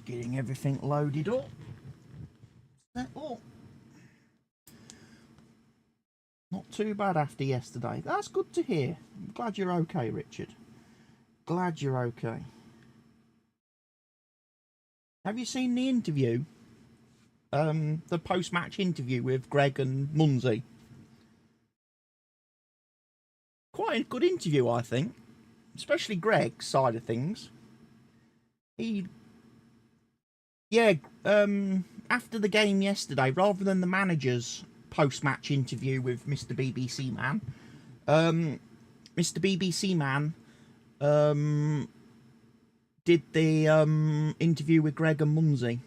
Just getting everything loaded up. Set up. Not too bad after yesterday. That's good to hear. I'm glad you're okay, Richard. Glad you're okay. Have you seen the interview? The post-match interview with Greg and Munsey. Quite a good interview, I think. Especially Greg's side of things. After the game yesterday, rather than the manager's post-match interview with Mr. BBC Man, Mr. BBC Man did the interview with Greg and Munsey.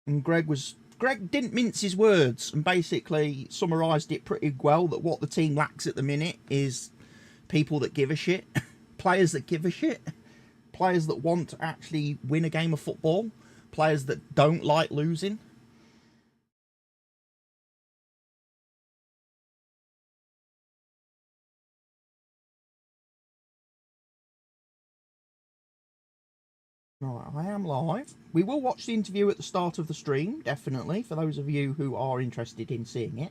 And Greg didn't mince his words and basically summarised it pretty well, that what the team lacks at the minute is people that give a shit, players that give a shit, players that want to actually win a game of football, players that don't like losing. Right, I am live. We will watch the interview at the start of the stream, definitely, for those of you who are interested in seeing it.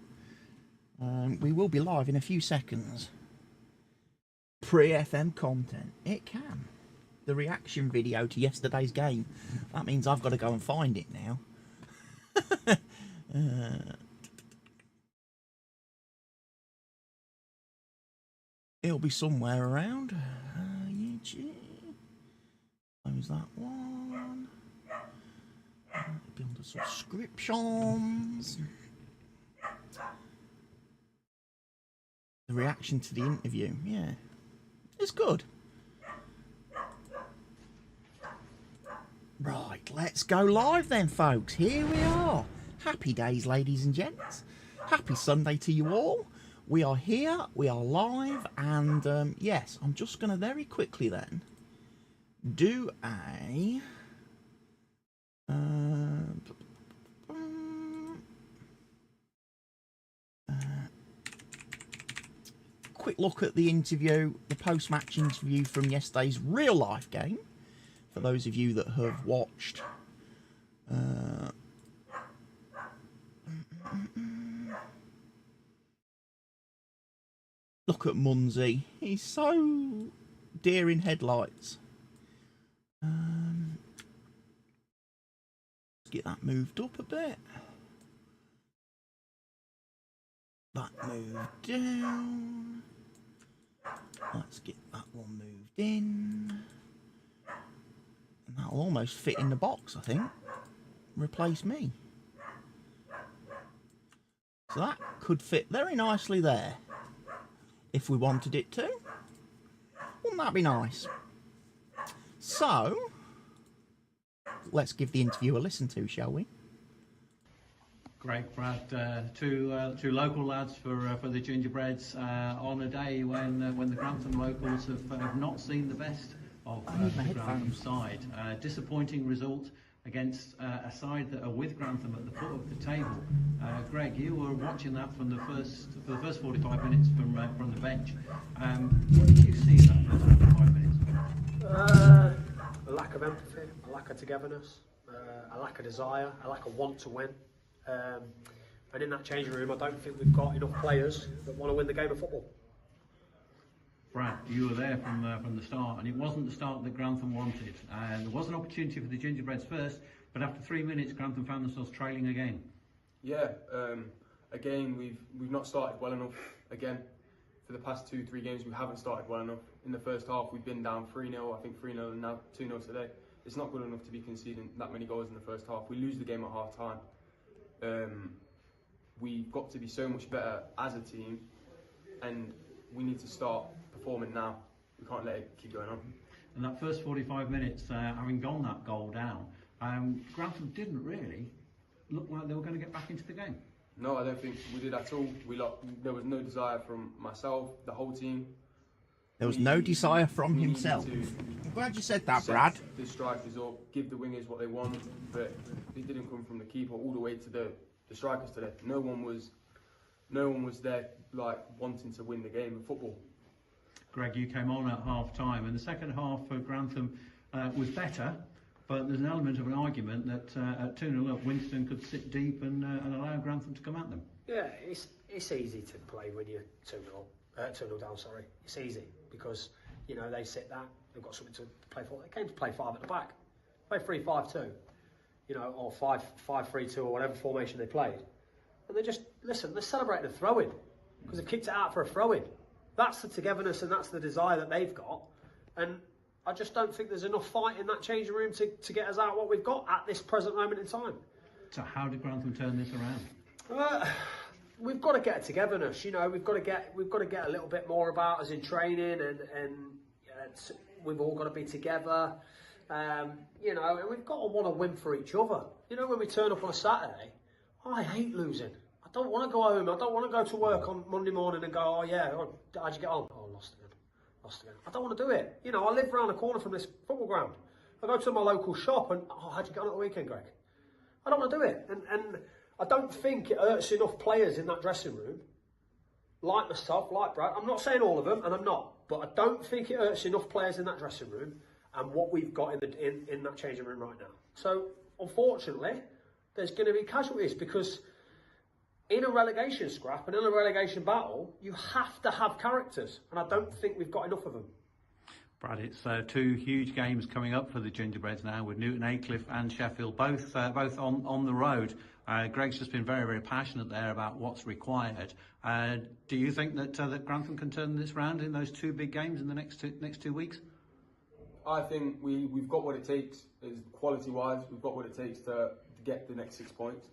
We will be live in a few seconds. Pre-FM content. It can. The reaction video to yesterday's game. That means I've got to go and find it now. It'll be somewhere around. YouTube. Close that one. Be under subscriptions. The reaction to the interview, yeah, it's good. Right, let's go live then, folks. Here we are. Happy days, ladies and gents. Happy Sunday to you all. We are here, we are live, and yes, I'm just going to very quickly then do a quick look at the interview, the post-match interview from yesterday's real-life game, for those of you that have watched. Look at Munsey. He's so deer in headlights. Let's get that moved up a bit. That moved down. Let's get that one moved in. And that'll almost fit in the box, I think. Replace me. So that could fit very nicely there. If we wanted it to. Wouldn't that be nice? So, let's give the interview a listen to, shall we? Great, Brad. Two local lads for the Gingerbreads on a day when the Grantham locals have not seen the best of the Grantham side. Disappointing result against a side that are with Grantham at the foot of the table. Greg, you were watching that for the first 45 minutes from the bench. What did you see in that first 45 minutes? A lack of empathy, a lack of togetherness, a lack of desire, a lack of want to win. And in that changing room, I don't think we've got enough players that want to win the game of football. Brad, you were there from the start, and it wasn't the start that Grantham wanted. There was an opportunity for the Gingerbreads first, but after 3 minutes, Grantham found themselves trailing again. Yeah, again, we've not started well enough. Again, for the past 2-3 games, we haven't started well enough. In the first half, we've been down 3-0, I think 3-0 and now 2-0 today. It's not good enough to be conceding that many goals in the first half. We lose the game at half time. We've got to be so much better as a team, and we need to start performing now. We can't let it keep going on. And that first 45 minutes, having gone that goal down, Grantham didn't really look like they were going to get back into the game. No, I don't think we did at all. There was no desire from myself, the whole team. There was no desire from himself. I'm glad you said that, Brad. The strikers up, give the wingers what they want, but it didn't come from the keeper all the way to the strikers today. No one was there like wanting to win the game of football. Greg, you came on at half-time, and the second half for Grantham was better, but there's an element of an argument that at 2-0 up, Winston could sit deep and allow Grantham to come at them. Yeah, it's easy to play when you're 2-0 down, sorry. It's easy because, you know, they sit that, they've got something to play for. They came to play 5 at the back. Play 3-5-2, you know, or 5-3-2 or whatever formation they played. And they just, listen, they're celebrating a throw-in because they've kicked it out for a throw-in. That's the togetherness and that's the desire that they've got. And I just don't think there's enough fight in that changing room to get us out what we've got at this present moment in time. So how did Grantham turn this around? We've got to get a togetherness, you know. We've got to get a little bit more about us in training, and we've all got to be together, you know. And we've got to want to win for each other. You know, when we turn up on a Saturday, I hate losing. I don't want to go home. I don't want to go to work on Monday morning and go, oh yeah, how'd you get on? Oh, lost again. I don't want to do it. You know, I live around the corner from this football ground. I go to my local shop and, oh, how'd you get on at the weekend, Greg? I don't want to do it. And I don't think it hurts enough players in that dressing room, like myself, like Brad. I'm not saying all of them, and I'm not, but I don't think it hurts enough players in that dressing room and what we've got in that changing room right now. So, unfortunately, there's going to be casualties because in a relegation scrap and in a relegation battle, you have to have characters, and I don't think we've got enough of them. Brad, it's 2 huge games coming up for the Gingerbreads now, with Newton Aycliffe and Sheffield both on the road. Greg's just been very, very passionate there about what's required. Do you think that Grantham can turn this round in those 2 big games in the next 2 weeks? I think we've got what it takes, quality-wise. We've got what it takes to get the next 6 points.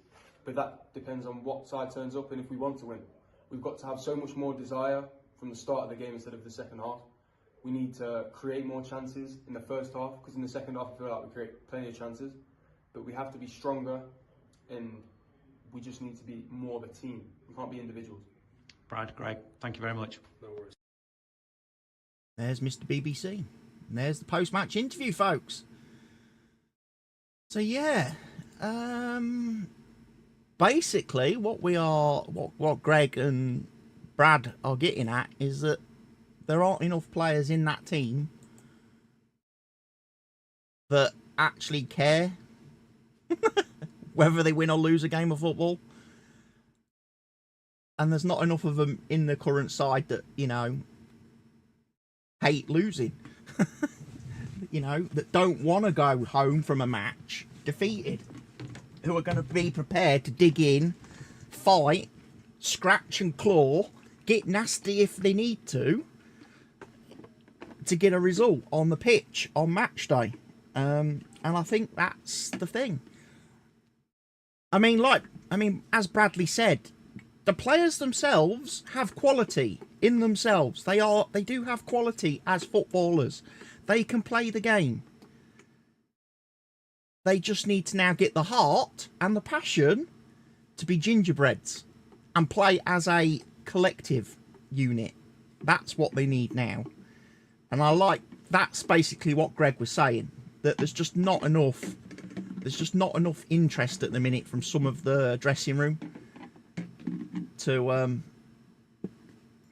But that depends on what side turns up and if we want to win. We've got to have so much more desire from the start of the game instead of the second half. We need to create more chances in the first half, because in the second half I feel like we create plenty of chances. But we have to be stronger, and we just need to be more of a team. We can't be individuals. Brad, Greg, thank you very much. No worries. There's Mr. BBC. And there's the post-match interview, folks. So yeah, basically what Greg and Brad are getting at is that there aren't enough players in that team that actually care whether they win or lose a game of football. And there's not enough of them in the current side that, you know, hate losing. You know, that don't want to go home from a match defeated. Who are going to be prepared to dig in, fight, scratch and claw, get nasty if they need to get a result on the pitch on match day. And I think that's the thing. I mean, as Bradley said, the players themselves have quality in themselves. They do have quality as footballers. They can play the game. They just need to now get the heart and the passion to be gingerbreads and play as a collective unit. That's what they need now. And that's basically what Greg was saying, that there's just not enough interest at the minute from some of the dressing room to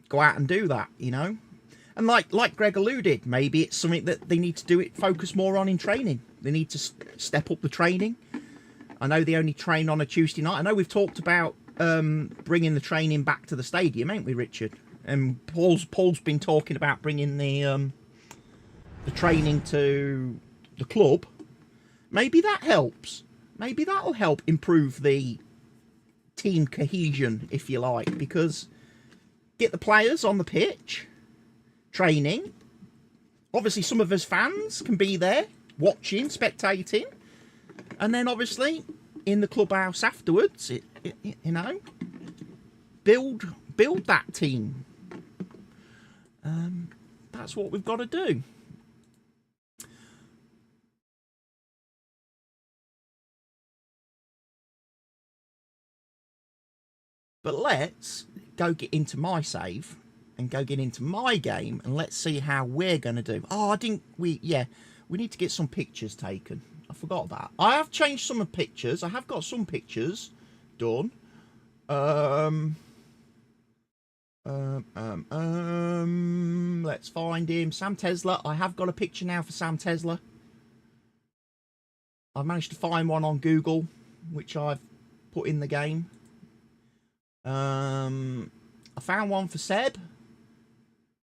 go out and do that, you know. And like Greg alluded, maybe it's something that they need to focus more on in training. They need to step up the training. I know they only train on a Tuesday night. I know we've talked about bringing the training back to the stadium, ain't we, Richard? And Paul's been talking about bringing the training to the club. Maybe that helps. Maybe that'll help improve the team cohesion, if you like, because get the players on the pitch, training. Obviously, some of us fans can be there, watching, spectating, and then obviously in the clubhouse afterwards, you know, build that team. That's what we've got to do. But let's go get into my save and go get into my game, and let's see how we're going to do. Oh, we need to get some pictures taken. I forgot that. I have changed some of the pictures. I have got some pictures done. Let's find him. Sam Tesler. I have got a picture now for Sam Tesler. I've managed to find one on Google, which I've put in the game. I found one for Seb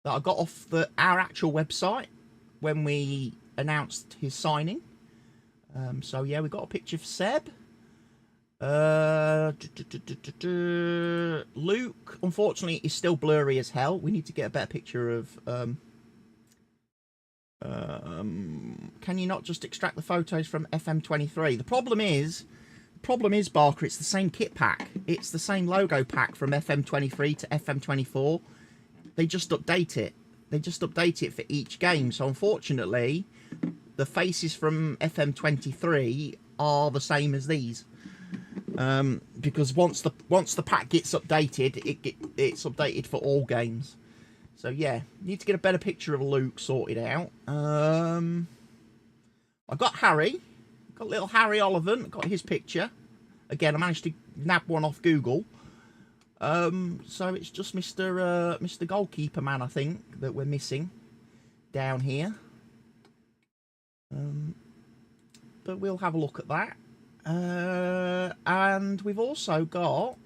that I got off our actual website when we announced his signing. So yeah, we got a picture for Seb. Luke, unfortunately, is still blurry as hell. We need to get a better picture of. Can you not just extract the photos from FM23? The problem is, Barker, it's the same kit pack. It's the same logo pack from FM23 to FM24. They just update it. They just update it for each game. So unfortunately, the faces from FM23 are the same as these. Because once the pack gets updated, it's updated for all games. So yeah, need to get a better picture of Luke sorted out. I've got Harry, got little Harry Ollivant, got his picture. Again, I managed to nab one off Google. So it's just Mr. Goalkeeper Man, I think, that we're missing down here. But we'll have a look at that. And we've also got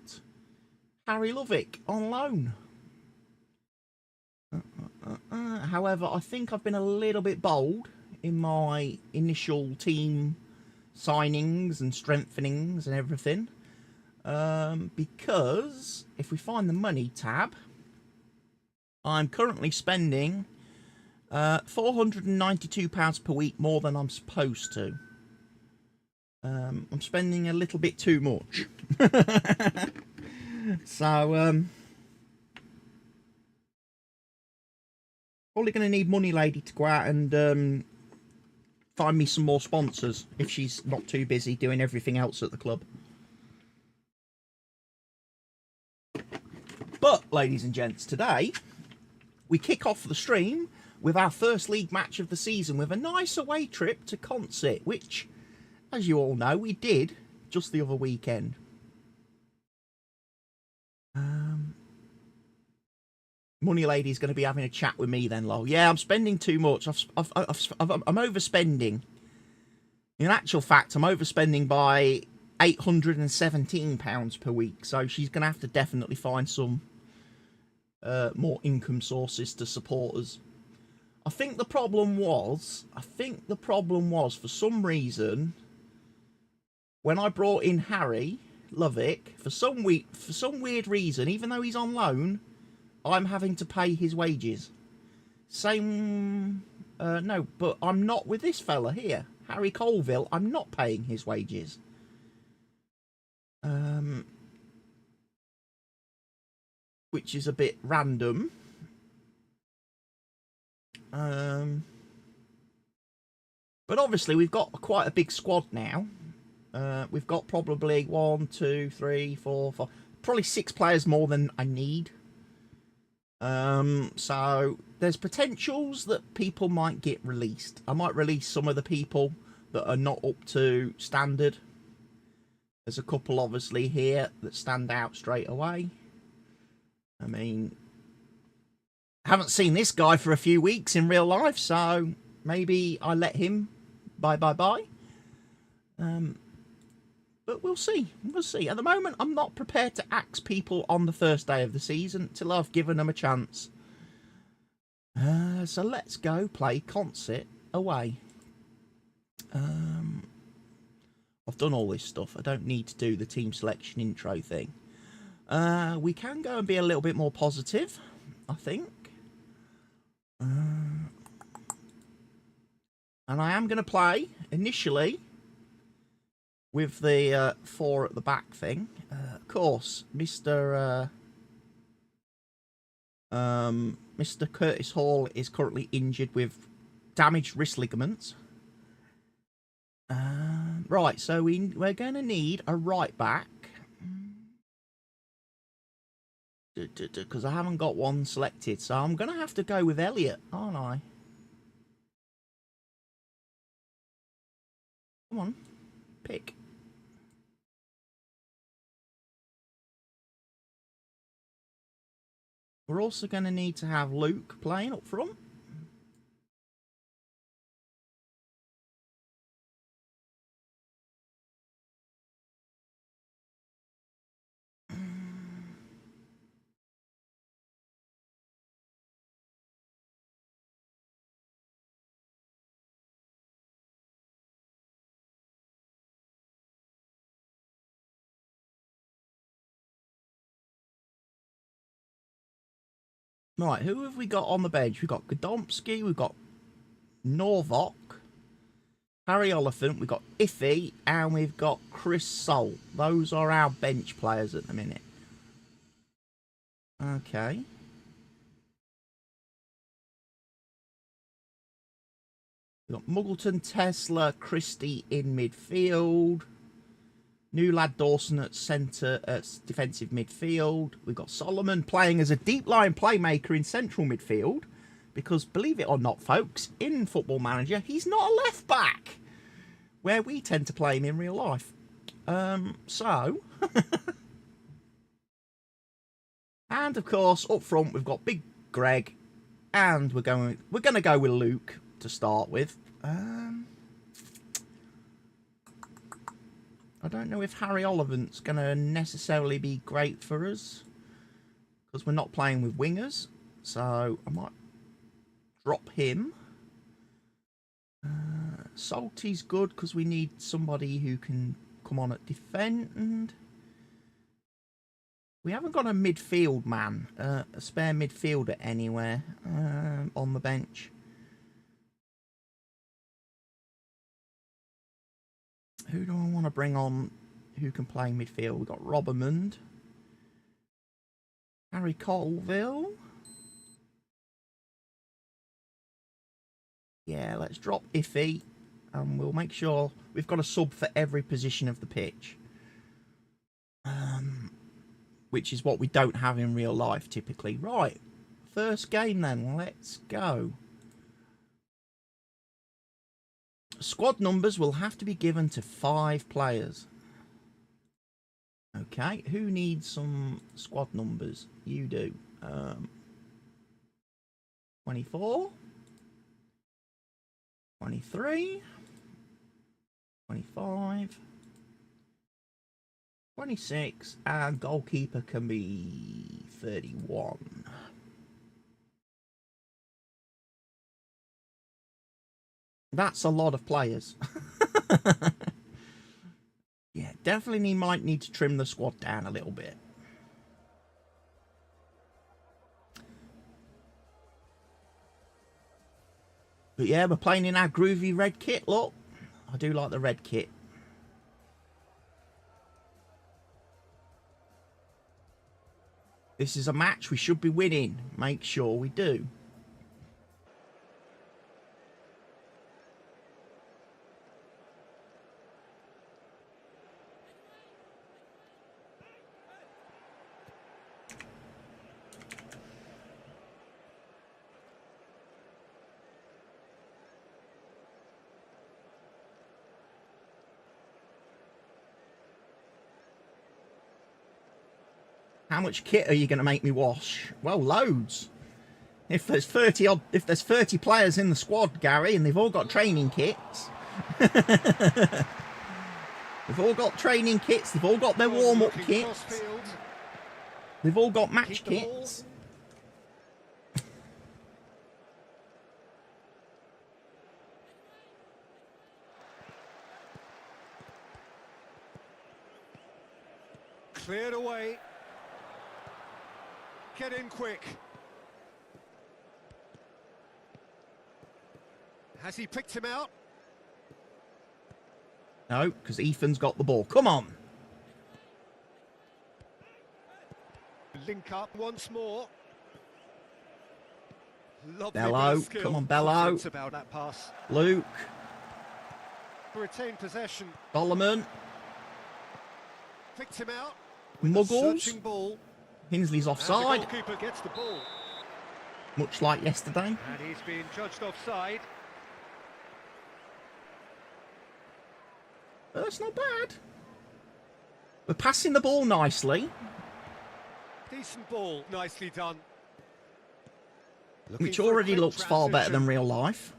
Harry Lovick on loan. However, I think I've been a little bit bold in my initial team signings and strengthenings and everything. Because if we find the money tab, I'm currently spending £492 per week more than I'm supposed to. I'm spending a little bit too much. So, probably going to need Money Lady to go out and find me some more sponsors if she's not too busy doing everything else at the club. But, ladies and gents, today we kick off the stream with our first league match of the season with a nice away trip to Consett, which, as you all know, we did just the other weekend. Money Lady's going to be having a chat with me then, lol. Yeah, I'm spending too much. I'm overspending. In actual fact, I'm overspending by £817 per week. So she's going to have to definitely find some more income sources to support us. I think the problem was, for some reason, when I brought in Harry Lovick, for some weird reason, even though he's on loan, I'm having to pay his wages. No, but I'm not with this fella here. Harry Colville, I'm not paying his wages. Which is a bit random. But obviously we've got quite a big squad now. We've got probably 1, 2, 3, 4, 5, probably 6 players more than I need. So there's potentials that people might get released. I might release some of the people that are not up to standard. There's a couple obviously here that stand out straight away. I mean, I haven't seen this guy for a few weeks in real life, so maybe I let him bye. But we'll see. We'll see. At the moment, I'm not prepared to axe people on the first day of the season until I've given them a chance. So let's go play Consett away. I've done all this stuff. I don't need to do the team selection intro thing. We can go and be a little bit more positive, I think. And I am going to play, initially, with the 4 at the back thing. Of course, Mr. Curtis Hall is currently injured with damaged wrist ligaments. Right, so we're going to need a right back. Because I haven't got one selected. So I'm going to have to go with Elliot, aren't I? Come on. Pick. We're also going to need to have Luke playing up front. Right, who have we got on the bench? We've got Godomsky, we've got Norvok, Harry Oliphant, we've got Iffy, and we've got Chris Soul. Those are our bench players at the minute. Okay. We've got Muggleton, Tesla, Christie in midfield. New lad Dawson at centre, at defensive midfield. We've got Solomon playing as a deep line playmaker in central midfield. Because, believe it or not, folks, in Football Manager, he's not a left back. Where we tend to play him in real life. So. And, of course, up front, we've got Big Greg. And we're going to go with Luke to start with. I don't know if Harry Oliphant's going to necessarily be great for us. Because we're not playing with wingers. So I might drop him. Salty's good because we need somebody who can come on at defend. We haven't got a midfield man. A spare midfielder anywhere on the bench. Who do I want to bring on who can play midfield? We've got Robbermond. Harry Colville. Yeah, let's drop Iffy. And we'll make sure we've got a sub for every position of the pitch. Which is what we don't have in real life typically. Right, first game then. Let's go. Squad numbers will have to be given to 5 players. Okay, who needs some squad numbers? You do. 24, 23, 25, 26, and goalkeeper can be 31. That's a lot of players. Yeah, definitely might need to trim the squad down a little bit. But yeah, we're playing in our groovy red kit, look. I do like the red kit. This is a match we should be winning. Make sure we do. How much kit are you going to make me wash? Well, loads. If there's 30 players in the squad, Gary, and they've all got training kits. They've all got training kits. They've all got their warm-up kits. They've all got match kits. Cleared away. Get in quick. Has he picked him out? No, because Ethan's got the ball. Come on. Link up once more. Lovely Bello. Come on, Bello. About that pass. Luke. Retain possession. Solomon. Picked him out. Muggles. Ball. Hinsley's offside. And the goalkeeper gets the ball. Much like yesterday. And he's being judged offside. That's not bad. We're passing the ball nicely. Decent ball, nicely done. Which already looks far better than real life.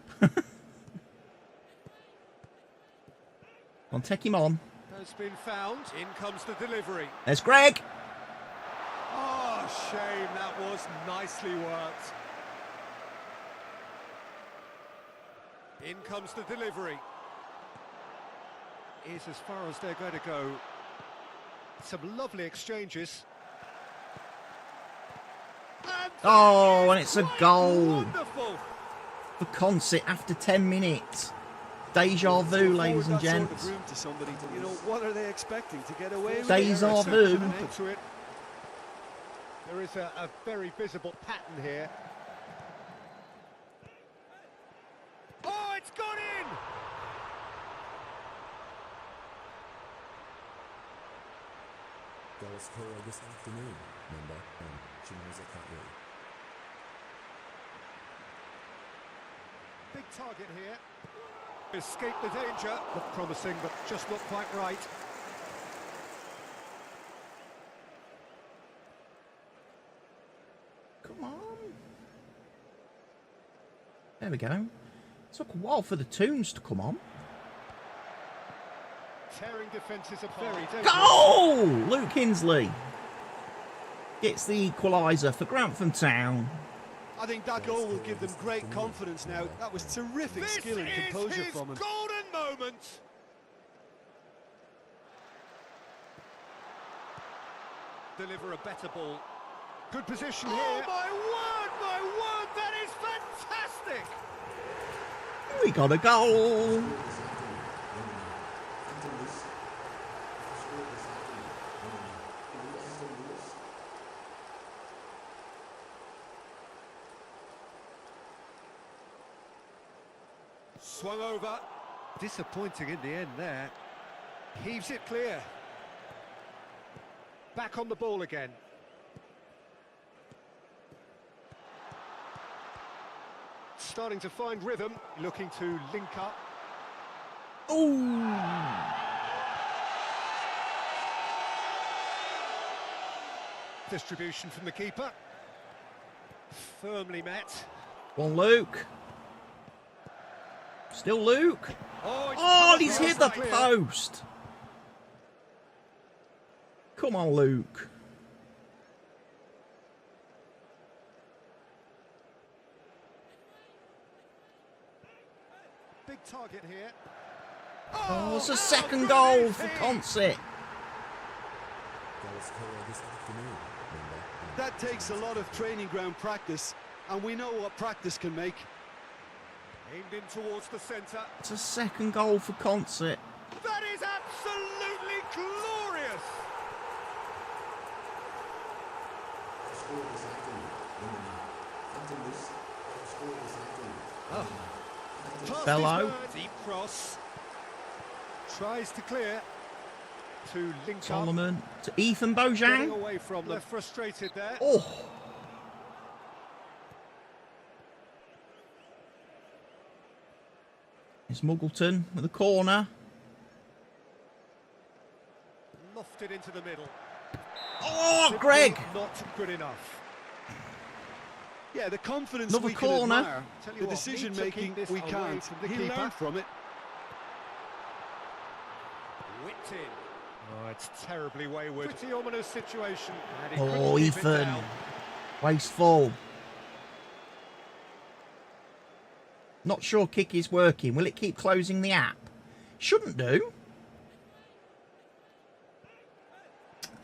Take him on. Has been found. In comes the delivery. There's Greg. Oh, shame. That was nicely worked. In comes the delivery. Is as far as they're going to go. Some lovely exchanges. Oh, and it's a goal. Wonderful. For Concert after 10 minutes. Deja vu, ladies and gents. You know, what are they expecting to get away with? Deja vu. There is a very visible pattern here. Oh, it's gone in! Goal scorer this afternoon, number 1, Shinoza Kaori. Big target here. Escape the danger. Looked promising, but just not quite right. Come on. There we go. Took a while for the tunes to come on. Tearing defences apart. Very dangerous. Goal! Luke Hinsley gets the equaliser for Grantham Town. I think that goal will give them great confidence now. That was terrific skill and composure from him. This is his golden moment. Deliver a better ball. Good position here. Oh, my word, that is fantastic. We got a goal. Swung over. Disappointing in the end there. Heaves it clear. Back on the ball again. Starting to find rhythm, looking to link up. Ooh. Distribution from the keeper. Firmly met. One Luke. Still Luke. Oh, he's hit the post. Come on, Luke. Big target here. Oh, it's a second goal for Concert. Goal scorer this afternoon, number 1. That takes a lot of training ground practice, and we know what practice can make. Aimed in towards the centre. It's a second goal for Concert. That is absolutely glorious! Bello. Deep cross. Tries to clear. To link Solomon to Ethan up. Getting Bojang. away from them. Frustrated there. Oh. It's Muggleton with a corner. Lofted into the middle. Oh, Simply Greg. Not good enough. Yeah, the confidence Another we can corner. admire, Tell you the what, decision need to keep making this we away can't. from the He keeper. learned from it. Whipped in. Oh, it's terribly wayward. Pretty ominous situation. And he Oh, couldn't keep it Ethan. down. Wasteful. Not sure kick is working. Will it keep closing the app? Shouldn't do.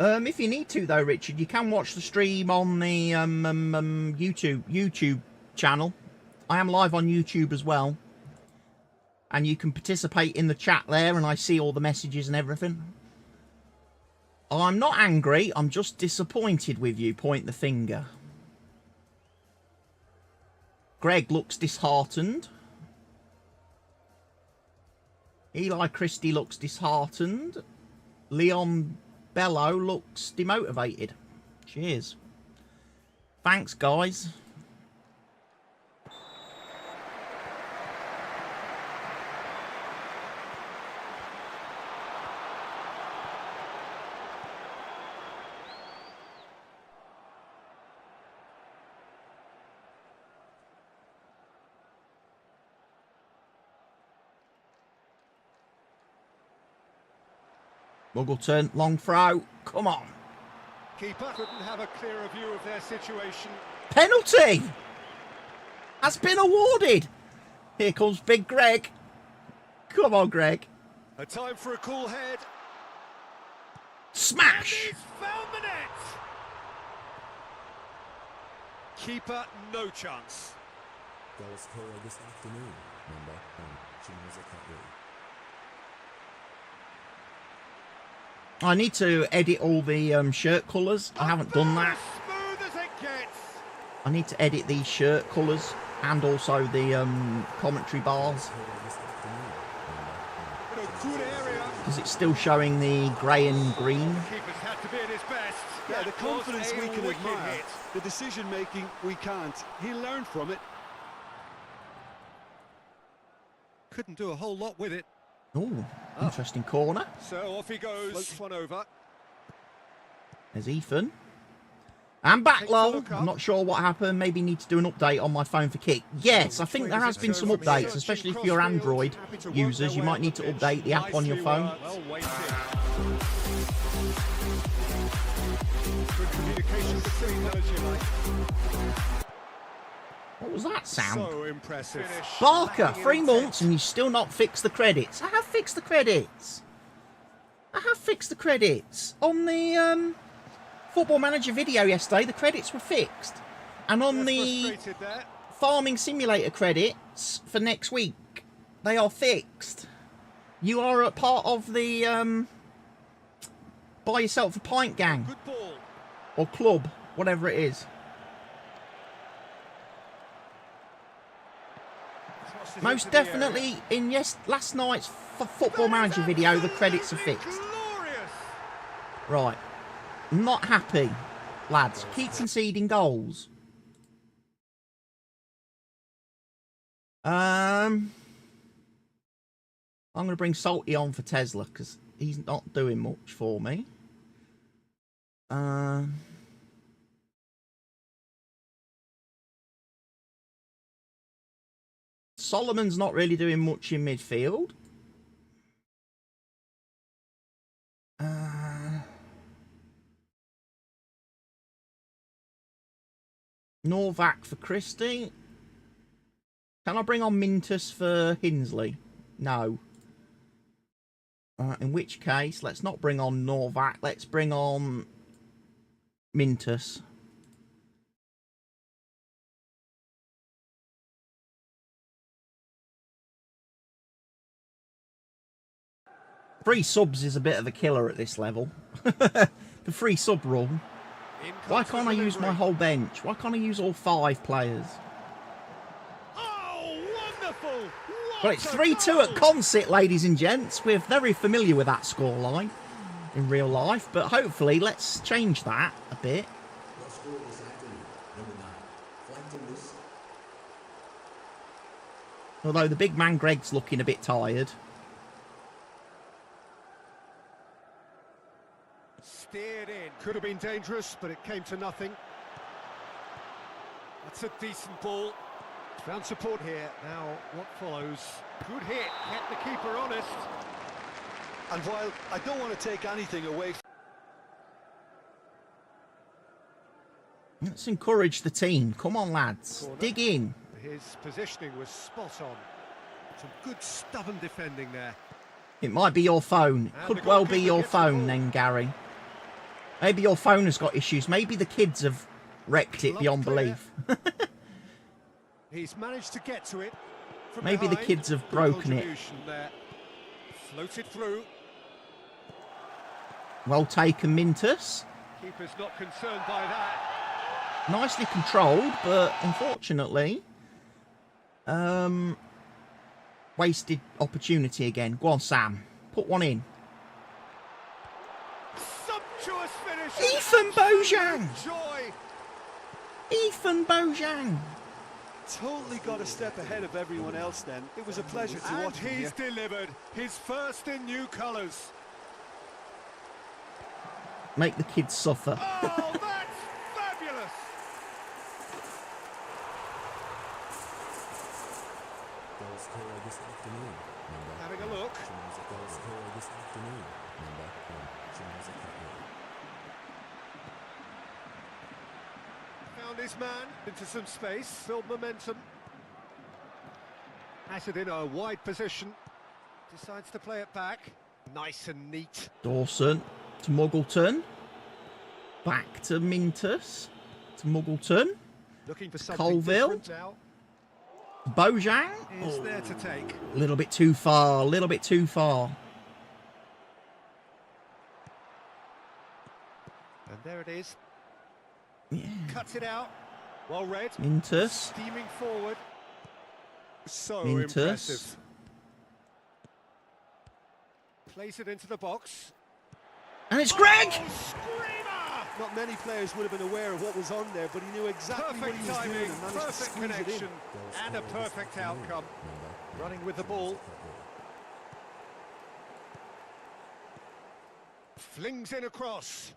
If you need to, though, Richard, you can watch the stream on the YouTube channel. I am live on YouTube as well. And you can participate in the chat there, and I see all the messages and everything. I'm not angry, I'm just disappointed with you. Point the finger. Greg looks disheartened. Eli Christie looks disheartened. Leon Bello looks demotivated. Cheers. Thanks, guys. Muggleton, long throw. Come on. Keeper couldn't have a clearer view of their situation. Penalty has been awarded. Here comes Big Greg. Come on, Greg. A time for a cool head. Smash. And he's found the net. Keeper, no chance. Goal scorer this afternoon, member Shimoza Katsuri. I need to edit all the shirt colours. I haven't done that. Smooth as it gets. I need to edit these shirt colours and also the commentary bars. In a good area. Because it's still showing the grey and green. Keeper's had to be at his best. Yeah, the That confidence was we a can wicked admire, hit. the decision-making we can't. He learned from it. Couldn't do a whole lot with it. Oh, interesting corner. So off he goes. Floats one over. There's Ethan. And back Takes a low. look up. I'm not sure what happened. Maybe need to do an update on my phone for kick. Yes, I think there has been some updates, especially if you're Android users. You might need to update the app on your phone. Well weighted. Good communication between those you like. What was that sound? So impressive. Barker, 3 months and you still not fixed the credits. I have fixed the credits. I have fixed the credits. On the Football Manager video yesterday, the credits were fixed. And on the Frustrated there. Farming Simulator credits for next week, they are fixed. You are a part of the Buy Yourself a Pint gang. Good ball. Or club, whatever it is. Most definitely in last night's Football Manager video, the credits are fixed. Glorious. Right. Not happy, lads. Keep conceding goals. I'm going to bring Salty on for Tesla because he's not doing much for me. Solomon's not really doing much in midfield. Novak for Christie. Can I bring on Mintus for Hinsley? No. In which case, let's not bring on Novak. Let's bring on Mintus. Free subs is a bit of a killer at this level. The free sub rule. Why can't I use my whole bench? Why can't I use all 5 players? Oh, wonderful! Well, it's 3-2 at Concert, ladies and gents. We're very familiar with that scoreline in real life, but hopefully let's change that a bit. Your score this afternoon, number 9, Flight to List. Although the big man Greg's looking a bit tired. Steered in. Could have been dangerous, but it came to nothing. That's a decent ball. Found support here. Now, what follows? Good hit. Kept the keeper honest. And while I don't want to take anything away, Let's encourage the team. Come on, lads. Corner. Dig in. His positioning was spot on. Some good stubborn defending there. It might be your phone. And Could the well be goalkeeper your gets the phone ball. then, Gary. Maybe your phone has got issues. Maybe the kids have wrecked it Club beyond clear. belief. He's managed to get to it. From Maybe the behind. kids have Good broken it. contribution there. Floated through. Well taken, Mintus. Keeper's not concerned by that. Nicely controlled, but unfortunately, wasted opportunity again. Go on, Sam. Put one in. Sumptuous finish. Ethan Bojang! Joy. Ethan Bojang! totally got a step ahead of everyone else then. It was a pleasure to And watch him he's here. delivered his first in new colours. Make the kids suffer. Oh, that's fabulous! goal scorer this afternoon. Number Having a look. goal scorer this afternoon. Number Found his man into some space, build momentum. Has it in a wide position. Decides to play it back. Nice and neat. Dawson to Muggleton. Back to Mintus. To Muggleton. Looking for something Colville. different now. Bojang. Is there to take. A little bit too far. A little bit too far. And there it is. Yeah. Cuts it out. Well read. Mintus. Steaming forward. So Mintus. impressive. Plays it into the box. And it's Greg! Oh, screamer! Not many players would have been aware of what was on there, but he knew exactly what he was doing and managed to squeeze connection, it in. and a perfect outcome. Running with the ball. Flings in across.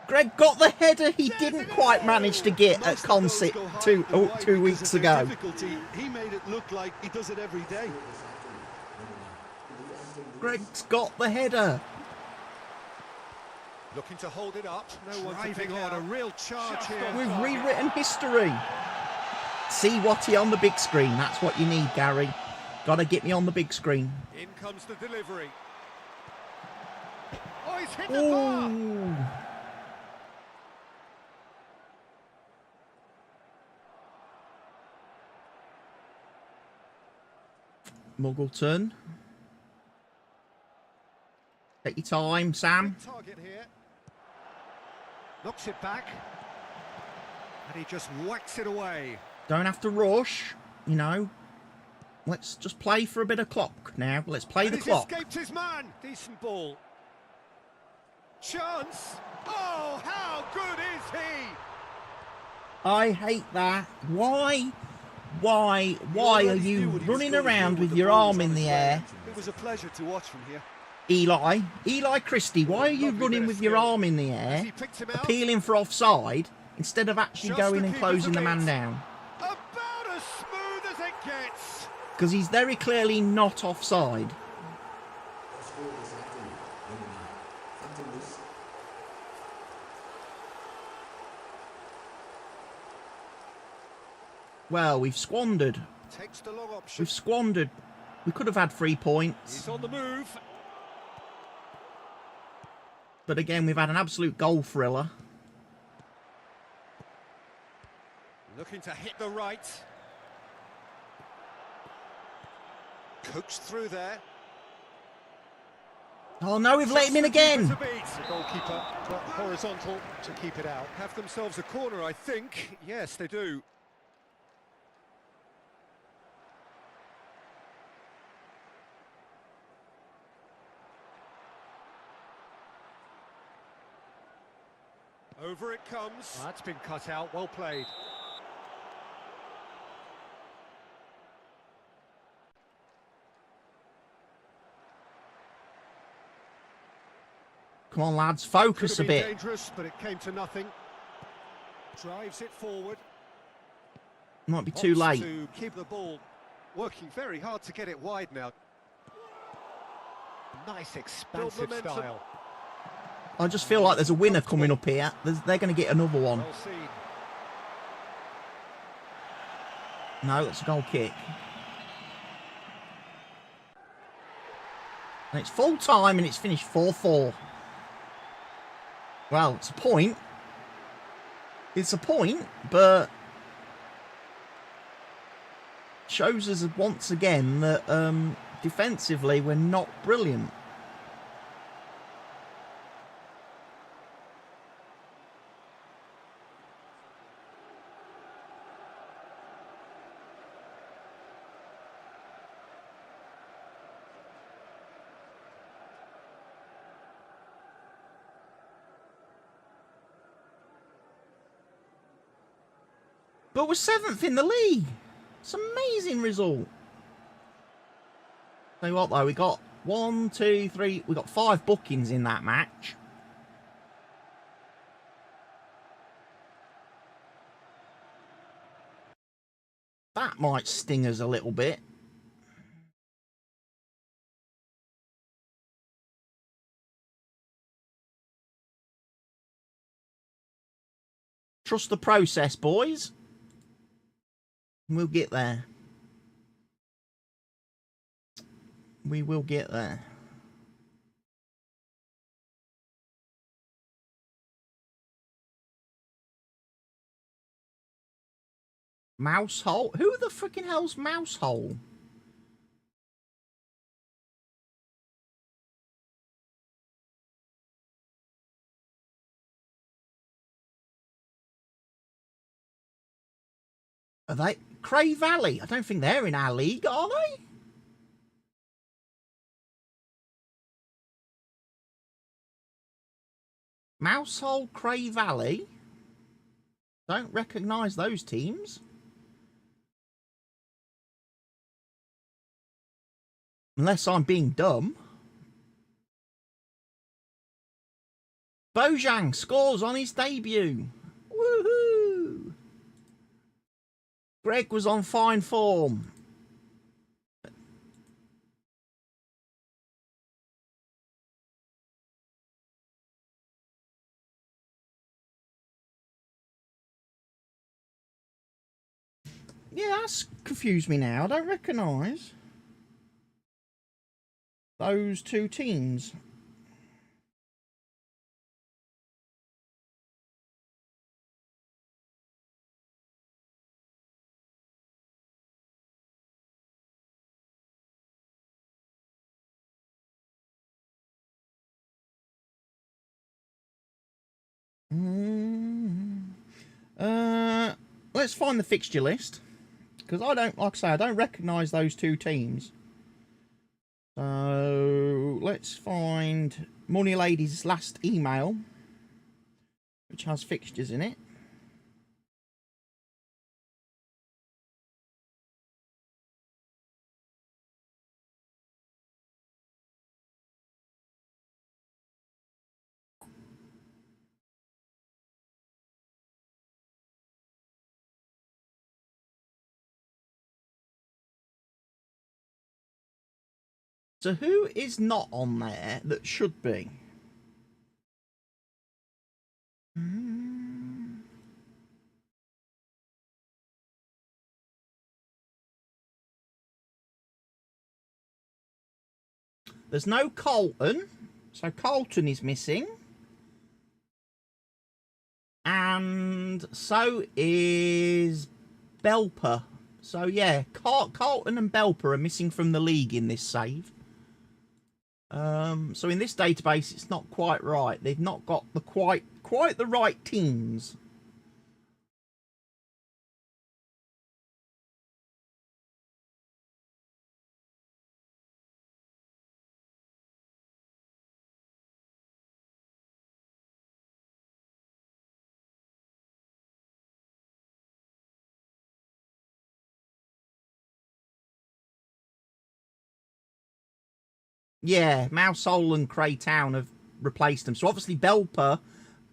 Greg got the header he didn't quite manage to get at Consett two weeks ago. He made it look like he does it every day. Greg's got the header. Looking to hold it up. No one driving on a real charge here. We've rewritten history. See Watty on the big screen. That's what you need, Gary. Gotta get me on the big screen. In comes the delivery. Oh, he's hit the bar. Ooh. Muggleton. Take your time, Sam. Target here. Knocks it back. And he just whacks it away. Don't have to rush, you know. Let's just play for a bit of clock now. Let's play the He's clock. escaped his man. Decent ball. Chance. Oh, how good is he? I hate that. Why are you running around with your arm in the air? It was a pleasure to watch from here. Eli Christie, why are you running with your arm in the air, He picked him out. appealing for offside, instead of actually Just going the and keeper's closing the man beat. down? About as smooth as it gets. Because he's very clearly not offside. Well, we've squandered. Takes the long option. We've squandered. We could have had 3 points. He's on the move. But again, we've had an absolute goal thriller. Looking to hit the right. Coached through there. Oh no, we've let him in again. The goalkeeper got horizontal to keep it out. Have themselves a corner, I think. Yes, they do. Over it comes. That's been cut out. Well played. Come on, lads, focus a Could have been bit. dangerous, but it came to nothing. Drives it forward. Might be too Wants late. to keep the ball, working very hard to get it wide now. Nice expansive style. I just feel like there's a winner coming up here. They're going to get another one. Well seen. No, that's a goal kick. And it's full time and it's finished 4-4. Well, it's a point. It's a point, but shows us once again that defensively we're not brilliant. But we're 7th in the league. It's an amazing result. Tell you what though, we got 1, 2, 3, we got 5 bookings in that match. That might sting us a little bit. Trust the process, boys. We'll get there. We will get there. Mousehole? Who the freaking hell's Mousehole? Are they? Cray Valley? I don't think they're in our league, are they? Mousehole, Cray Valley? Don't recognise those teams. Unless I'm being dumb. Bojang scores on his debut. Woohoo! Greg was on fine form. Yeah, that's confused me now. I don't recognise those two teams. Let's find the fixture list, because I don't, like I say, I don't recognise those two teams. So let's find Money Lady's last email, which has fixtures in it. So who is not on there that should be? There's no Colton, so Colton is missing. And so is Belper. So yeah, Colton and Belper are missing from the league in this save. So in this database, it's not quite right. They've not got the quite the right teams. Yeah, Mousehole and Cray Town have replaced them. So obviously Belper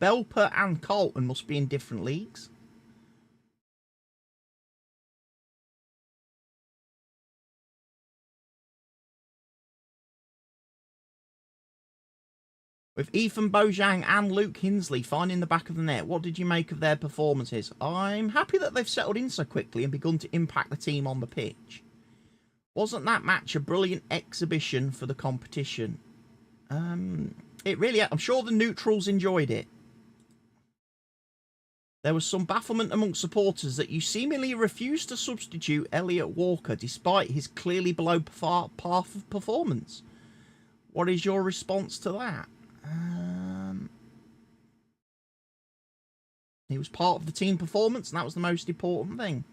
and Colton must be in different leagues. With Ethan Bojang and Luke Hinsley finding the back of the net, what did you make of their performances? I'm happy that they've settled in so quickly and begun to impact the team on the pitch. Wasn't that match a brilliant exhibition for the competition? It really, I'm sure the neutrals enjoyed it. There was some bafflement amongst supporters that you seemingly refused to substitute Elliot Walker despite his clearly below par performance. What is your response to that? He was part of the team performance, and that was the most important thing.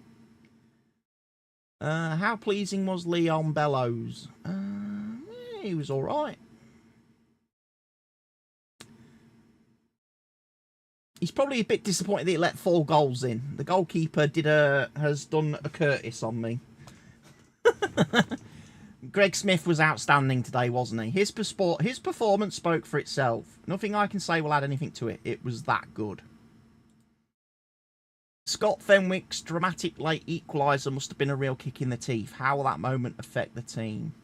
How pleasing was Leon Bellows? Yeah, he was all right. He's probably a bit disappointed that he let 4 goals in. The goalkeeper has done a Curtis on me. Greg Smith was outstanding today, wasn't he? His performance spoke for itself. Nothing I can say will add anything to it. It was that good. Scott Fenwick's dramatic late equaliser must have been a real kick in the teeth. How will that moment affect the team?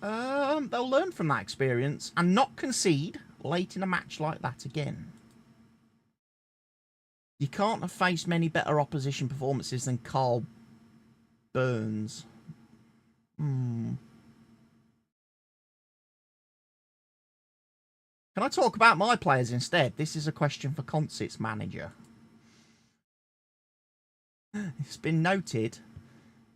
They'll learn from that experience and not concede late in a match like that again. You can't have faced many better opposition performances than Carl Burns. Can I talk about my players instead? This is a question for Concert's manager. It's been noted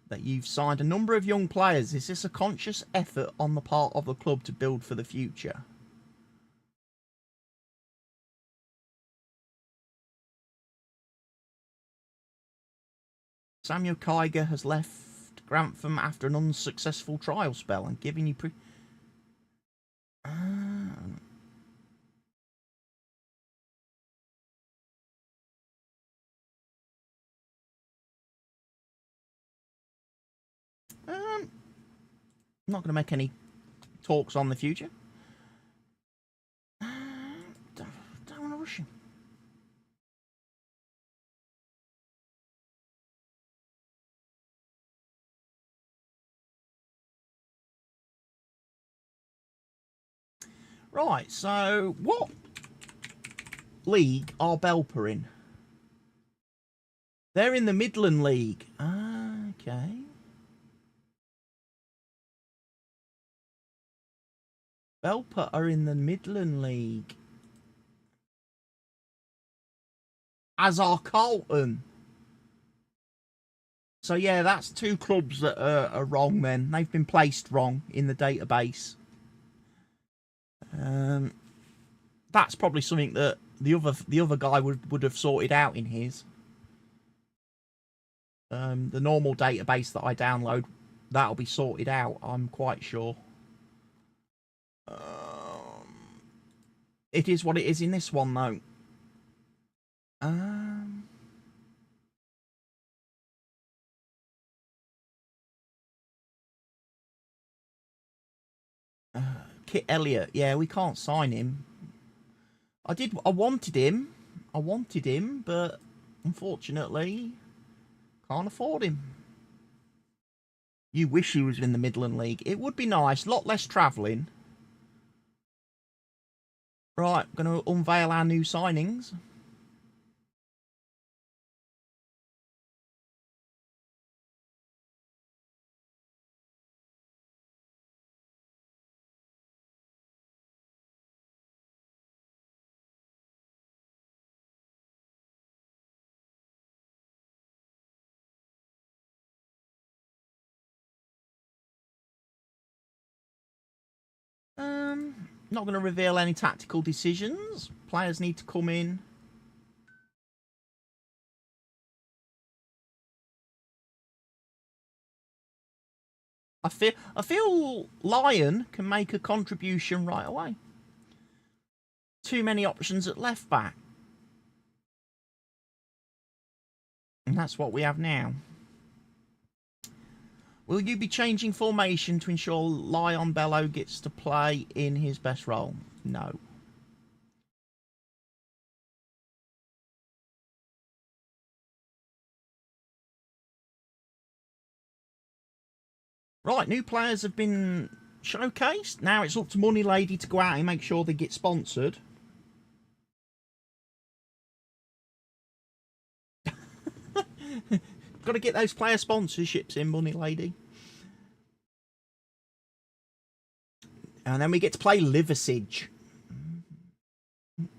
that you've signed a number of young players. Is this a conscious effort on the part of the club to build for the future? Samuel Kiger has left Grantham after an unsuccessful trial spell and giving you I'm not going to make any talks on the future. Don't want to rush him. Right, so what league are Belper in? They're in the Midland League. Okay. Belper are in the Midland League. As are Carlton. So yeah, that's two clubs that are wrong then. They've been placed wrong in the database. That's probably something that the other guy would have sorted out in his. The normal database that I download, that'll be sorted out, I'm quite sure. It is what it is in this one though. Kit Elliott, yeah, we can't sign him. I wanted him, but unfortunately, can't afford him. You wish he was in the Midland League. It would be nice, a lot less travelling. Right, going to unveil our new signings. Not going to reveal any tactical decisions. Players need to come in. I feel Lyon can make a contribution right away. Too many options at left back. And that's what we have now. Will you be changing formation to ensure Lyon Bello gets to play in his best role? No. Right, new players have been showcased. Now it's up to Money Lady to go out and make sure they get sponsored. Got to get those player sponsorships in, Money Lady. And then we get to play Liversidge.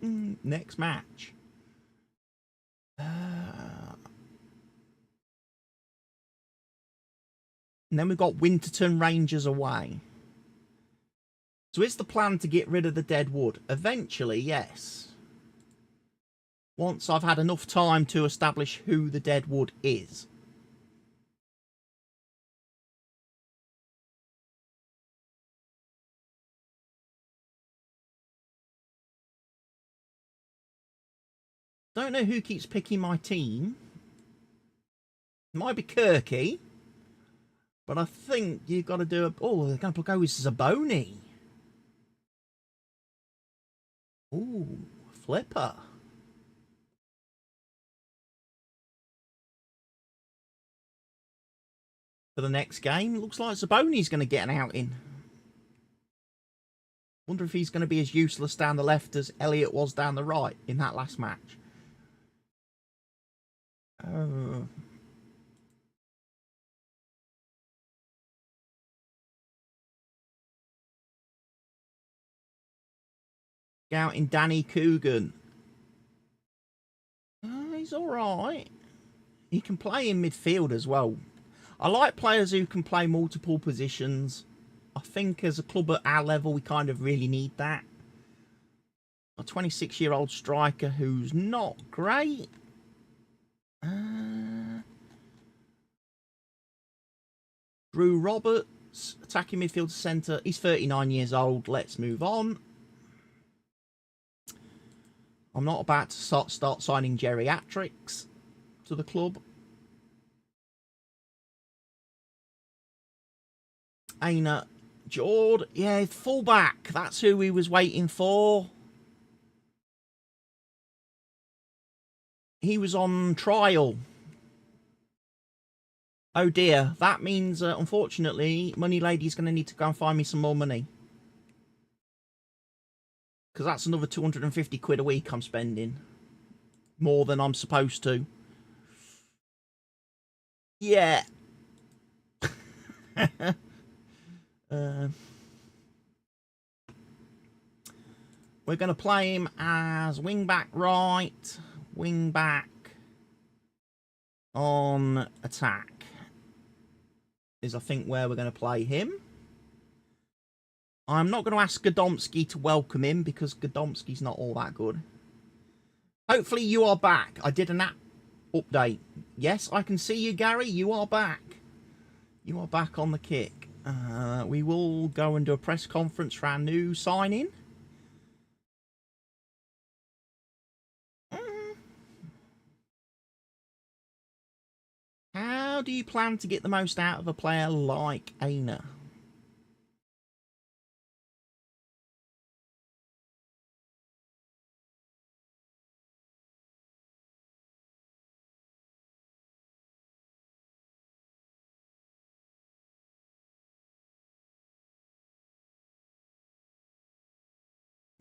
Next match. And then we've got Winterton Rangers away. So is the plan to get rid of the dead wood? Eventually, yes. Once I've had enough time to establish who the dead wood is. Don't know who keeps picking my team. It might be Kirky. But I think you've got to do a... Oh, they're going to go with Zaboni. Ooh, Flipper. for the next game. Looks like Zaboni's going to get an outing. Wonder if he's going to be as useless down the left as Elliott was down the right in that last match. Scouting Danny Coogan. He's alright. He can play in midfield as well. I like players who can play multiple positions. I think as a club at our level, we kind of really need that. A 26-year-old striker who's not great. Drew Roberts, attacking midfield centre. He's 39 years old. Let's move on. I'm not about to start signing geriatrics to the club. Aina Jord, yeah, fullback. That's who we was waiting for. He was on trial. Oh dear, that means, unfortunately, Money Lady's going to need to go and find me some more money. Because that's another 250 quid a week I'm spending. More than I'm supposed to. Yeah. We're going to play him as wing back right, wing back on attack. Is I think where we're going to play him. I'm not going to ask Godomsky to welcome him because Godomsky's not all that good. Hopefully you are back. I did an app update. Yes, I can see you, Gary. You are back. You are back on the kick. We will go and do a press conference for our new signing. How do you plan to get the most out of a player like Aina?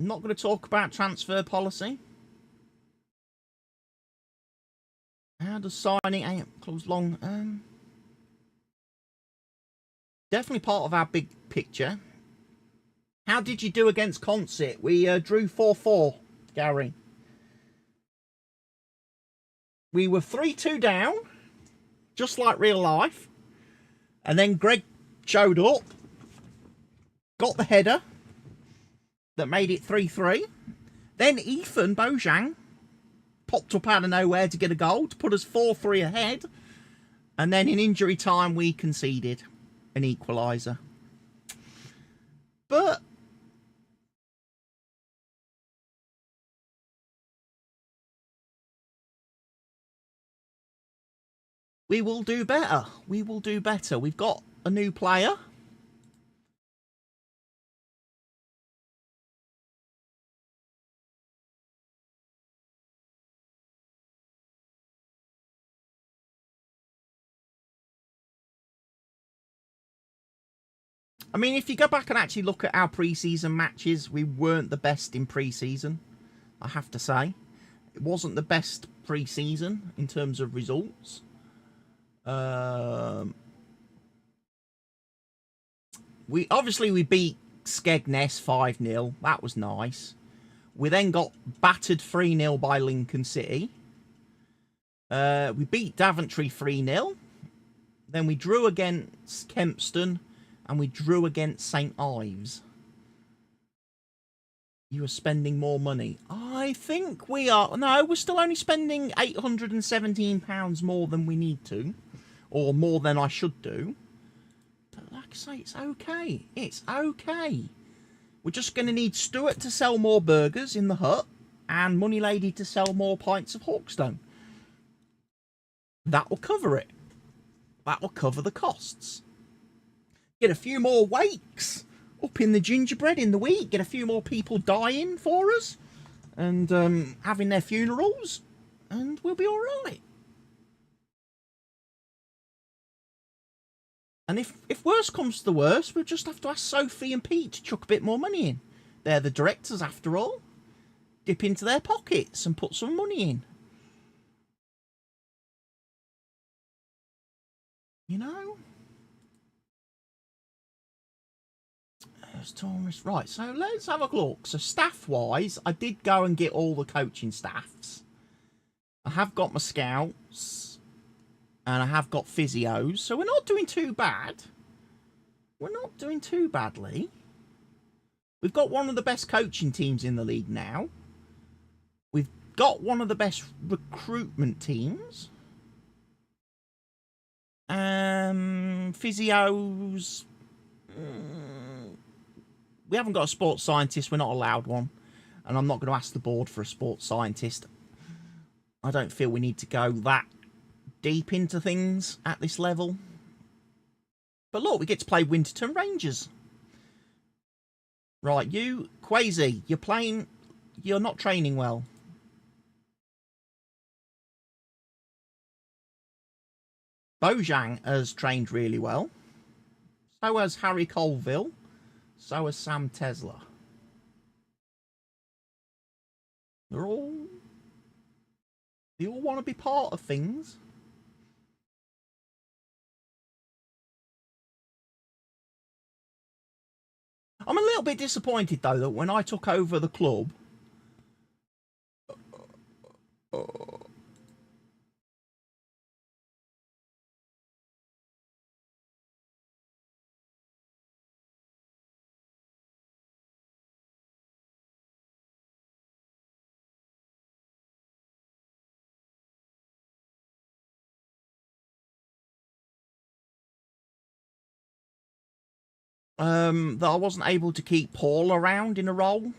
I'm not going to talk about transfer policy. How does signing close long? Definitely part of our big picture. How did you do against Concert? We drew 4-4, Gary. We were 3-2 down, just like real life. And then Greg showed up, got the header that made it 3-3. Then Ethan Bojang popped up out of nowhere to get a goal to put us 4-3 ahead. And then in injury time, we conceded an equaliser. But we will do better. We will do better. We've got a new player. I mean, if you go back and actually look at our pre-season matches, we weren't the best in pre-season, I have to say. It wasn't the best pre-season in terms of results. We beat Skegness 5-0. That was nice. We then got battered 3-0 by Lincoln City. We beat Daventry 3-0. Then we drew against Kempston. And we drew against St. Ives. You are spending more money. I think we are. No, we're still only spending £817 more than we need to. Or more than I should do. But like I say, it's okay. It's okay. We're just going to need Stuart to sell more burgers in the hut. And Money Lady to sell more pints of Hawkstone. That will cover it. That will cover the costs. Get a few more wakes up in the gingerbread in the week. Get a few more people dying for us. And having their funerals. And we'll be alright. And if worse comes to the worst, we'll just have to ask Sophie and Pete to chuck a bit more money in. They're the directors after all. Dip into their pockets and put some money in. You know? Right, so let's have a look. So staff-wise, I did go and get all the coaching staffs. I have got my scouts. And I have got physios. So we're not doing too bad. We're not doing too badly. We've got one of the best coaching teams in the league now. We've got one of the best recruitment teams. Physios. We haven't got a sports scientist. We're not allowed one. And I'm not going to ask the board for a sports scientist. I don't feel we need to go that deep into things at this level. But look, we get to play Winterton Rangers. Right, you, Quasi, you're not training well. Bojang has trained really well. So has Harry Colville. So has Sam Tesla. They all want to be part of things. I'm a little bit disappointed, though, that when I took over the club... that I wasn't able to keep Paul around in a role.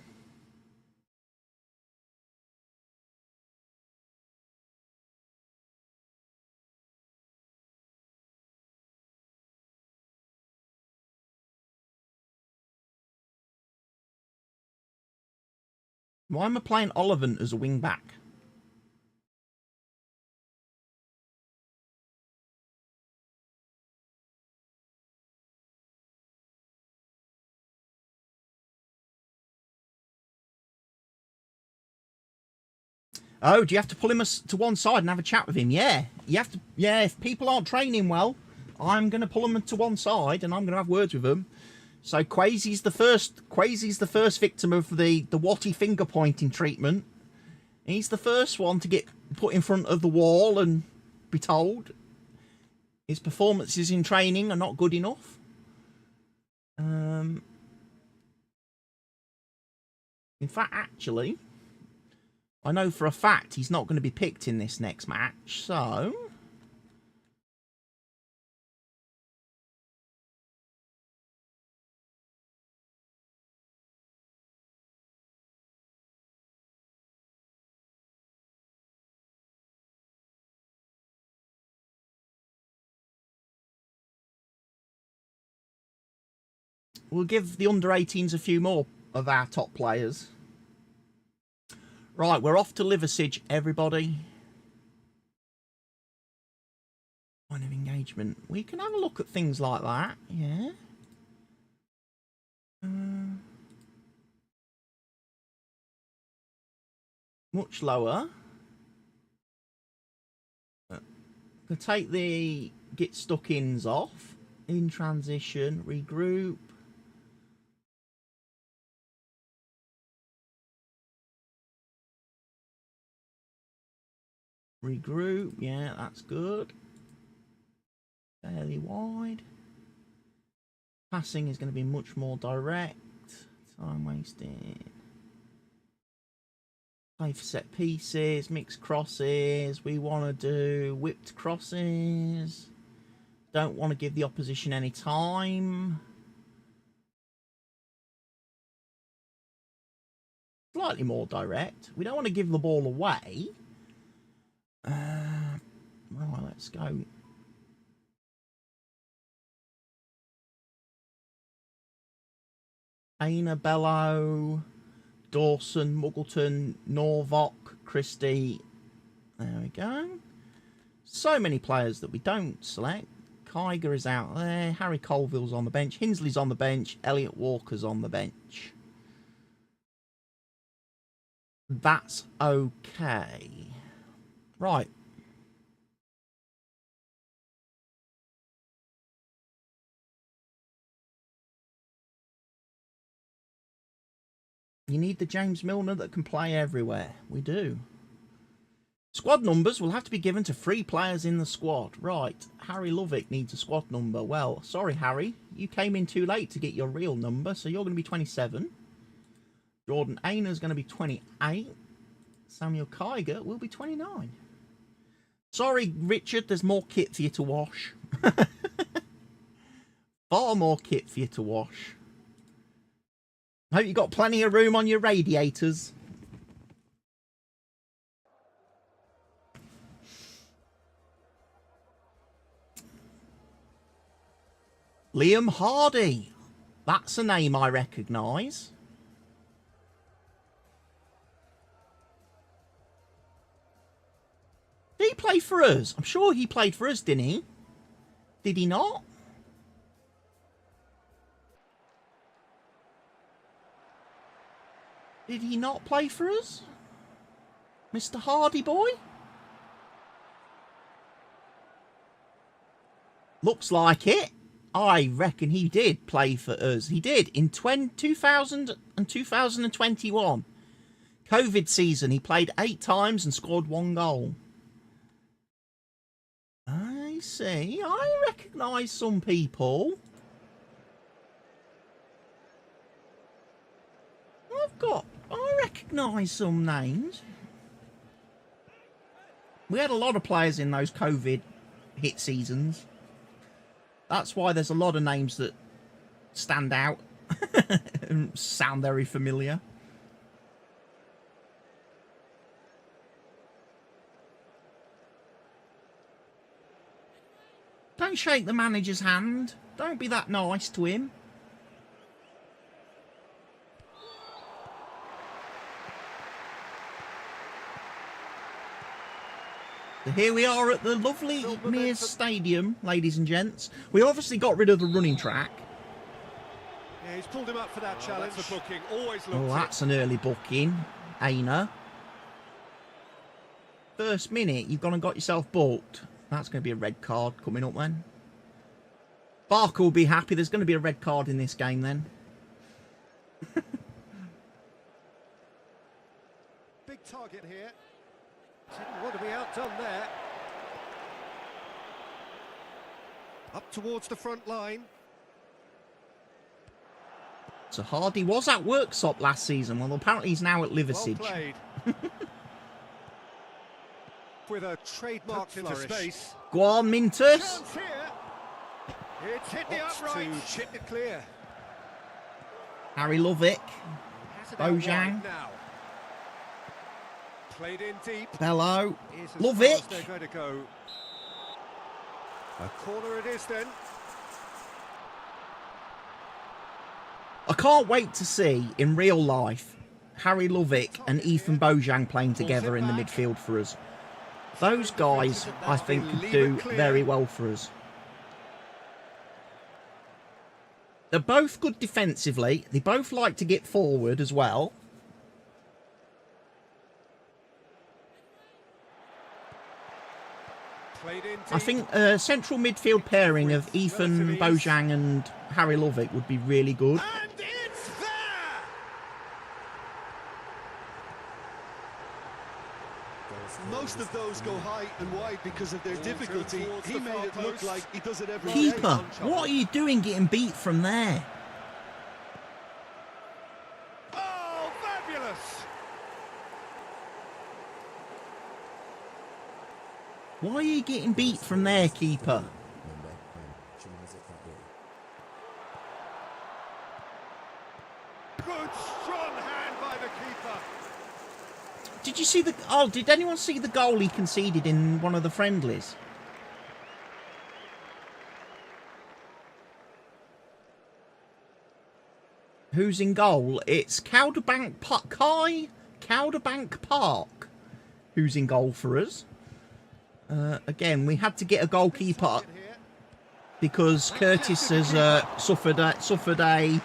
Why am I playing Ollivant as a wing back? Oh, do you have to pull him to one side and have a chat with him? Yeah, you have to. Yeah, if people aren't training well, I'm going to pull them to one side and I'm going to have words with them. So Quasi's the first victim of the Watty finger pointing treatment. He's the first one to get put in front of the wall and be told his performances in training are not good enough. In fact, actually, I know for a fact he's not going to be picked in this next match, so... we'll give the under-18s a few more of our top players. Right, we're off to Liversidge, everybody. Point of engagement. We can have a look at things like that, yeah. Much lower. We'll take the get stuck ins off. In transition, regroup. Regroup, yeah, that's good. Fairly wide. Passing is going to be much more direct. Time wasting. Play for set pieces, mixed crosses. We want to do whipped crosses. Don't want to give the opposition any time. Slightly more direct. We don't want to give the ball away. Right, let's go. Aina, Bellow, Dawson, Muggleton, Norvok, Christie. There we go. So many players that we don't select. Kiger is out there. Harry Colville's on the bench. Hinsley's on the bench. Elliot Walker's on the bench. That's okay. Right. You need the James Milner that can play everywhere. We do. Squad numbers will have to be given to 3 players in the squad. Right. Harry Lovick needs a squad number. Well, sorry, Harry. You came in too late to get your real number, so you're going to be 27. Jordan Ayner's going to be 28. Samuel Kiger will be 29. Sorry, Richard, there's more kit for you to wash. Far more kit for you to wash. Hope you got plenty of room on your radiators. Liam Hardy. That's a name I recognise. Did he play for us? I'm sure he played for us, didn't he? Did he not? Did he not play for us? Mr. Hardy boy? Looks like it. I reckon he did play for us. He did. In 2000 and 2021. COVID season, he played 8 times and scored 1 goal. I see. I recognise some people. I recognise some names. We had a lot of players in those COVID hit seasons. That's why there's a lot of names that stand out and sound very familiar. Don't shake the manager's hand. Don't be that nice to him. So here we are at the lovely Mears Stadium, ladies and gents. We obviously got rid of the running track. Yeah, he's pulled him up for that challenge. That's a booking. Always looks Oh, that's an early booking. Ayner. First minute, you've gone and got yourself booked. That's going to be a red card coming up then. Barker will be happy. There's going to be a red card in this game then. Big target here. Didn't want to be outdone there. Up towards the front line. So Hardy was at Worksop last season. Well, apparently he's now at Liversedge. Well played. With a trademark into space. Go on, Mintus. Chance here. It's hit the upright. To chip it clear. Harry Lovick. Bojang. Played in deep. Bello. Lovick. They're going to go. A corner it is then. I can't wait to see in real life Harry Lovick and Ethan Bojang playing together in the midfield for us. Those guys, I think, could do very well for us. They're both good defensively. They both like to get forward as well. I think a central midfield pairing of Ethan Bojang and Harry Lovick would be really good. And it's there! Most of those go high and wide because of their difficulty. He made it look like he does it every day. Keeper, what are you doing getting beat from there? Oh, fabulous! Why are you getting beat from there, keeper? Good strong hand by the keeper. Did you see the... Oh, did anyone see the goal he conceded in one of the friendlies? Who's in goal? It's Cowderbank Park, who's in goal for us. Again, we had to get a goalkeeper. because Curtis has suffered a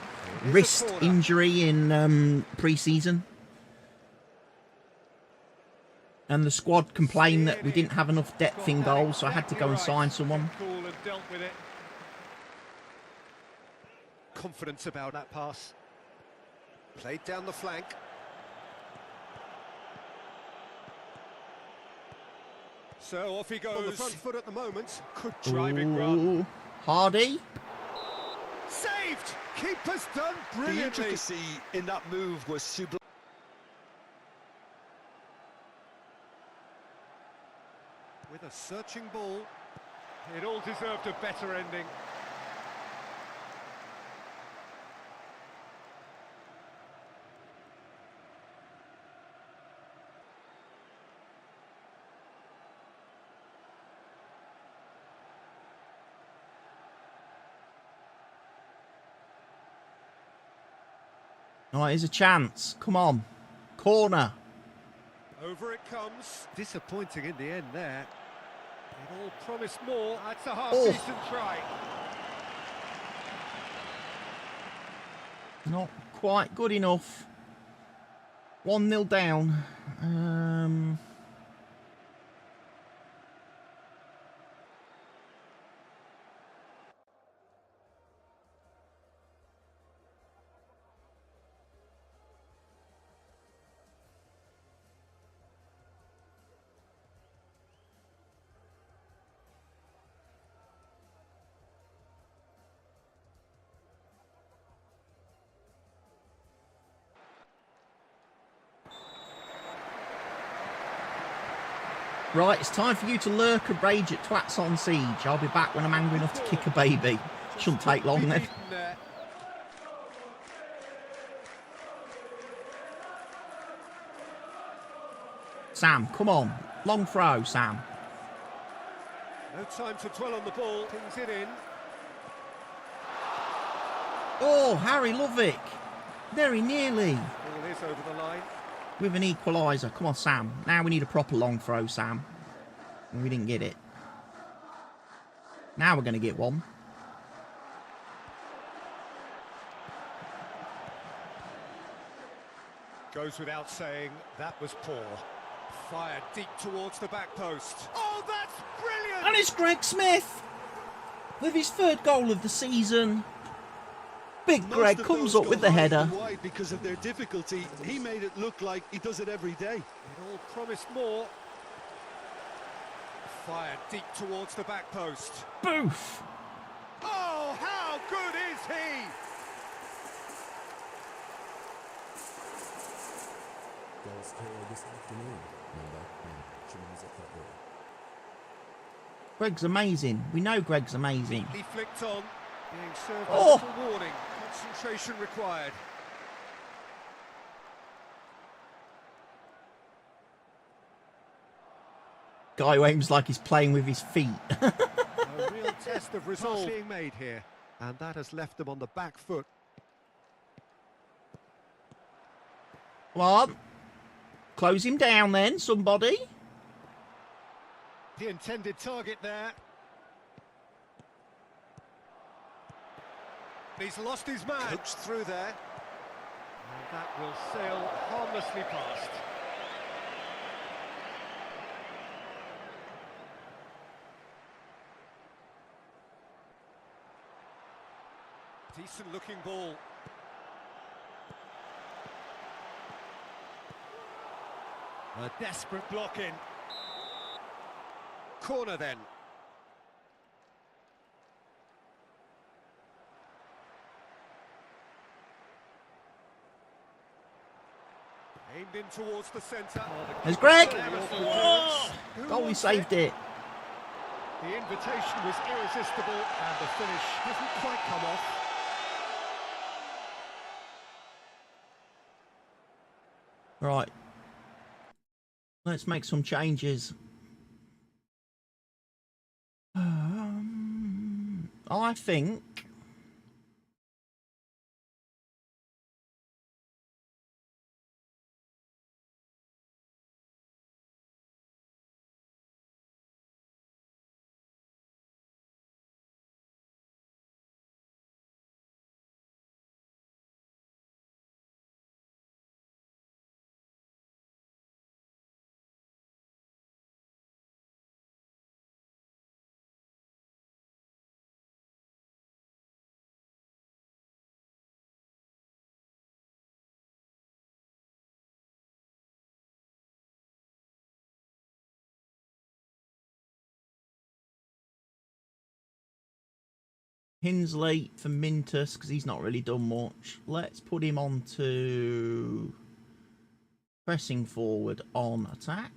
wrist injury in pre-season. And the squad complained that we didn't have enough depth in goal, so I had to go and sign someone. Confidence about that pass. Played down the flank. So off he goes. On the front foot at the moment. Good driving run. Hardy. Saved! Keeper's done brilliantly. The intricacy in that move was sublime. With a searching ball. It all deserved a better ending. Right, here's a chance. Come on. Corner. Over it comes. Disappointing in the end there. It all promised more. That's a half-decent try. Not quite good enough. 1-0 down. Right, it's time for you to lurk and rage at Twats on Siege. I'll be back when I'm angry enough to kick a baby. Shouldn't take long then. Sam, come on. Long throw, Sam. No time to dwell on the ball. Pings it in. Oh, Harry Lovick. Very nearly. Ball is over the line. With an equaliser. Come on, Sam. Now we need a proper long throw, Sam. And we didn't get it. Now we're going to get one. Goes without saying, that was poor. Fired deep towards the back post. Oh, that's brilliant! And it's Greg Smith with his third goal of the season. Big Greg comes up with the header. Wide because of their difficulty. He made it look like he does it every day. It all promised more. Fired deep towards the back post. Boof! Oh, how good is he? Goals here this afternoon. Member and Chinese Academy. Greg's amazing. We know Greg's amazing. He flicked on. Being served Oh. a little warning. Concentration required. Guy who aims like he's playing with his feet. A real test of resolve being made here. And that has left them on the back foot. Come on. Close him down then, somebody. The intended target there. He's lost his man. Coached through there. And that will sail harmlessly past. Decent looking ball. A desperate block in. Corner then. Aimed in towards the centre. There's Greg. Oh, Oh, he saved it. the invitation was irresistible and the finish hasn't quite come off. Right. Let's make some changes. I think Hinsley for Mintus, because he's not really done much. Let's put him on to pressing forward on attack.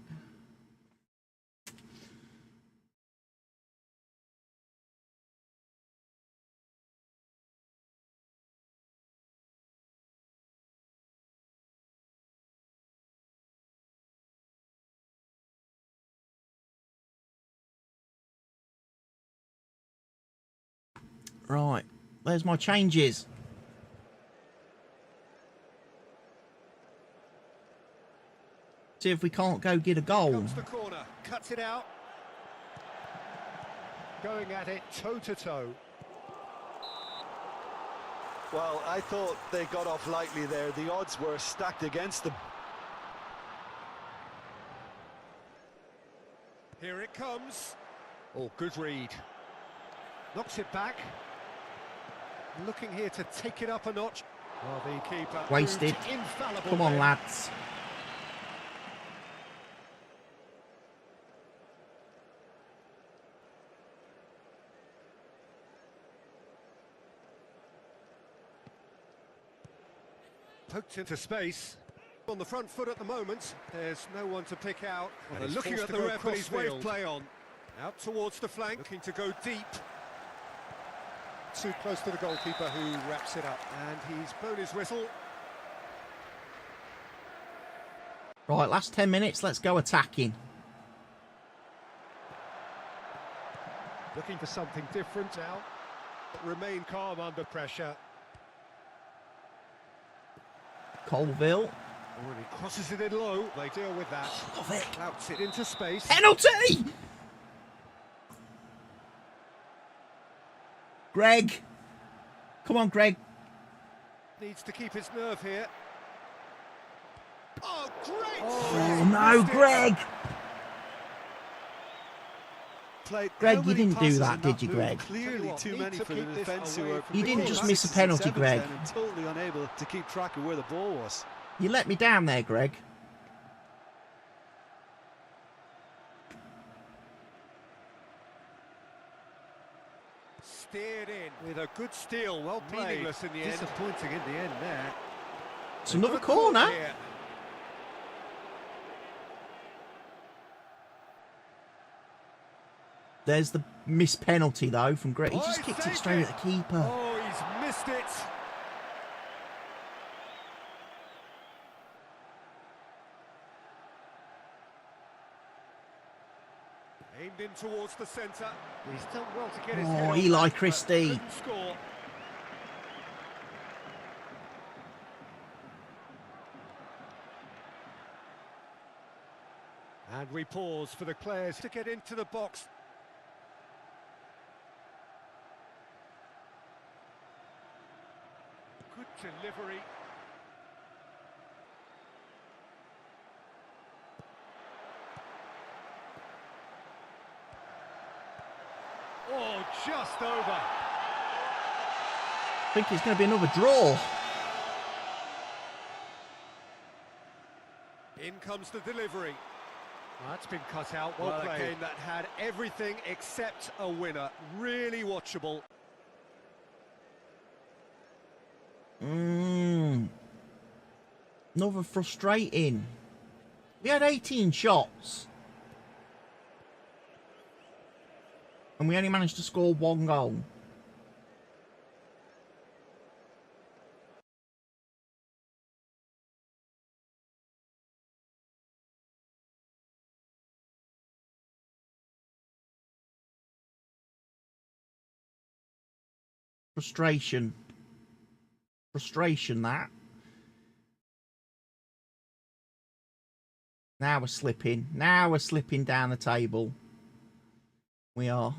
Right, there's my changes. See if we can't go get a goal. Comes the corner, cuts it out. Going at it toe to toe. Well, I thought they got off lightly there. The odds were stacked against them. Here it comes. Oh, good read. Knocks it back. Looking here to take it up a notch. Well, the keeper Wasted. infallible. Come on, there. lads. Poked into space. On the front foot at the moment. There's no one to pick out. Well, they're looking at the ref and he's waved play on. Out towards the flank, looking to go deep. Too close to the goalkeeper who wraps it up. And he's blown his whistle. Right, last 10 minutes, let's go attacking. Looking for something different now. Remain calm under pressure. Colville. Oh, and he crosses it in low. They deal with that. Love it. Outs it into space. Penalty! Greg. Come on, Greg. Needs to keep his nerve here. Oh, great! Oh, no, Greg. Greg, you didn't do that, did you, Greg? Clearly too many for the defence who were... You didn't just miss a penalty, Greg. And totally unable to keep track of where the ball was. You let me down there, Greg. Steered in with a good steal, well played. Meaningless in the end. Disappointing in the end there. It's another corner. Here. There's the missed penalty, though, from Greg. He just kicked it straight at the keeper. Oh, he's missed it. Aimed in towards the centre. He's done well to get his head Oh, on Eli that, but Christie. couldn't score. And we pause for the players to get into the box. Good delivery. Oh, just over. I think it's going to be another draw. In comes the delivery. Well, that's been cut out. Well played. A game that had everything except a winner. Really watchable. Another frustrating. We had 18 shots. And we only managed to score 1 goal. Frustration. Frustration, that. Now we're slipping. Now we're slipping down the table. We are.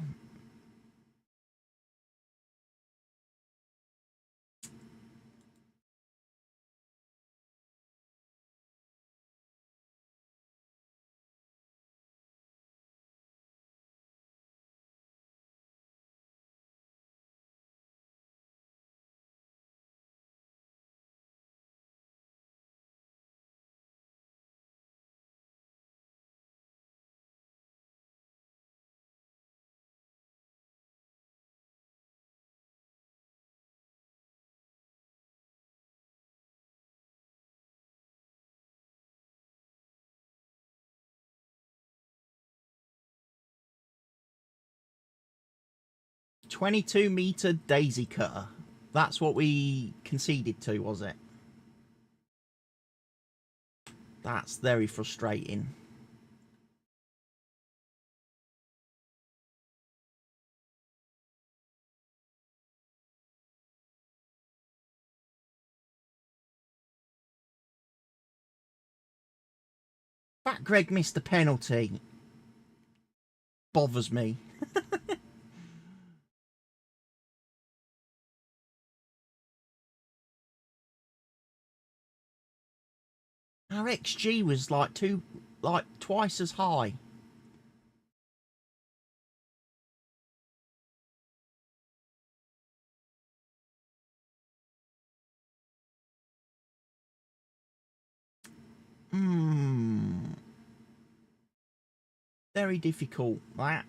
22-metre daisy cutter. That's what we conceded to, was it? That's very frustrating. The fact Greg missed the penalty bothers me. Our XG was like twice as high. Very difficult, that.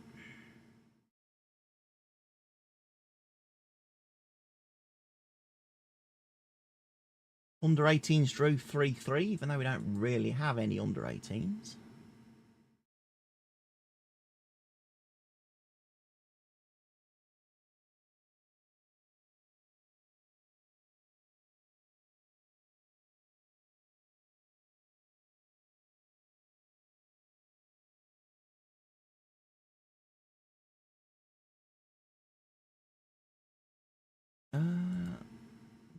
Under 18s drew 3-3, even though we don't really have any under 18s.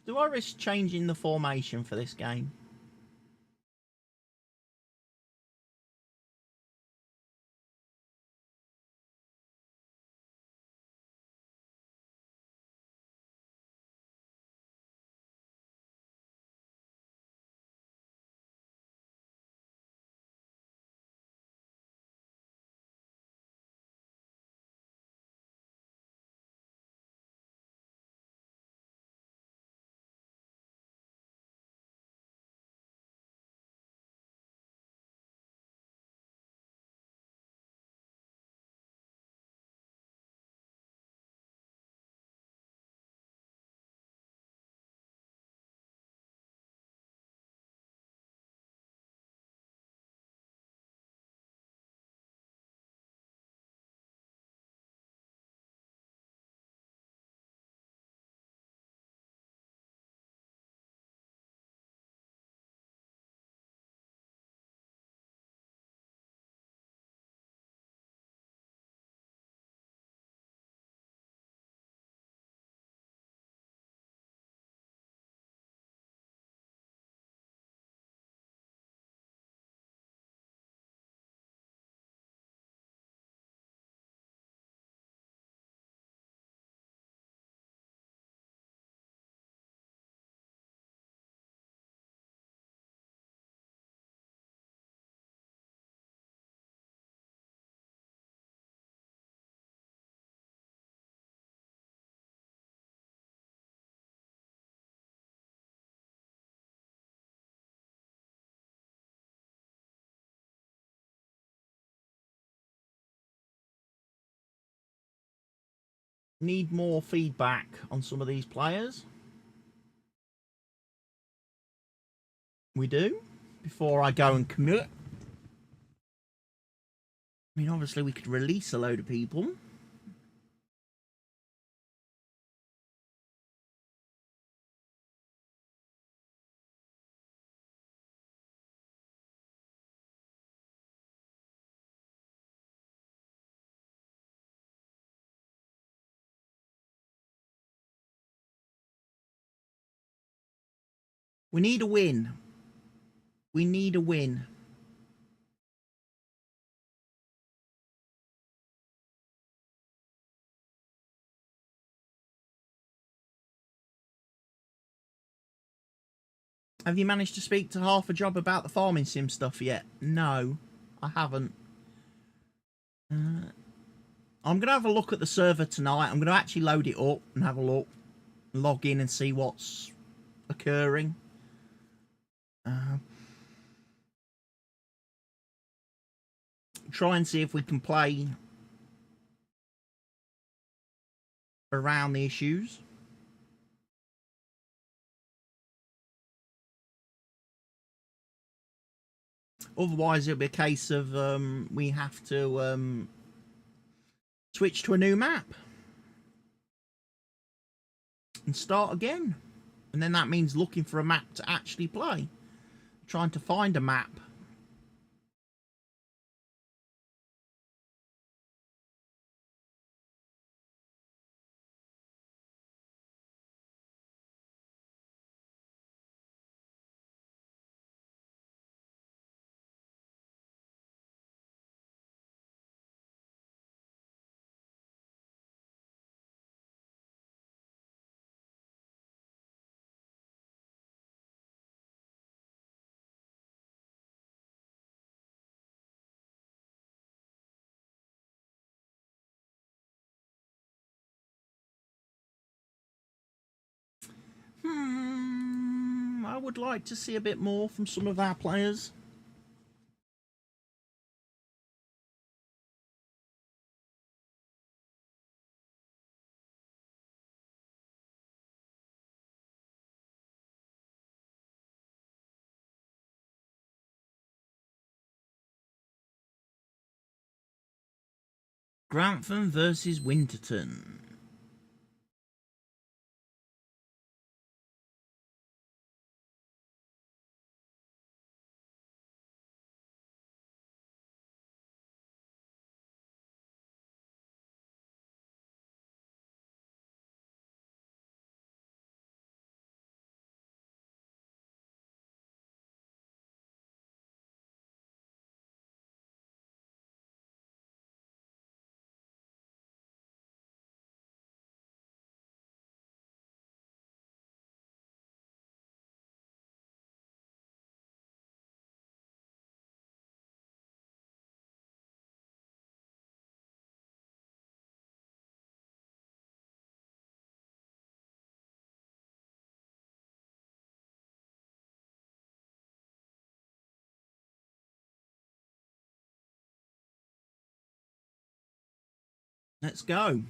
Do I risk changing the formation for this game? Need more feedback on some of these players. We do, before I go and commit. I mean, obviously we could release a load of people. We need a win. We need a win. Have you managed to speak to half a job about the farming sim stuff yet? No, I haven't. I'm going to have a look at the server tonight. I'm going to actually load it up and have a look. Log in and see what's occurring. Try and see if we can play around the issues. Otherwise, it'll be a case of we have to switch to a new map. and start again. And then that means looking for a map to actually play. Trying to find a map. I would like to see a bit more from some of our players. Grantham versus Winterton. Let's go.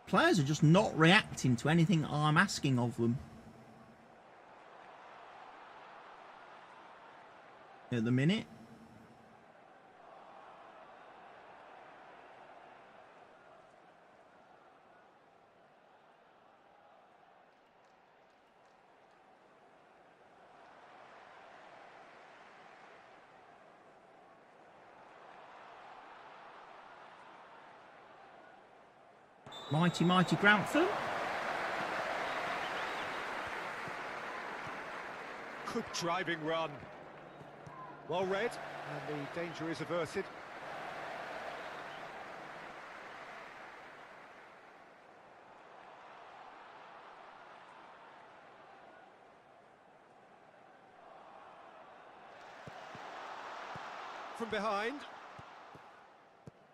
Players are just not reacting to anything I'm asking of them at the minute. Mighty, mighty Grantham. Good driving run. Well read, and the danger is averted. From behind.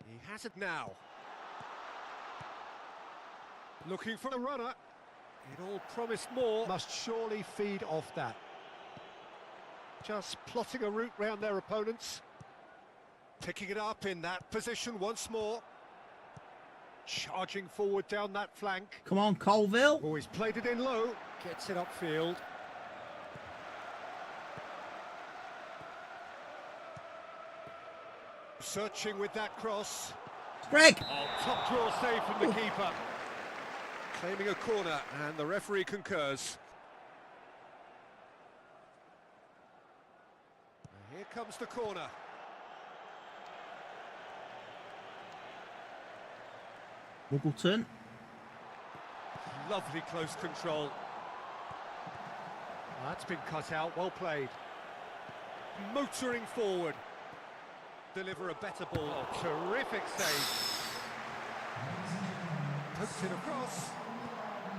He has it now. Looking for a runner. It all promised more. Must surely feed off that. Just plotting a route round their opponents. Picking it up in that position once more. Charging forward down that flank. Come on, Colville. Oh, he's played it in low. Gets it upfield. Searching with that cross. Greg. Oh, top draw save from the keeper. Claiming a corner, and the referee concurs. Here comes the corner. Wiggleton. Lovely close control. That's been cut out, well played. Motoring forward. Deliver a better ball. Oh, terrific save. Pokes it across.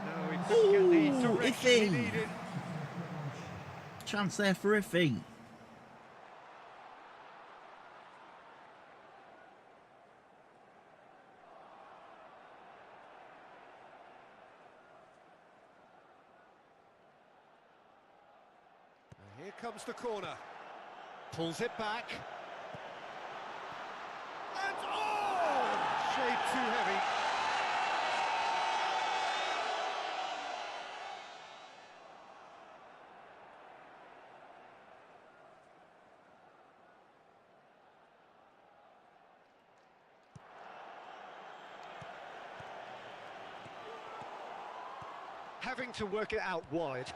No, he Couldn't get the Ooh, direction he iffy. needed. Chance there for iffy. Here comes the corner. Pulls it back. And oh! Shade too heavy. Having to work it out wide.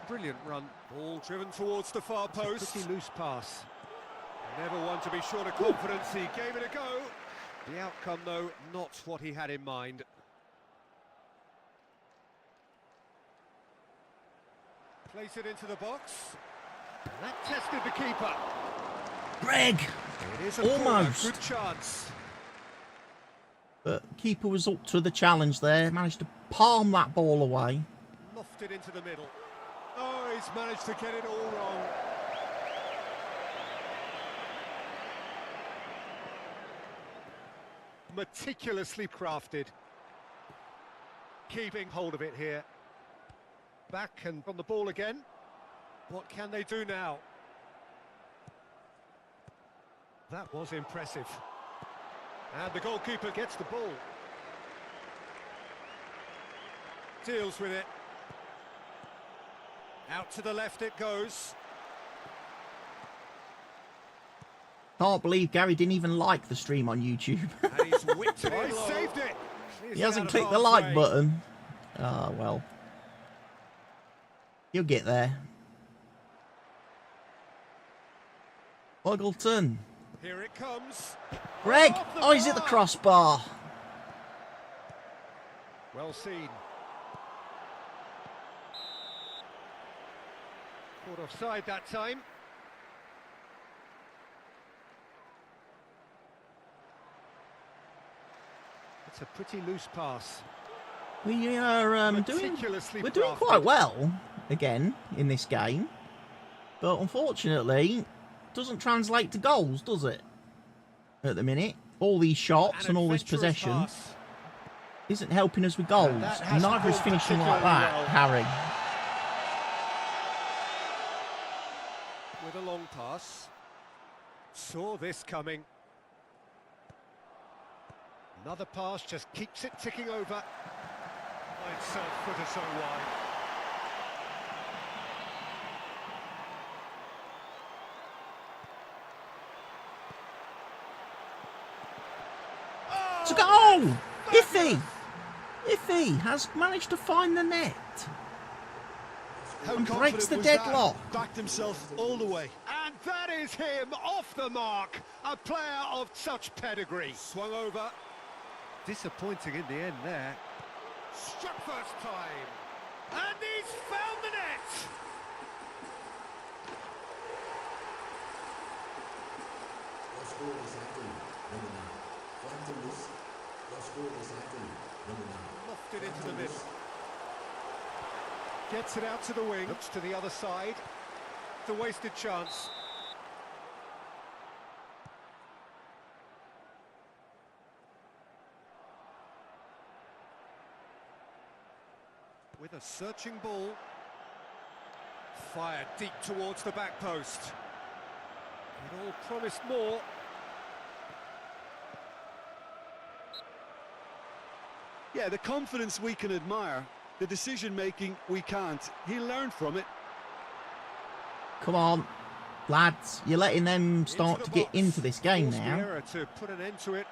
Brilliant run. Ball driven towards the far post. Pretty loose pass. Never one to be short of confidence. He gave it a go. The outcome, though, not what he had in mind. Place it into the box. That tested the keeper. Greg! It is a Almost. Good chance. But keeper was up to the challenge there. Managed to palm that ball away. Lofted into the middle. Oh, he's managed to get it all wrong. Meticulously crafted. Keeping hold of it here. Back and on the ball again. What can they do now? That was impressive. And the goalkeeper gets the ball. Deals with it. Out to the left it goes. Can't believe Gary didn't even like the stream on YouTube. And he's whipped it in. Saved it. He hasn't clicked the like button. Ah, well. He'll get there. Boggleton. Here it comes. Greg! Oh, he's hit the crossbar. Well seen. Caught offside that time. It's a pretty loose pass. We are we're doing quite well again in this game, but unfortunately, doesn't translate to goals, does it? At the minute, all these shots and all this possession isn't helping us with goals. Neither is finishing like that, Harry. With a long pass. Saw this coming. Another pass just keeps it ticking over. Itself footer so wide. It's a goal! Iffy! Iffy has managed to find the net. And breaks the deadlock. Backed himself all the way. And that is him off the mark. A player of such pedigree. Swung over. Disappointing in the end there. Struck first time. And he's found the net. Your score is actually number 9. Grantham Town. Your score is actually number 9. Lofted into the middle. Gets it out to the wing. Looks to the other side. It's a wasted chance. With a searching ball. Fired deep towards the back post. It all promised more. Yeah, the confidence we can admire, the decision-making we can't. He learned from it. Come on, lads. You're letting them start to get into this game now. To put an end to it.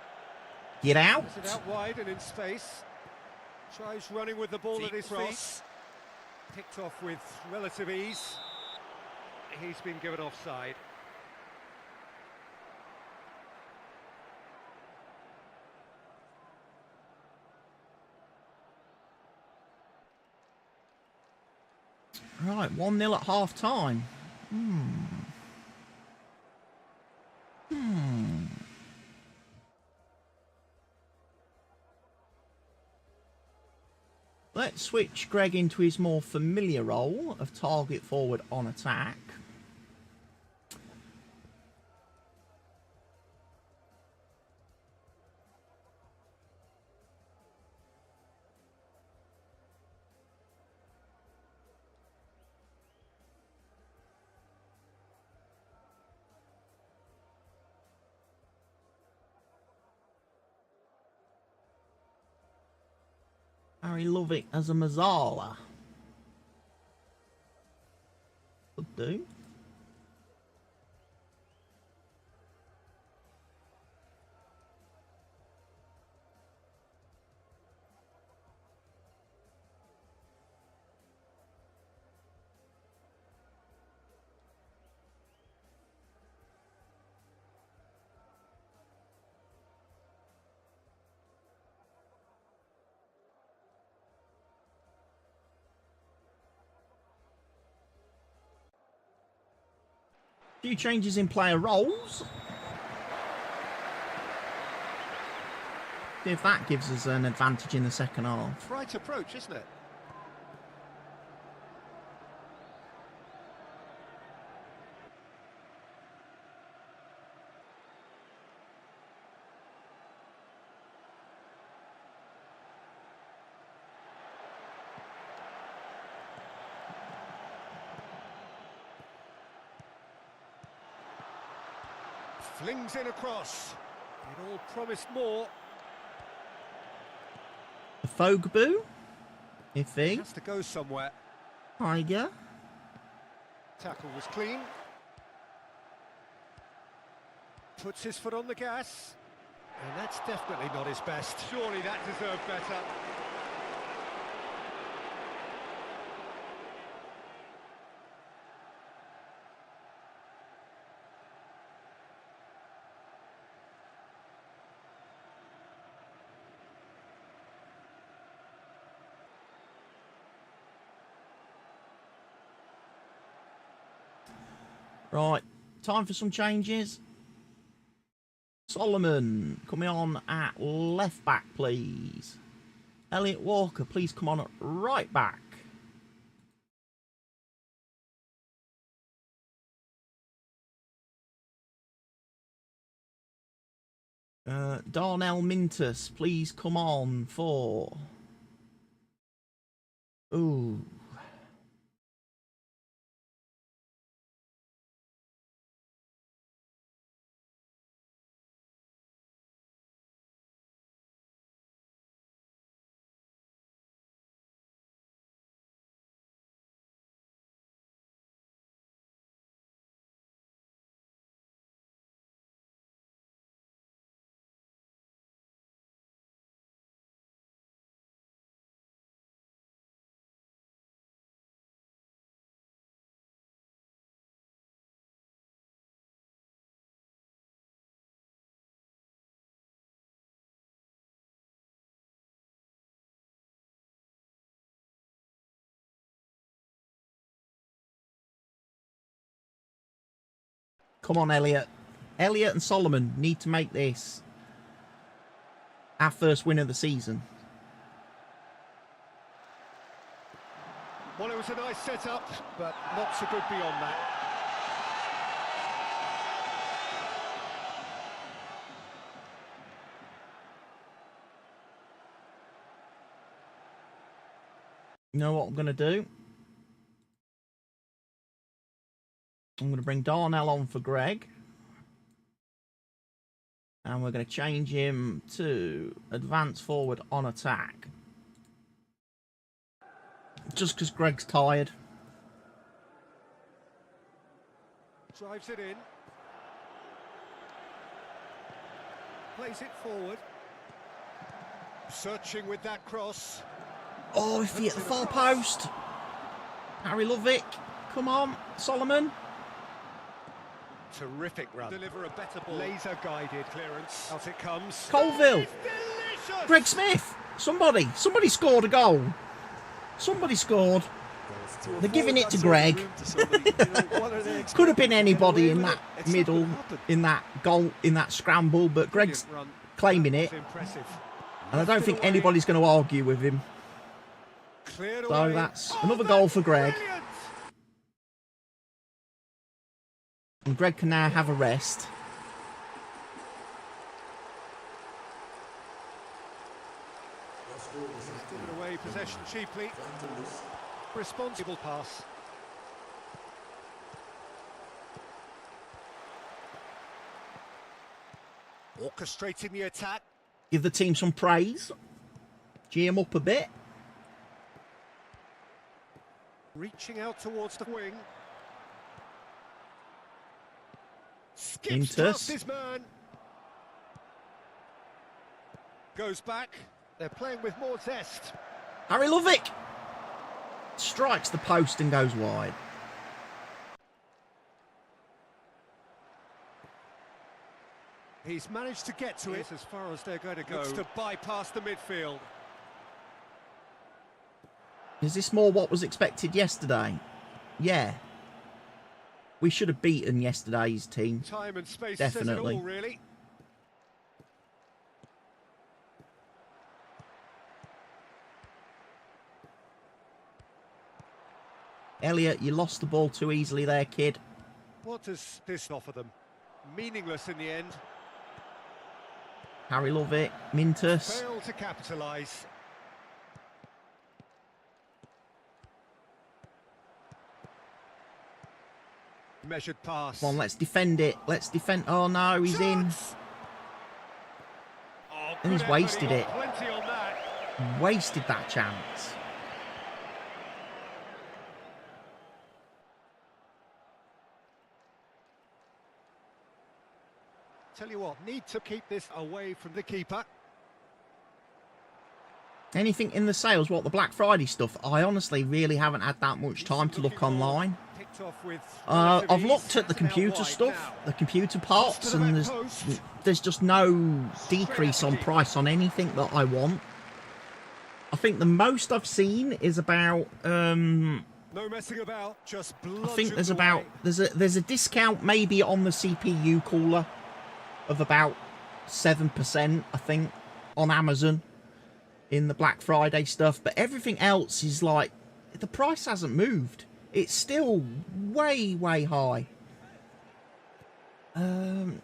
Get out. It out wide and in space. Tries running with the ball at his feet. Picked off with relative ease. He's been given offside. Right, 1-0 at half-time. Let's switch Greg into his more familiar role of target forward on attack. Harry Lovick as a Mazzala. Could do. Few changes in player roles. See if that gives us an advantage in the second half. Right approach, isn't it? Flings in across. It all promised more. Fogboo, iffy. Has to go somewhere. Tiger. Tackle was clean. Puts his foot on the gas. And that's definitely not his best. Surely that deserved better. Right, time for some changes. Solomon coming on at left back, please. Elliot Walker, please come on at right back. Darnell Mintus, please come on for... Ooh. Come on, Elliot. Elliot and Solomon need to make this our first win of the season. Well, it was a nice setup, but not so good beyond that. You know what I'm going to do? I'm going to bring Darnell on for Greg. And we're going to change him to advance forward on attack. Just because Greg's tired. Drives it in. Plays it forward. Searching with that cross. Oh, if he hit the far post. Harry Lovick. Come on, Solomon. Terrific run. Deliver a better ball. Laser guided clearance. Out it comes. Colville. Greg Smith. Somebody scored a goal. Somebody scored. They're giving it to Greg. Could have been anybody in that middle, in that goal, in that scramble, but Greg's claiming it. And I don't think anybody's going to argue with him. Cleared So away. that's Oh, another goal for Greg. brilliant. And Greg can now have a rest. Your score is Given away possession cheaply. Responsible pass. Orchestrating the attack. Give the team some praise. Gee him up a bit. Reaching out towards the wing. Skips Intus. past his man. Goes back. They're playing with more zest. Harry Lovick strikes the post and goes wide. He's managed to get to it as far as they're going to go. Looks to bypass the midfield. Is this more what was expected yesterday? Yeah. We should have beaten yesterday's team. Time and space Definitely. says it all, really. Elliot, you lost the ball too easily there, kid. What does this offer them? Meaningless in the end. Harry Lovick, Mintus. Fail to capitalise. Measured pass. Come on, let's defend it. Let's defend. Oh no, he's in. Oh, And he's good wasted effort. it. Plenty on that. Wasted that chance. Tell you what, need to keep this away from the keeper. Anything in the sales? What, the Black Friday stuff? I honestly really haven't had that much time to look online. Picked off with I've looked at the computer stuff, the computer parts, and there's just no decrease on price on anything that I want. I think the most I've seen is about no messing about, just I think there's about there's a discount maybe on the CPU cooler of about 7%, I think, on Amazon in the Black Friday stuff, but everything else is like the price hasn't moved. It's still way high. 4TB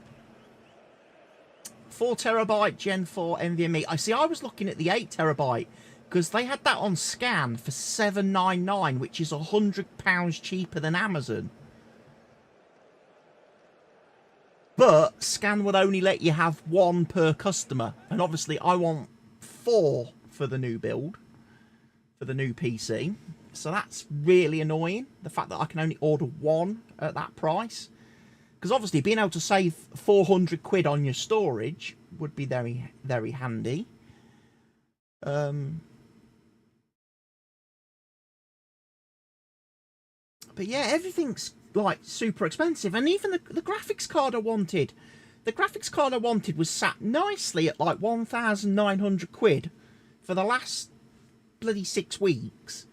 Gen 4 NVMe. I see. I was looking at the 8TB because they had that on scan for $7.99, which is £100 cheaper than Amazon. But scan would only let you have one per customer, and obviously I want 4 for the new build, for the new PC. So that's really annoying, the fact that I can only order 1 at that price. Because obviously being able to save 400 quid on your storage would be very handy. But yeah, everything's like super expensive, and even the graphics card I wanted. The graphics card I wanted was sat nicely at like 1,900 quid for the last bloody 6 weeks.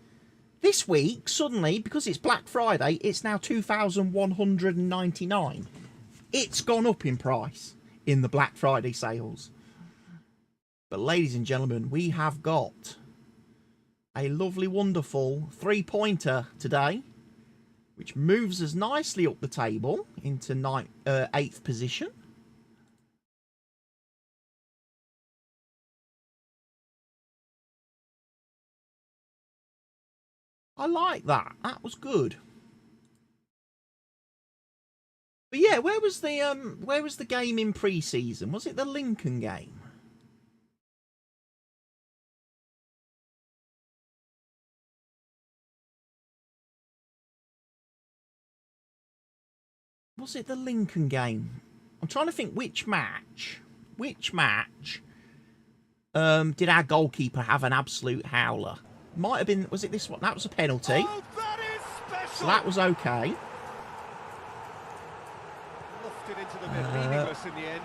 This week, suddenly, because it's Black Friday, it's now 2,199. It's gone up in price in the Black Friday sales. But ladies and gentlemen, we have got a lovely, wonderful 3-pointer today, which moves us nicely up the table into 8th position. I like that. That was good. But yeah, where was the game in pre-season? Was it the Lincoln game? Was it the Lincoln game? I'm trying to think which match did our goalkeeper have an absolute howler? Might have been, was it this one? That was a penalty. Oh, that is special. So that was okay. Lofted into the net, meaningless in the end.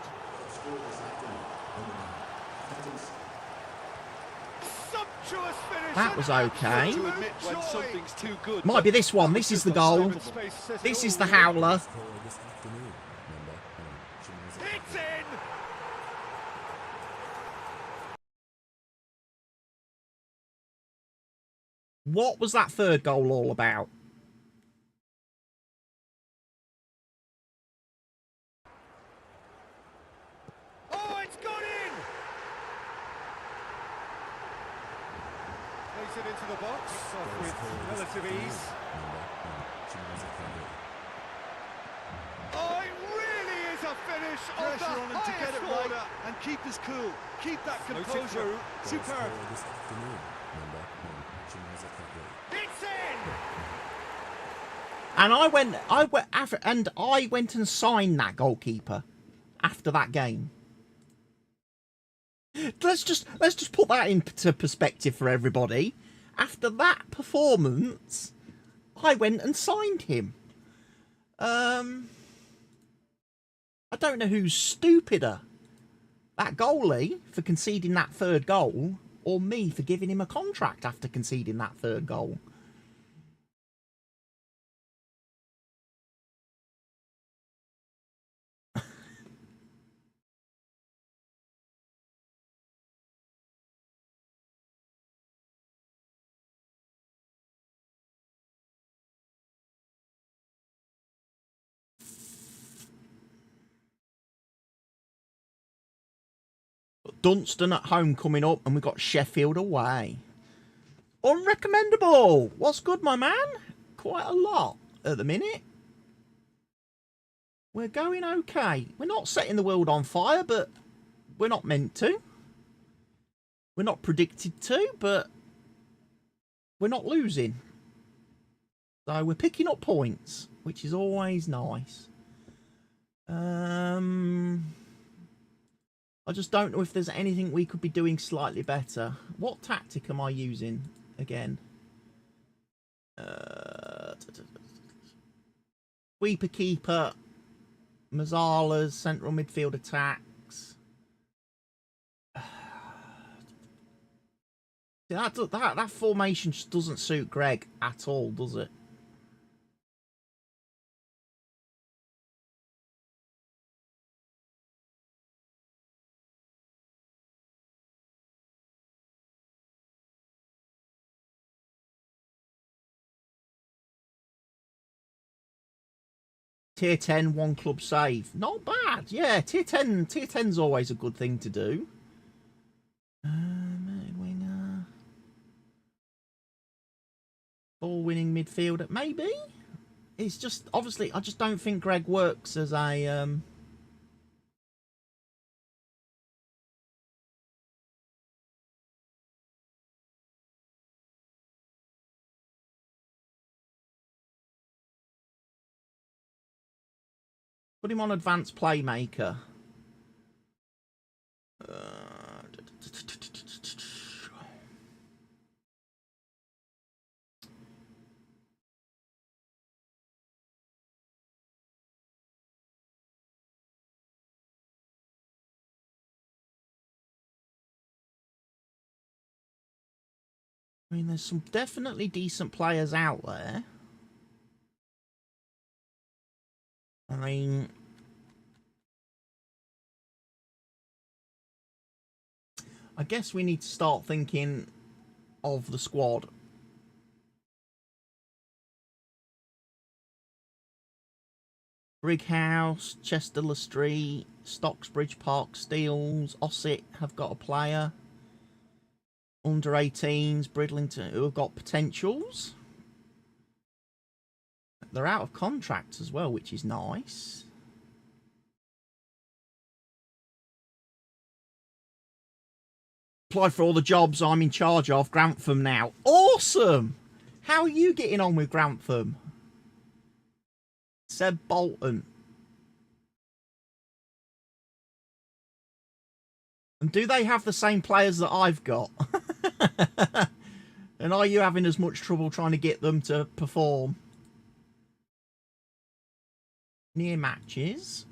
Sumptuous finish. That was okay. To admit when something's too good. Might be this one. This is the goal. This is the howler. It's in. What was that third goal all about? Oh, it's gone in! Plays it into the box, off with relative ease. Oh, it really is a finish of the Pressure on him to get it highest order. right and keep his cool. Keep that composure. Superb. It's in! And I went and signed that goalkeeper after that game. Let's just put that into perspective for everybody. After that performance, I went and signed him. I don't know who's stupider, that goalie for conceding that third goal, or me for giving him a contract after conceding that third goal. Dunstan at home coming up, and we've got Sheffield away. Unrecommendable. What's good, my man? Quite a lot at the minute. We're going okay. We're not setting the world on fire, but we're not meant to. We're not predicted to, but we're not losing. So we're picking up points, which is always nice. I just don't know if there's anything we could be doing slightly better. What tactic am I using again? Sweeper keeper, Mazzala's central midfield attacks. That formation just doesn't suit Greg at all, does it? Tier 10, one club save. Not bad. Yeah, tier 10's always a good thing to do. Winger. Ball winning midfielder. Maybe. It's just, obviously, I just don't think Greg works as a... Put him on advanced playmaker. I mean, there's some definitely decent players out there. I mean, I guess we need to start thinking of the squad. Brighouse, Chester Street, Stocksbridge Park Steels, Ossett have got a player. Under 18s, Bridlington, who have got potentials. They're out of contract as well, which is nice. Applied for all the jobs I'm in charge of. Grantham now. Awesome! How are you getting on with Grantham? Seb Bolton. And do they have the same players that I've got? And are you having as much trouble trying to get them to perform? Near matches.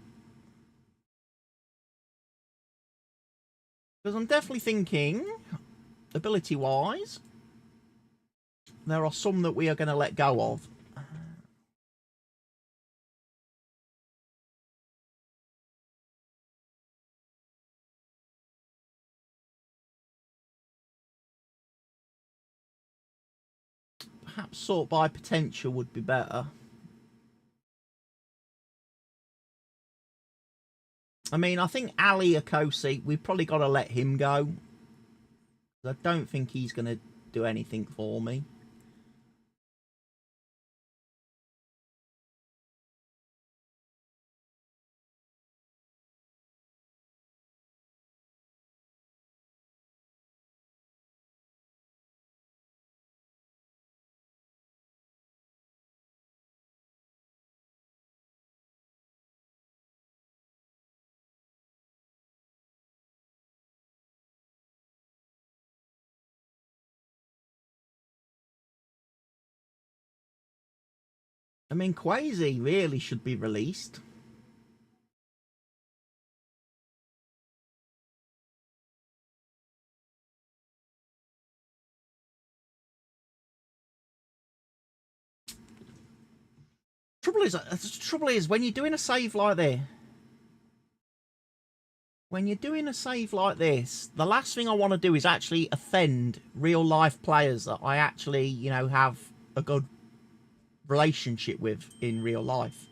Because I'm definitely thinking, ability-wise, there are some that we are going to let go of. Perhaps sort by potential would be better. I mean, I think Ali Akosi, we've probably got to let him go. I don't think he's going to do anything for me. I mean, Kwesi really should be released. The trouble is when you're doing a save like this, the last thing I want to do is actually offend real life players that I actually, you know, have a good relationship with in real life.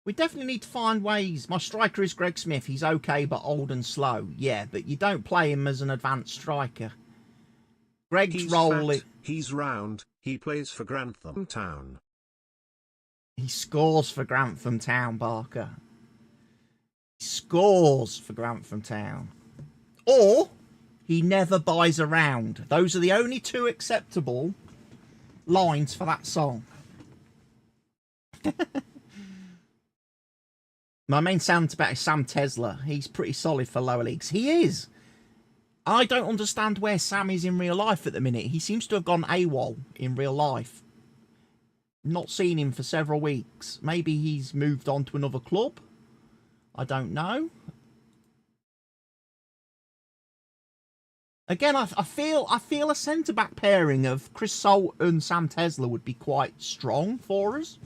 We definitely need to find ways. My striker is Greg Smith. He's okay, but old and slow. Yeah, but you don't play him as an advanced striker. Greg's role... He's round. He plays for Grantham Town. He scores for Grantham Town, Barker. He scores for Grantham Town. Or he never buys around. Those are the only two acceptable lines for that song. My main sound bet is Sam Tesler. He's pretty solid for lower leagues. He is. I don't understand where Sam is in real life at the minute. He seems to have gone AWOL in real life. Not seen him for several weeks. Maybe he's moved on to another club. I don't know. Again, I feel a centre-back pairing of Chris Salt and Sam Tesler would be quite strong for us.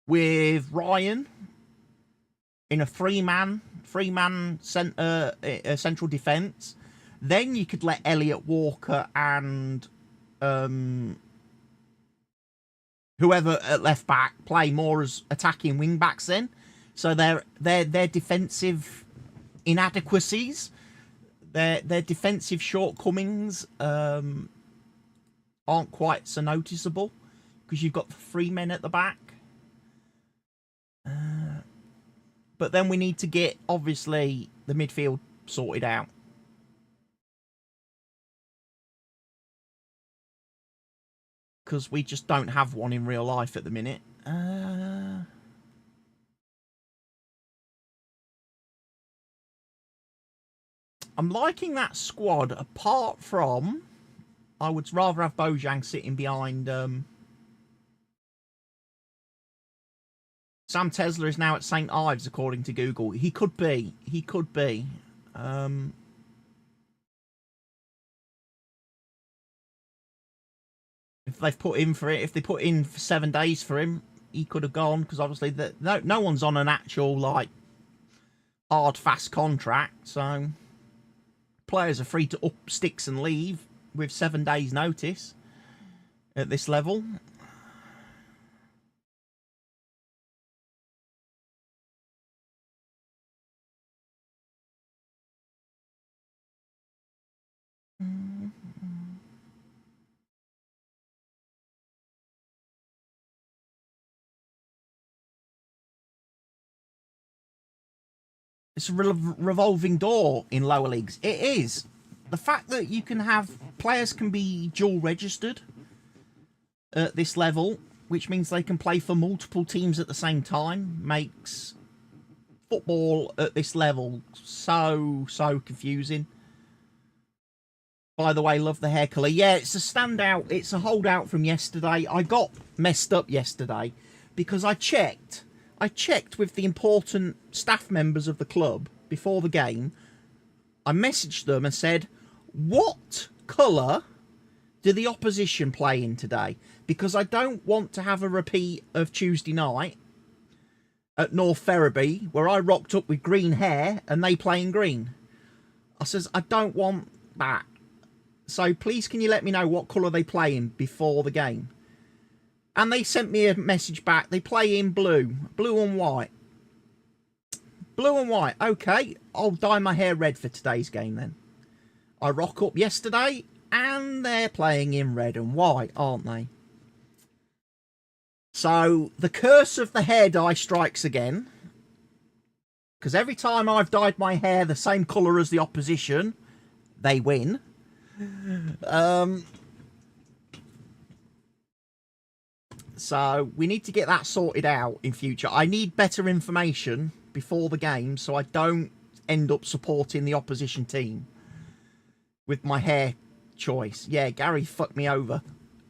With Ryan in a three-man central defence. Then you could let Elliot Walker and whoever at left back play more as attacking wing backs then. So their defensive inadequacies, their defensive shortcomings aren't quite so noticeable because you've got 3 men at the back. But then we need to get, obviously, the midfield sorted out. Because we just don't have one in real life at the minute. I'm liking that squad, apart from... I would rather have Bojang sitting behind... Sam Tesler is now at St. Ives, according to Google. He could be. He could be. If they've put in for it, if they put in for 7 days for him, he could have gone. Because obviously, no one's on an actual, like, hard, fast contract. So, players are free to up sticks and leave with 7 days' notice at this level. It's a revolving door in lower leagues. It is. The fact that you can have players can be dual registered at this level, which means they can play for multiple teams at the same time, makes football at this level so confusing. By the way, love the hair colour. Yeah, it's a standout. It's a holdout from yesterday. I got messed up yesterday because I checked with the important staff members of the club before the game. I messaged them and said, what colour do the opposition play in today? Because I don't want to have a repeat of Tuesday night at North Ferriby where I rocked up with green hair and they play in green. I says, I don't want that. So please can you let me know what colour they play in before the game? And they sent me a message back. They play in blue. Blue and white. Blue and white. Okay, I'll dye my hair red for today's game then. I rock up yesterday and they're playing in red and white, aren't they? So the curse of the hair dye strikes again. Because every time I've dyed my hair the same colour as the opposition, they win. So we need to get that sorted out in future. I need better information before the game so I don't end up supporting the opposition team with my hair choice. Yeah, Gary fucked me over.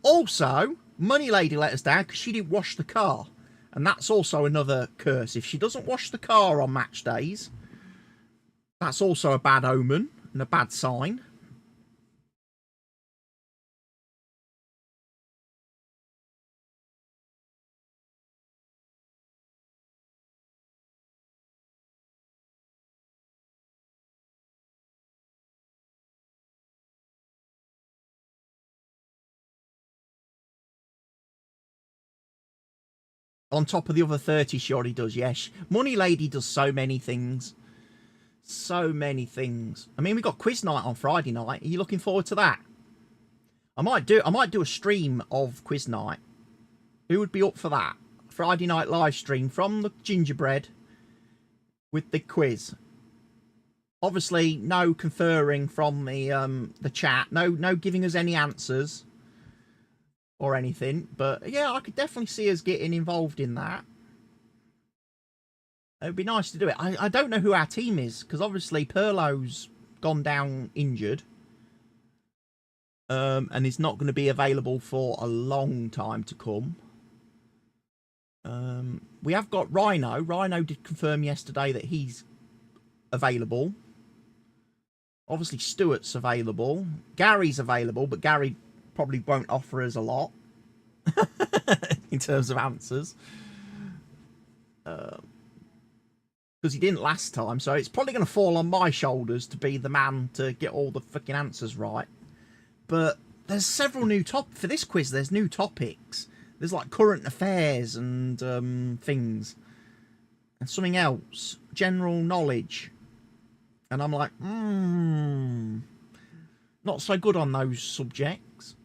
Also, Money Lady let us down because she didn't wash the car. And that's also another curse. If she doesn't wash the car on match days, that's also a bad omen and a bad sign. On top of the other 30 she already does, yes. Money Lady does so many things. So many things. I mean, we got quiz night on Friday night. Are you looking forward to that? I might do a stream of quiz night. Who would be up for that? Friday night live stream from the gingerbread with the quiz. Obviously, no conferring from the chat. No giving us any answers or anything, but yeah, I could definitely see us getting involved in that. It would be nice to do it. I don't know who our team is, because obviously Perlo's gone down injured, and is not going to be available for a long time to come. We have got Rhino. Rhino did confirm yesterday that he's available. Obviously Stuart's available. Gary's available, but Gary probably won't offer us a lot in terms of answers, because he didn't last time, so it's probably going to fall on my shoulders to be the man to get all the fucking answers right. But there's several new for this quiz. There's new topics. There's like current affairs and things, and something else, general knowledge, and I'm like, not so good on those subjects.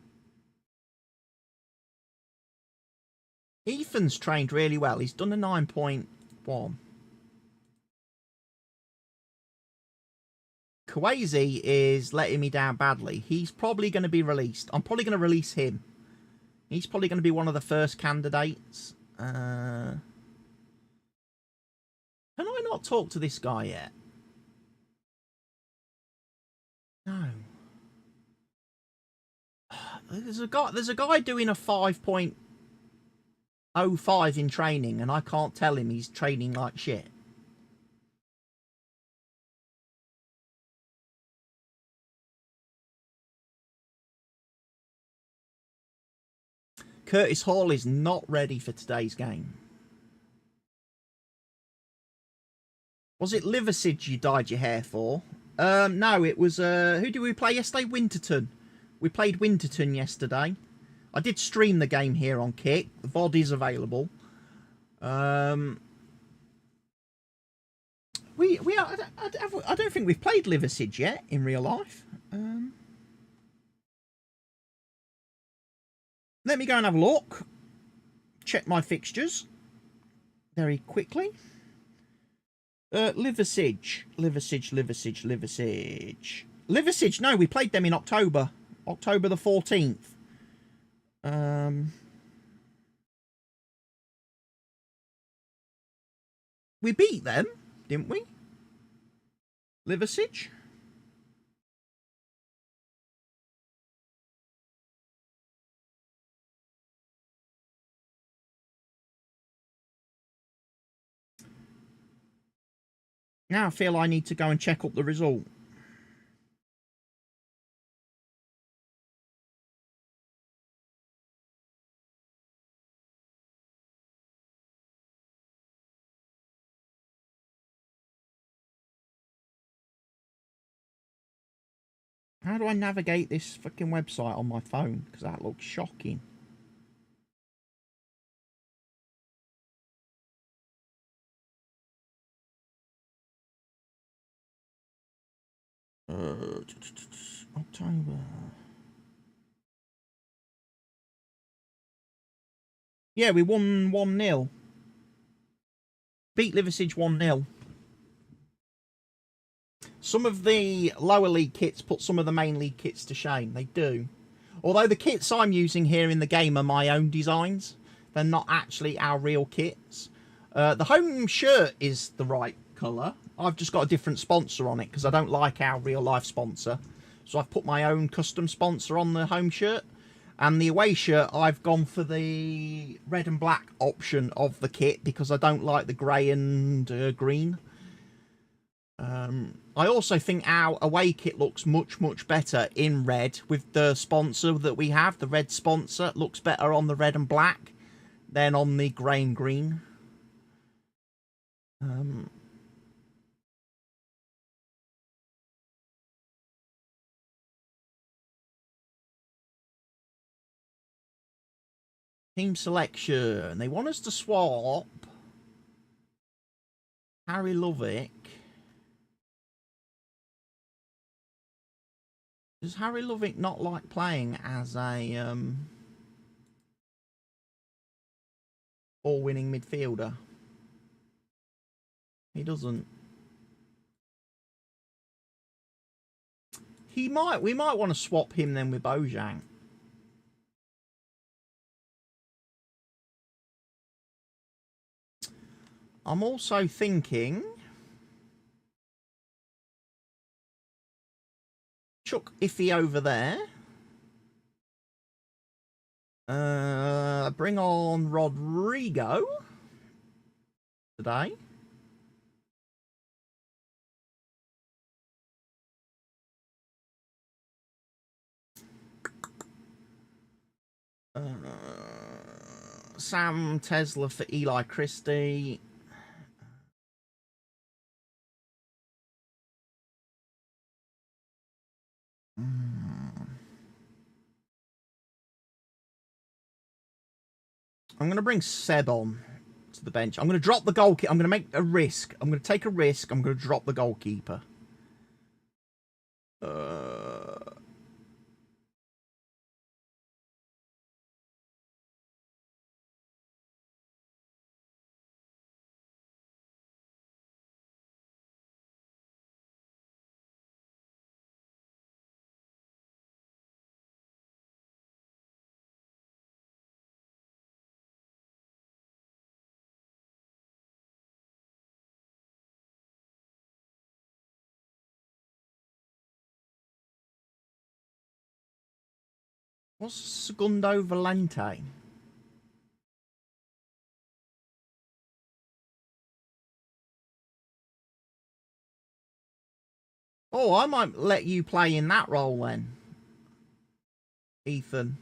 Ethan's trained really well. He's done a 9.1. Kwesi is letting me down badly. He's probably going to be released. I'm probably going to release him. He's probably going to be one of the first candidates. Can I not talk to this guy yet? No. There's a guy doing a 5.05 in training, and I can't tell him he's training like shit. Curtis Hall is not ready for today's game. Was it Liversidge you dyed your hair for? No, it was, who did we play yesterday? Winterton. We played Winterton yesterday. I did stream the game here on Kick. The VOD is available. I don't think we've played Liversidge yet in real life. Let me go and have a look. Check my fixtures very quickly. Liversidge. Liversidge, no, we played them in October. October the 14th. We beat them, didn't we? Liversidge? Now I feel I need to go and check up the result. How do I navigate this fucking website on my phone? Because that looks shocking. October. Yeah, we won 1-0. Beat Liversidge 1-0. Some of the lower league kits put some of the main league kits to shame. They do. Although the kits I'm using here in the game are my own designs. They're not actually our real kits. The home shirt is the right colour. I've just got a different sponsor on it because I don't like our real life sponsor. So I've put my own custom sponsor on the home shirt. And the away shirt, I've gone for the red and black option of the kit because I don't like the grey and green. I also think our away kit looks much, much better in red with the sponsor that we have. The red sponsor looks better on the red and black than on the grey and green. Team selection. They want us to swap Harry Lovick. Does Harry Lovick not like playing as a ball-winning midfielder? He doesn't. We might want to swap him then with Bojang. I'm also thinking chuck Iffy over there. Bring on Rodrigo today. Sam Tesla for Eli Christie. I'm going to bring Seb on to the bench. I'm going to drop the goalkeeper. I'm going to make a risk. I'm going to take a risk. I'm going to drop the goalkeeper. What's Segundo Valente? Oh, I might let you play in that role then, Ethan.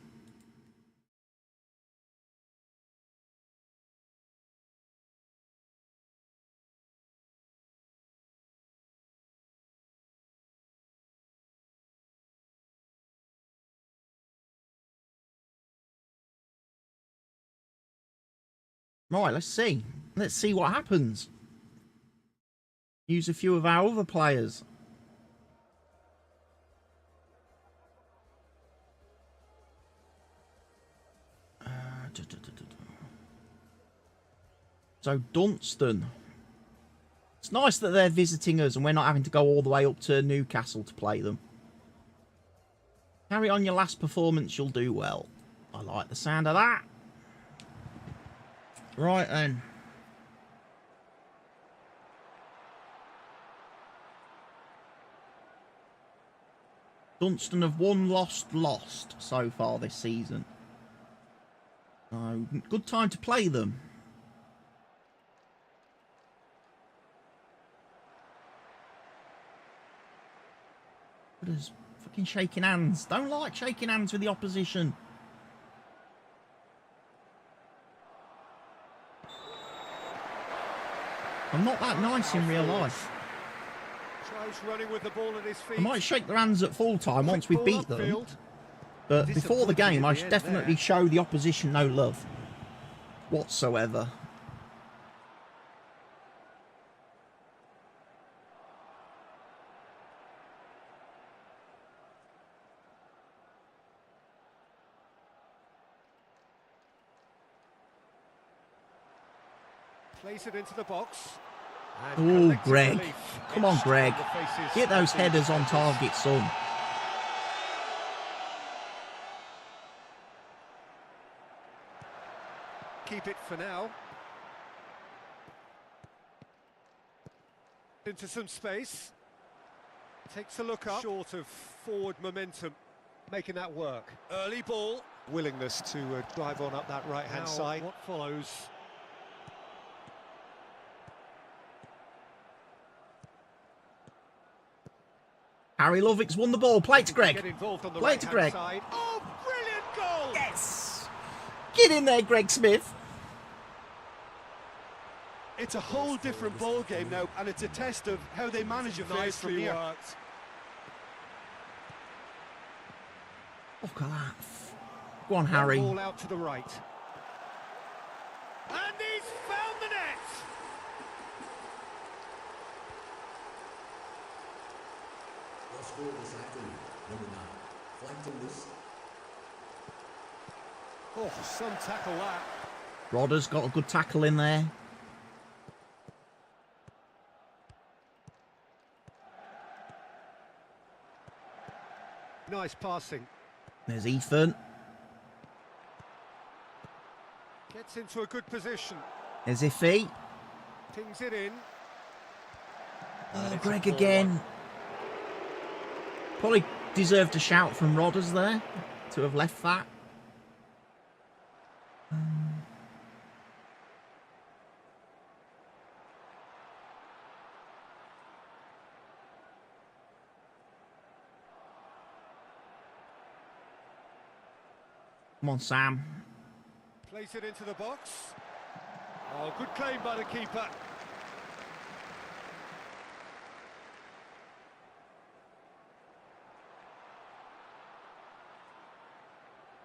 Right, let's see. Let's see what happens. Use a few of our other players. So, Dunstan. It's nice that they're visiting us and we're not having to go all the way up to Newcastle to play them. Carry on your last performance, you'll do well. I like the sound of that. Right then. Dunstan have won, lost so far this season. So, good time to play them. Brothers fucking shaking hands. Don't like shaking hands with the opposition. I'm not that nice in real life. Tries running with the ball at his feet. I might shake their hands at full time once we beat them. But before the game, I should definitely show the opposition no love whatsoever. Place it into the box. Oh, Greg. Come on, Greg. Get those headers on target, son. Keep it for now. Into some space. Takes a look up. Short of forward momentum. Making that work. Early ball. Willingness to drive on up that right-hand side. What follows? Harry Lovick's won the ball. Play it to Greg. Play it to Greg. Oh, brilliant goal! Yes! Get in there, Greg Smith. It's a whole different ball game now, and it's a test of how they manage affairs from here. Worked. Look at that. Go on, Harry. Ball out to the right. And he's found the net! Your score is actually number 9. Flank to loose. Oh, some tackle that. Rodder's got a good tackle in there. Nice passing. There's Ethan. Gets into a good position. There's Iffy. Pings it in. Oh, Greg again. Probably deserved a shout from Rodders there to have left that. Come on, Sam. Place it into the box. Oh, good claim by the keeper.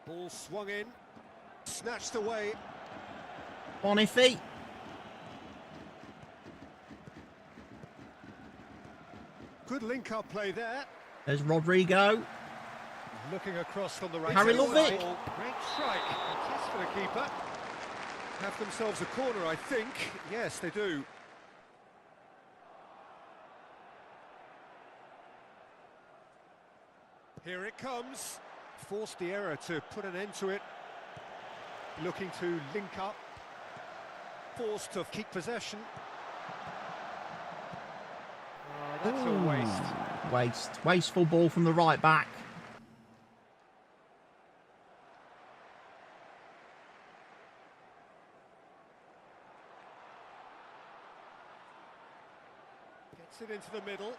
Ball swung in. Snatched away. On Iffy. Good link-up play there. There's Rodrigo. Looking across on the right. Harry Lovick. Great strike. A test for the keeper. Have themselves a corner, I think. Yes, they do. Here it comes. Forced the error to put an end to it. Looking to link up. Forced to keep possession. That's a waste. Wasteful ball from the right back. Gets it into the middle.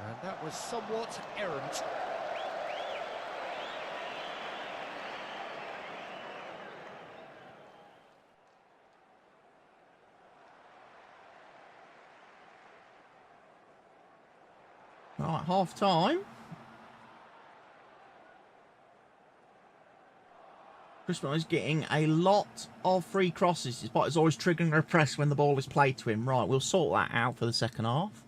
And that was somewhat errant. Right, half time. Crispin is getting a lot of free crosses, despite it's always triggering a press when the ball is played to him. Right, we'll sort that out for the second half.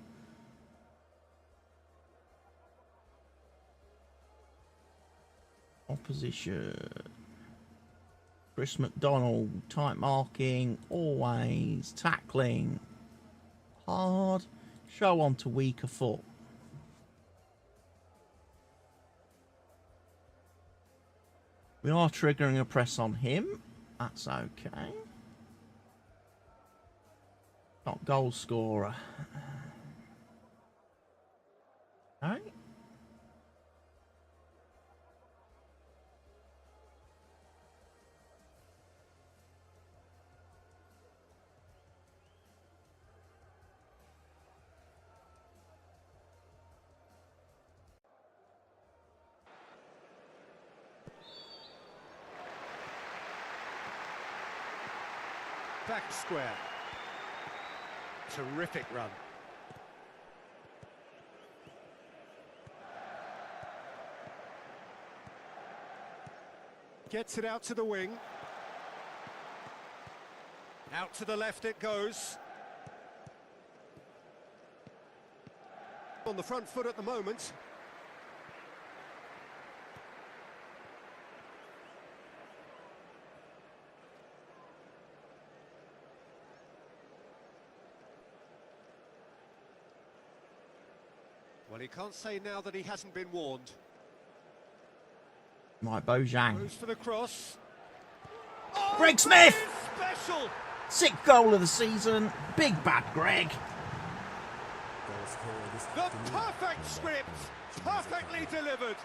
Opposition. Chris McDonald, tight marking, always tackling. Hard. Show on to weaker foot. We are triggering a press on him. That's okay. Not goal scorer. Alright. back square. Terrific run. Gets it out to the wing. Out to the left it goes. On the front foot at the moment. Well, he can't say now that he hasn't been warned. Right, Bojang. Goes for the cross. Greg Smith! Special! 6th goal of the season. Big bad Greg. The perfect script! Perfectly delivered!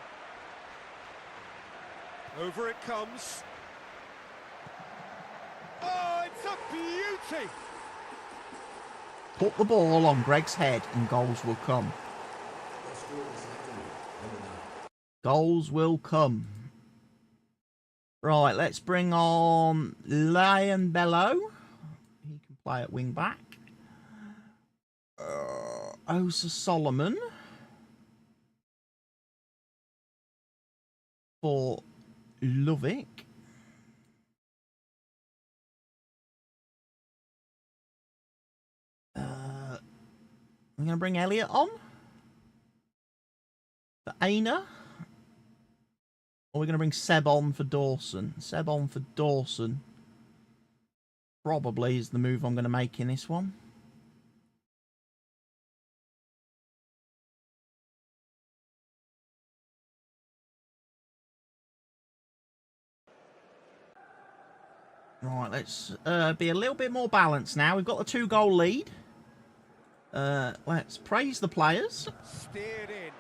Over it comes. Oh, it's a beauty! Put the ball on Greg's head and goals will come. Goals will come. Right, let's bring on Lion Bello. He can play at wing back. Osa Solomon for Lovick. I'm going to bring Elliot on for Aina. Or we're going to bring Seb on for Dawson. Seb on for Dawson probably is the move I'm going to make in this one. Right, let's be a little bit more balanced now. We've got the 2-goal lead. Let's praise the players. Steered in.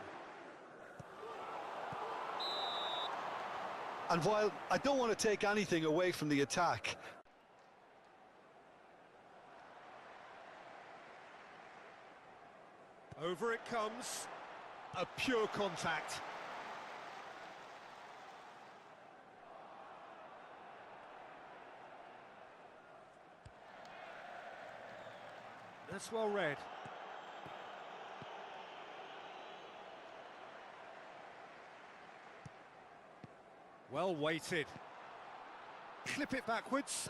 And while I don't want to take anything away from the attack, Over it comes. A pure contact. That's well read. Well weighted. Clip it backwards.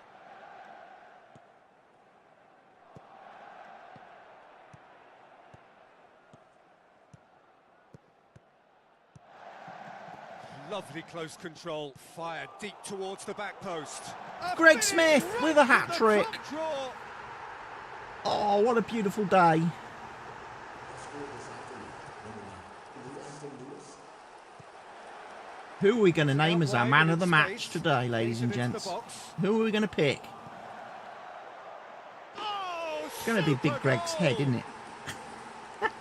Lovely close control. Fired deep towards the back post. Greg Smith with a hat-trick. Oh, what a beautiful day. Who are we going to name as our man of the match today, ladies and gents? Who are we going to pick? It's going to be Big Greg's head, isn't it? It's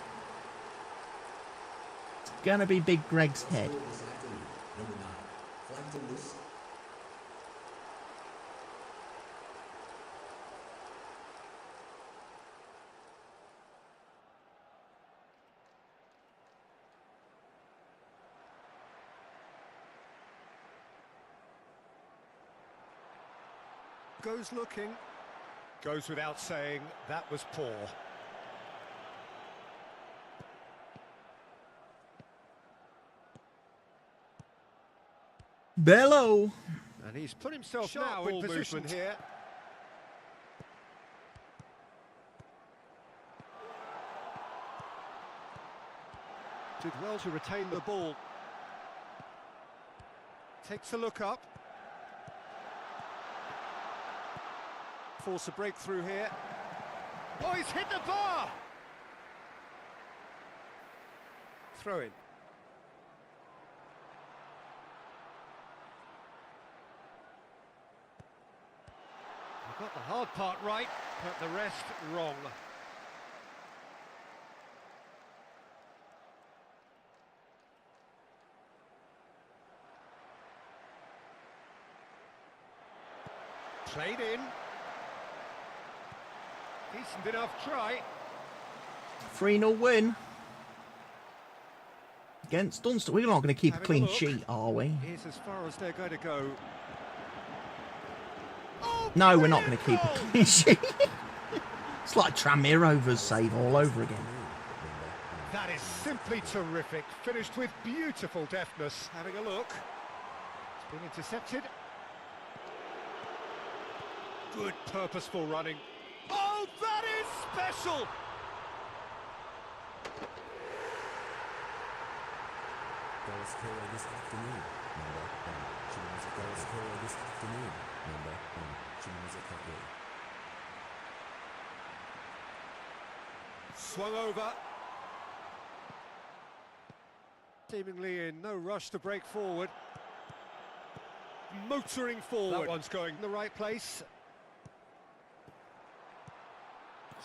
going to be Big Greg's head. Goes looking. Goes without saying, that was poor. Bello. And he's put himself now in position here. Did well to retain the ball. Takes a look up. Force a breakthrough here. Oh, he's hit the bar! Throw in. He got the hard part right, but the rest wrong. Played in. Decent enough try. 3-0 win. Against Dunster. We're not going to keep a clean sheet, are we? Here's as far as they're going to go. Oh, No, we're not going to keep a clean sheet. It's like Tramirova's save all over again. That is simply terrific. Finished with beautiful deftness. Having a look. It's been intercepted. Good purposeful running. Oh, that is special! Goal scorer this afternoon, number 1. China's goal scorer this afternoon, number 1. China's Swung over. Seemingly in no rush to break forward. Motoring forward. That one's going in the right place.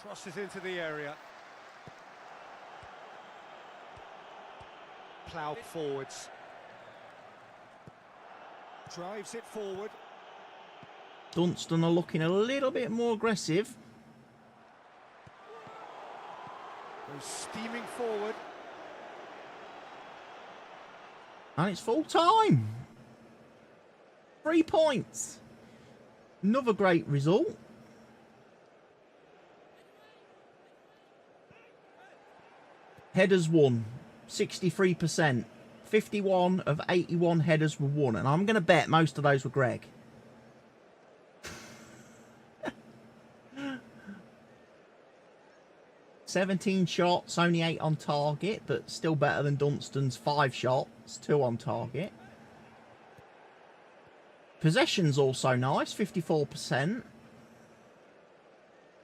Crosses into the area. Ploughed forwards. Drives it forward. Dunstan are looking a little bit more aggressive. Goes steaming forward. And it's full time. 3 points. Another great result. Headers won. 63%. 51 of 81 headers were won. And I'm going to bet most of those were Greg. "17 shots, only 8 on target, but still better than Dunstan's 5 shots, 2 on target. Possession's also nice, 54%.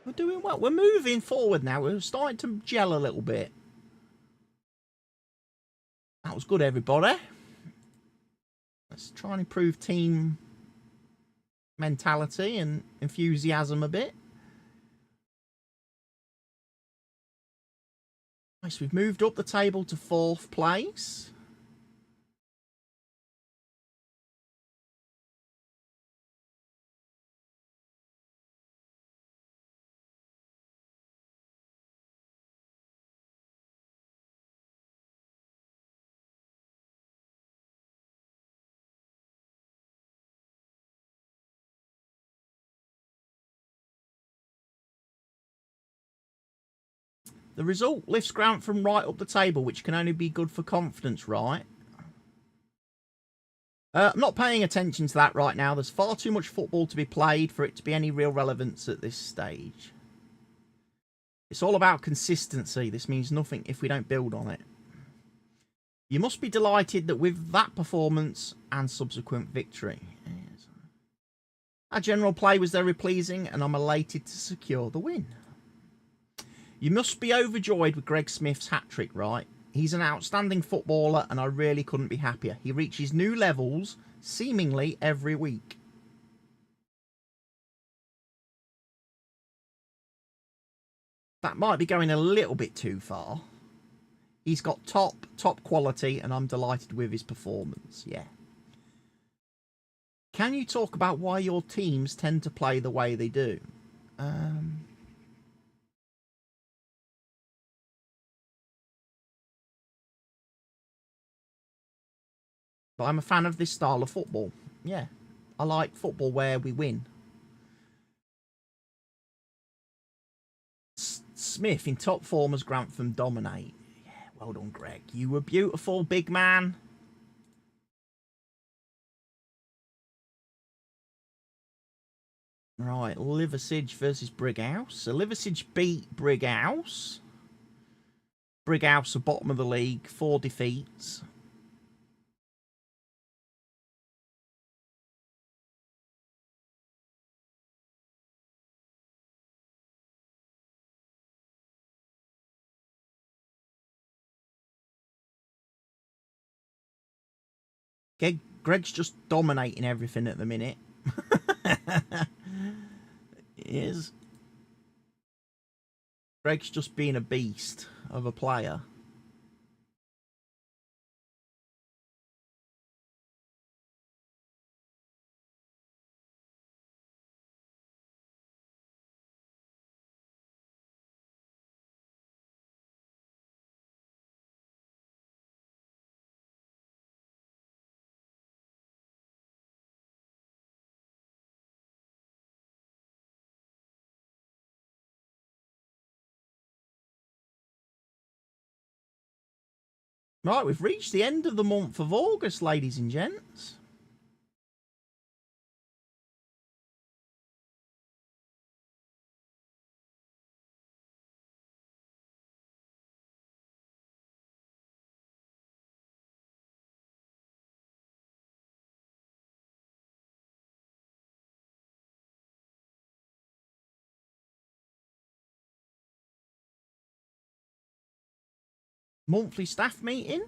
We're doing well. We're moving forward now. We're starting to gel a little bit. That was good, everybody. Let's try and improve team mentality and enthusiasm a bit. Nice, we've moved up the table to 4th place. The result lifts Grantham right up the table, which can only be good for confidence, right? I'm not paying attention to that right now. There's far too much football to be played for it to be any real relevance at this stage. It's all about consistency. This means nothing if we don't build on it. You must be delighted that with that performance and subsequent victory. Yes. Our general play was very pleasing and I'm elated to secure the win. You must be overjoyed with Greg Smith's hat-trick, right? He's an outstanding footballer and I really couldn't be happier. He reaches new levels seemingly every week. That might be going a little bit too far. He's got top quality and I'm delighted with his performance, yeah. Can you talk about why your teams tend to play the way they do? But I'm a fan of this style of football. Yeah, I like football where we win. Smith in top form as Grantham dominate. Yeah, well done, Greg. You were beautiful, big man. Right, Liversidge versus Brighouse. So Liversidge beat Brighouse. Brighouse are bottom of the league, 4 defeats. Greg's just dominating everything at the minute. He is. Greg's just being a beast of a player. Right, we've reached the end of the month of August, ladies and gents. Monthly staff meeting.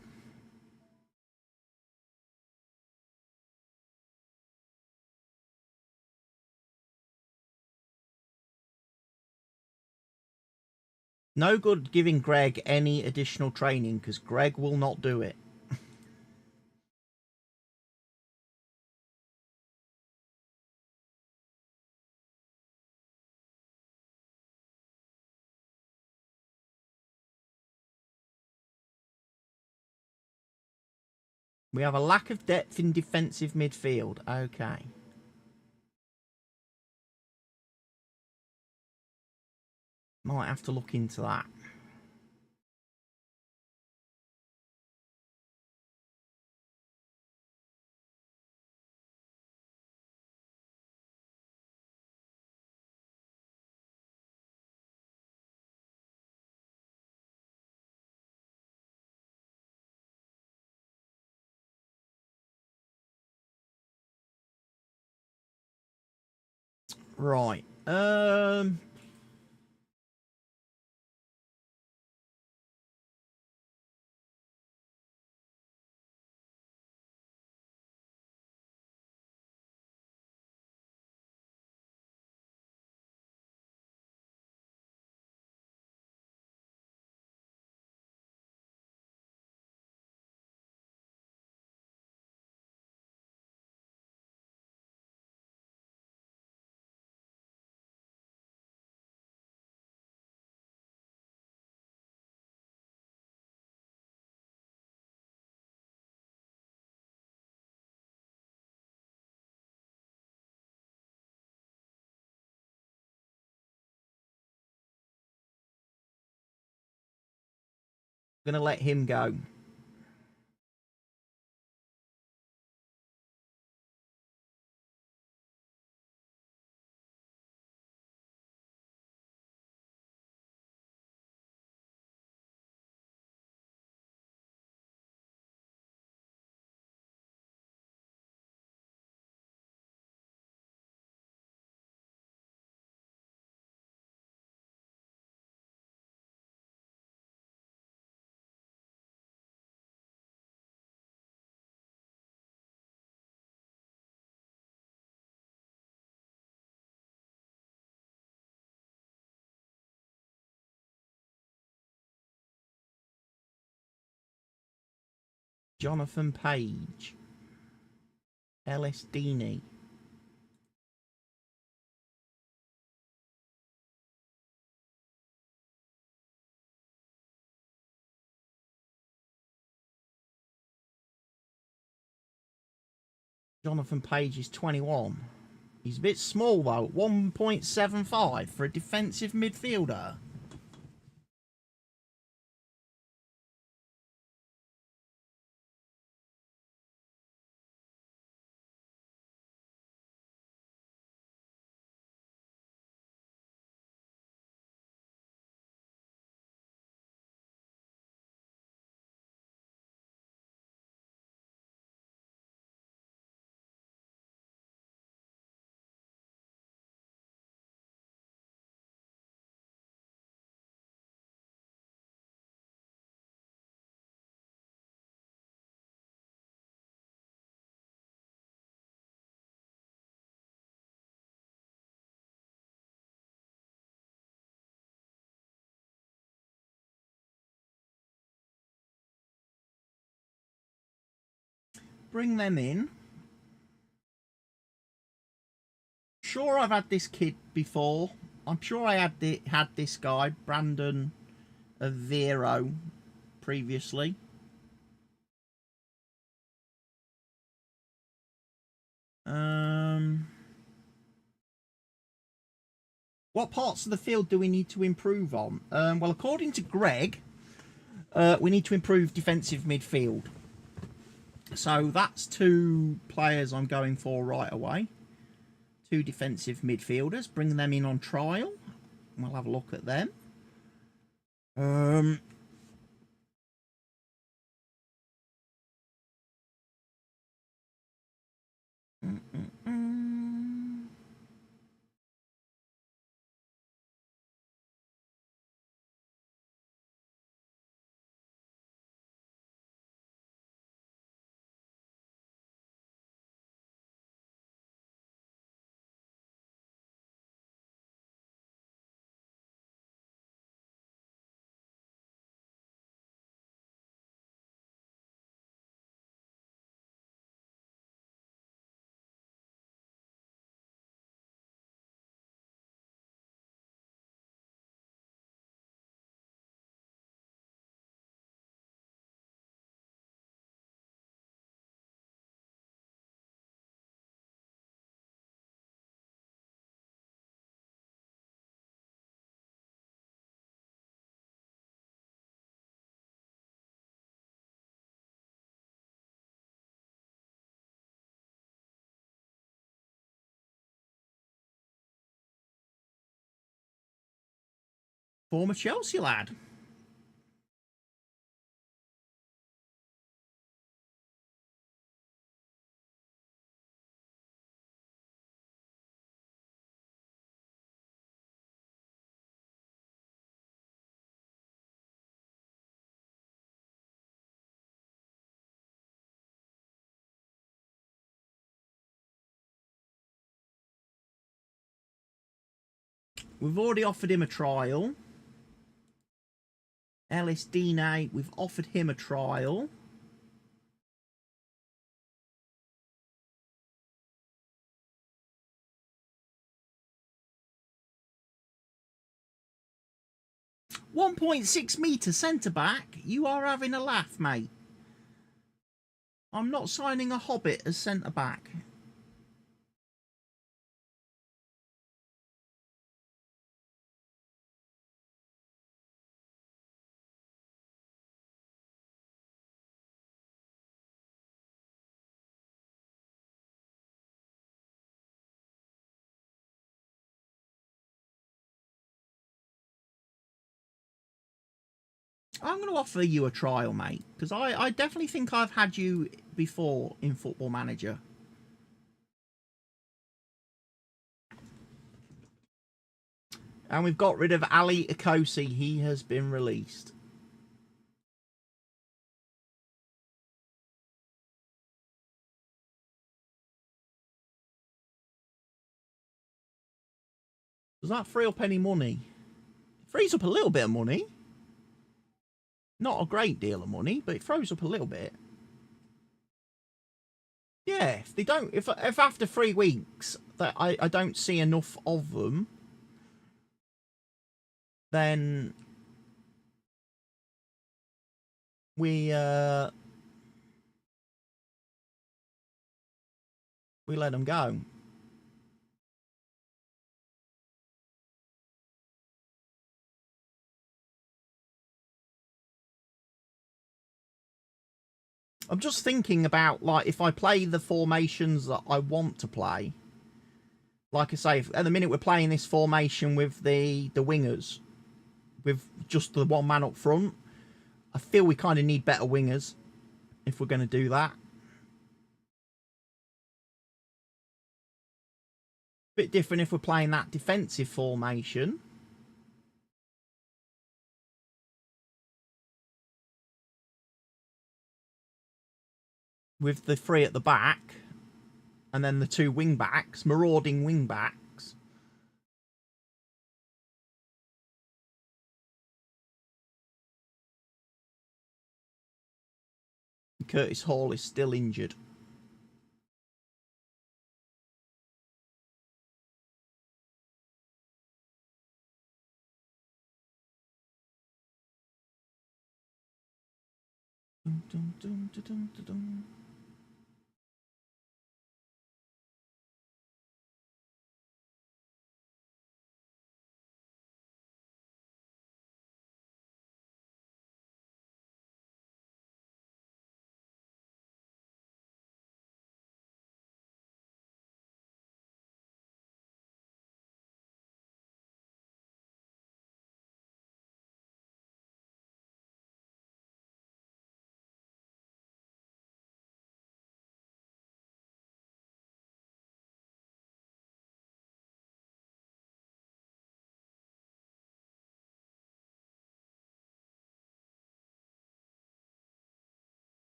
No good giving Greg any additional training because Greg will not do it. We have a lack of depth in defensive midfield. Okay. Might have to look into that. Right. I'm going to let him go. Jonathan Page. Ellis Deeney. Jonathan Page is 21. He's a bit small though, 1.75 for a defensive midfielder. Bring them in. Sure, I've had this kid before. I'm sure I had this guy, Brandon Vero, previously. What parts of the field do we need to improve on? Well, according to Greg, we need to improve defensive midfield. So that's 2 players I'm going for right away. 2 defensive midfielders. Bring them in on trial. We'll have a look at them. Former Chelsea lad. We've already offered him a trial. Ellis Dine, we've offered him a trial. .6 metre centre-back? You are having a laugh, mate. I'm not signing a hobbit as centre-back. I'm going to offer you a trial, mate, because I definitely think I've had you before in Football Manager. And we've got rid of Ali Ikosi. He has been released. Does that free up any money? It frees up a little bit of money. Not a great deal of money, but it throws up a little bit. Yeah, if they don't, if after 3 weeks that I don't see enough of them, then we let them go. I'm just thinking about, like, if I play the formations that I want to play. Like I say, at the minute we're playing this formation with the wingers. With just the 1 man up front. I feel we kind of need better wingers if we're going to do that. Bit different if we're playing that defensive formation. With the 3 at the back, and then the 2 wing backs, marauding wing backs. Curtis Hall is still injured. Dun, dun, dun, dun, dun, dun.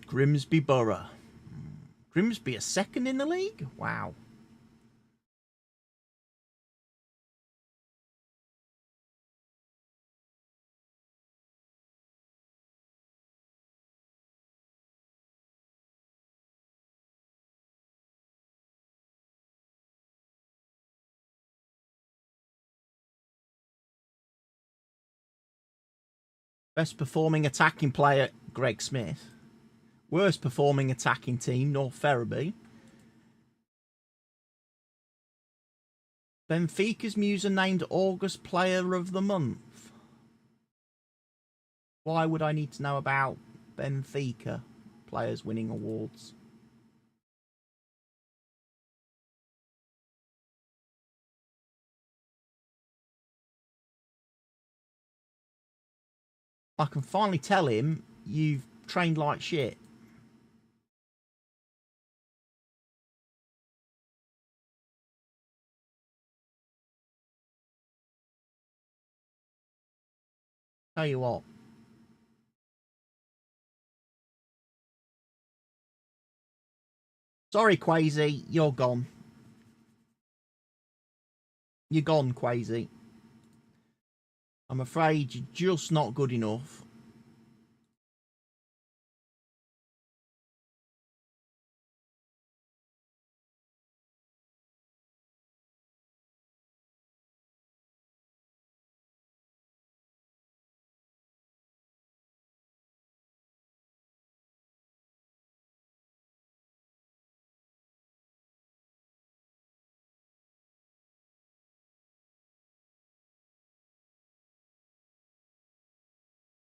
Grimsby Borough. Grimsby are second in the league? Wow. Best performing attacking player, Greg Smith. Worst performing attacking team, North Ferriby. Benfica's Muser named August Player of the Month. Why would I need to know about Benfica players winning awards? I can finally tell him you've trained like shit. Tell you what. Sorry, Quasi, you're gone. You're gone, Quasi. I'm afraid you're just not good enough.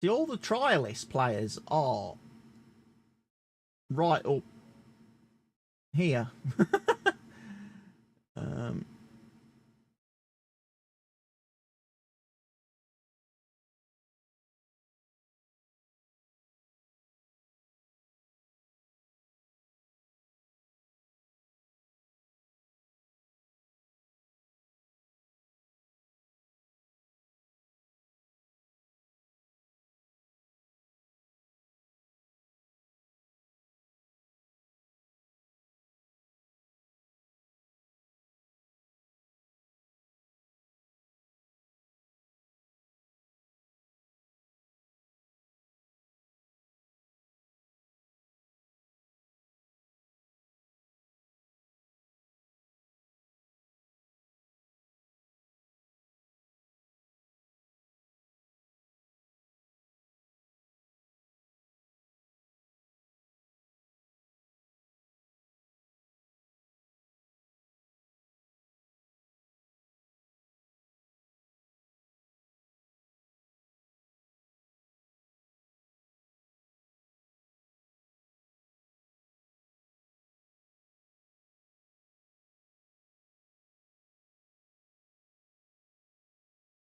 See, all the trialist players are right up here.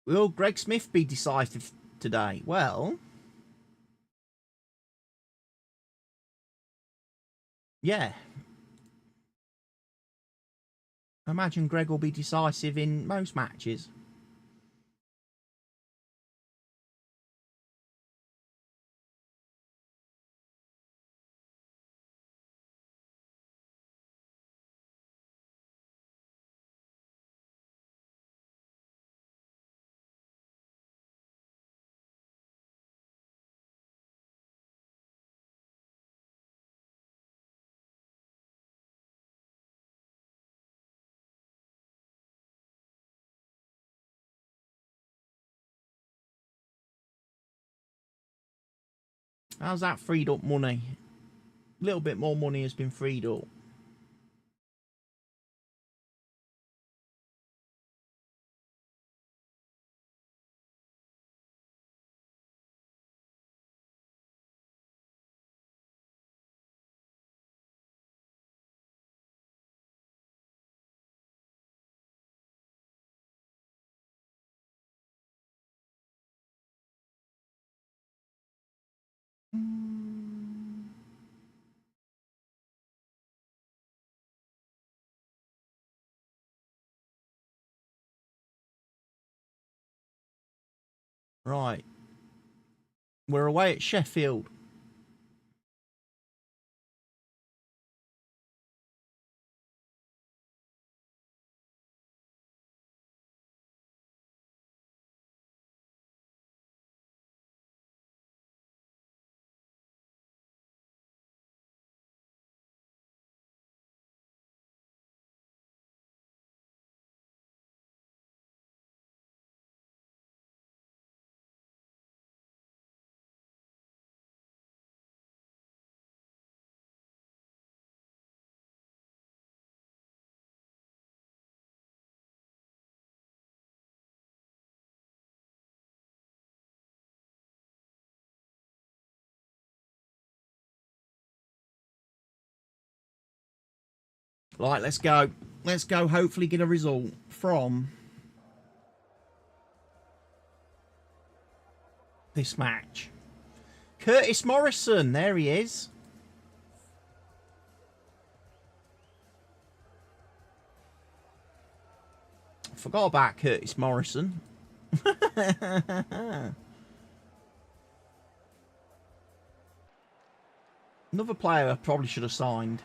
Will Greg Smith be decisive today? Well, yeah. I imagine Greg will be decisive in most matches. How's that freed up money? A little bit more money has been freed up. Right. We're away at Sheffield. Right, let's go. Let's go hopefully get a result from this match. Curtis Morrison, there he is. Forgot about Curtis Morrison. Another player I probably should have signed.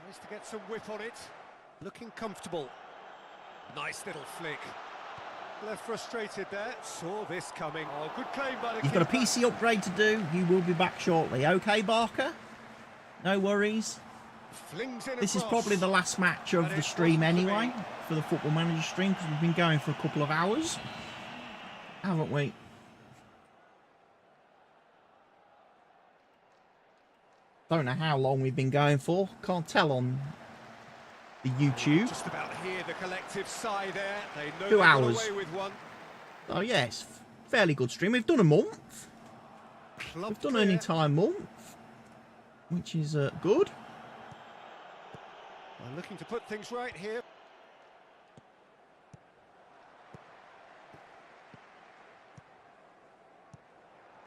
Tries to get some whip on it. Looking comfortable. Nice little flick. Left frustrated there. Saw this coming. Oh, good claim by the You've got a keeper. PC upgrade to do. You will be back shortly. Okay, Barker? No worries. Flings in This is across. probably the last match of And the it stream wasn't to be. anyway, for the Football Manager stream, because we've been going for a couple of hours. Haven't we? Don't know how long we've been going for. Can't tell on the YouTube. Just about hear the collective sigh there. They know 2 they got hours. away with one. Oh yes, fairly good stream. We've done a month. Club We've done clear. an entire month, which is good. Well, looking to put things right here.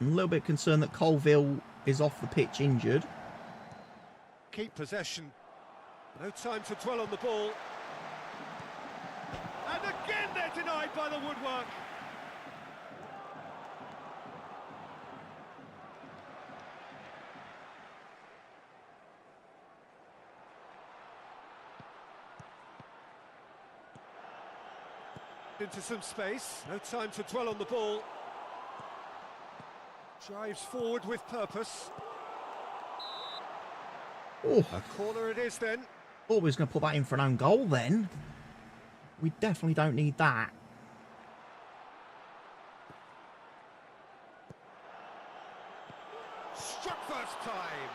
I'm a little bit concerned that Colville is off the pitch injured. Keep possession. No time to dwell on the ball. And again they're denied by the woodwork. Into some space. No time to dwell on the ball. Drives forward with purpose. Oh, A corner it is then. thought we was going to put that in for an own goal then. We definitely don't need that. Struck first time.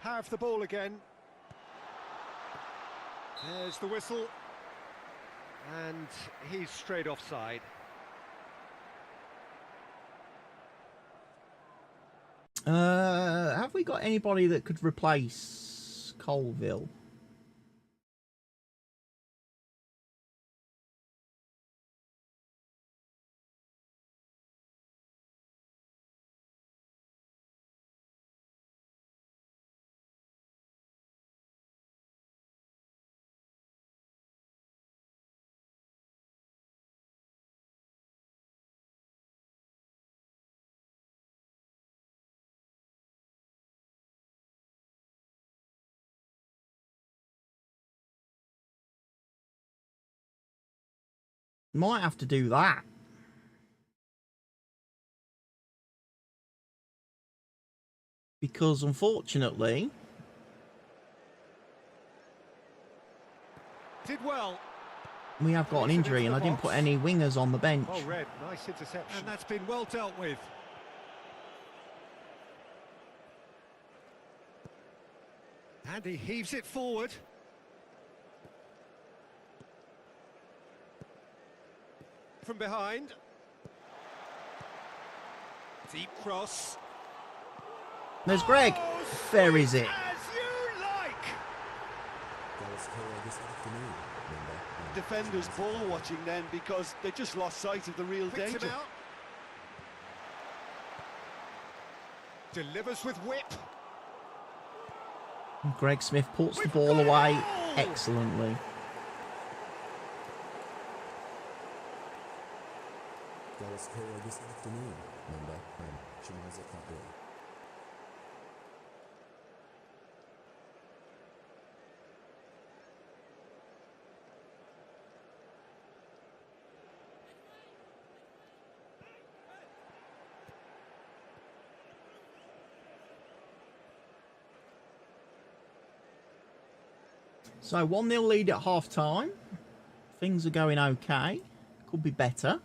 Have the ball again. There's the whistle. And he's straight offside. Have we got anybody that could replace Colville? Might have to do that. Because unfortunately, Did well. we have got an injury and I didn't put any wingers on the bench. Oh, Red, nice interception. And that's been well dealt with. And he heaves it forward. From behind. Deep cross. There's Greg. There is it. As you like. Defenders ball watching then because they just lost sight of the real Picks danger. him out. Delivers with whip. Greg Smith puts the ball away excellently. This afternoon, So 1-0 lead at half time. Things are going okay. Could be better.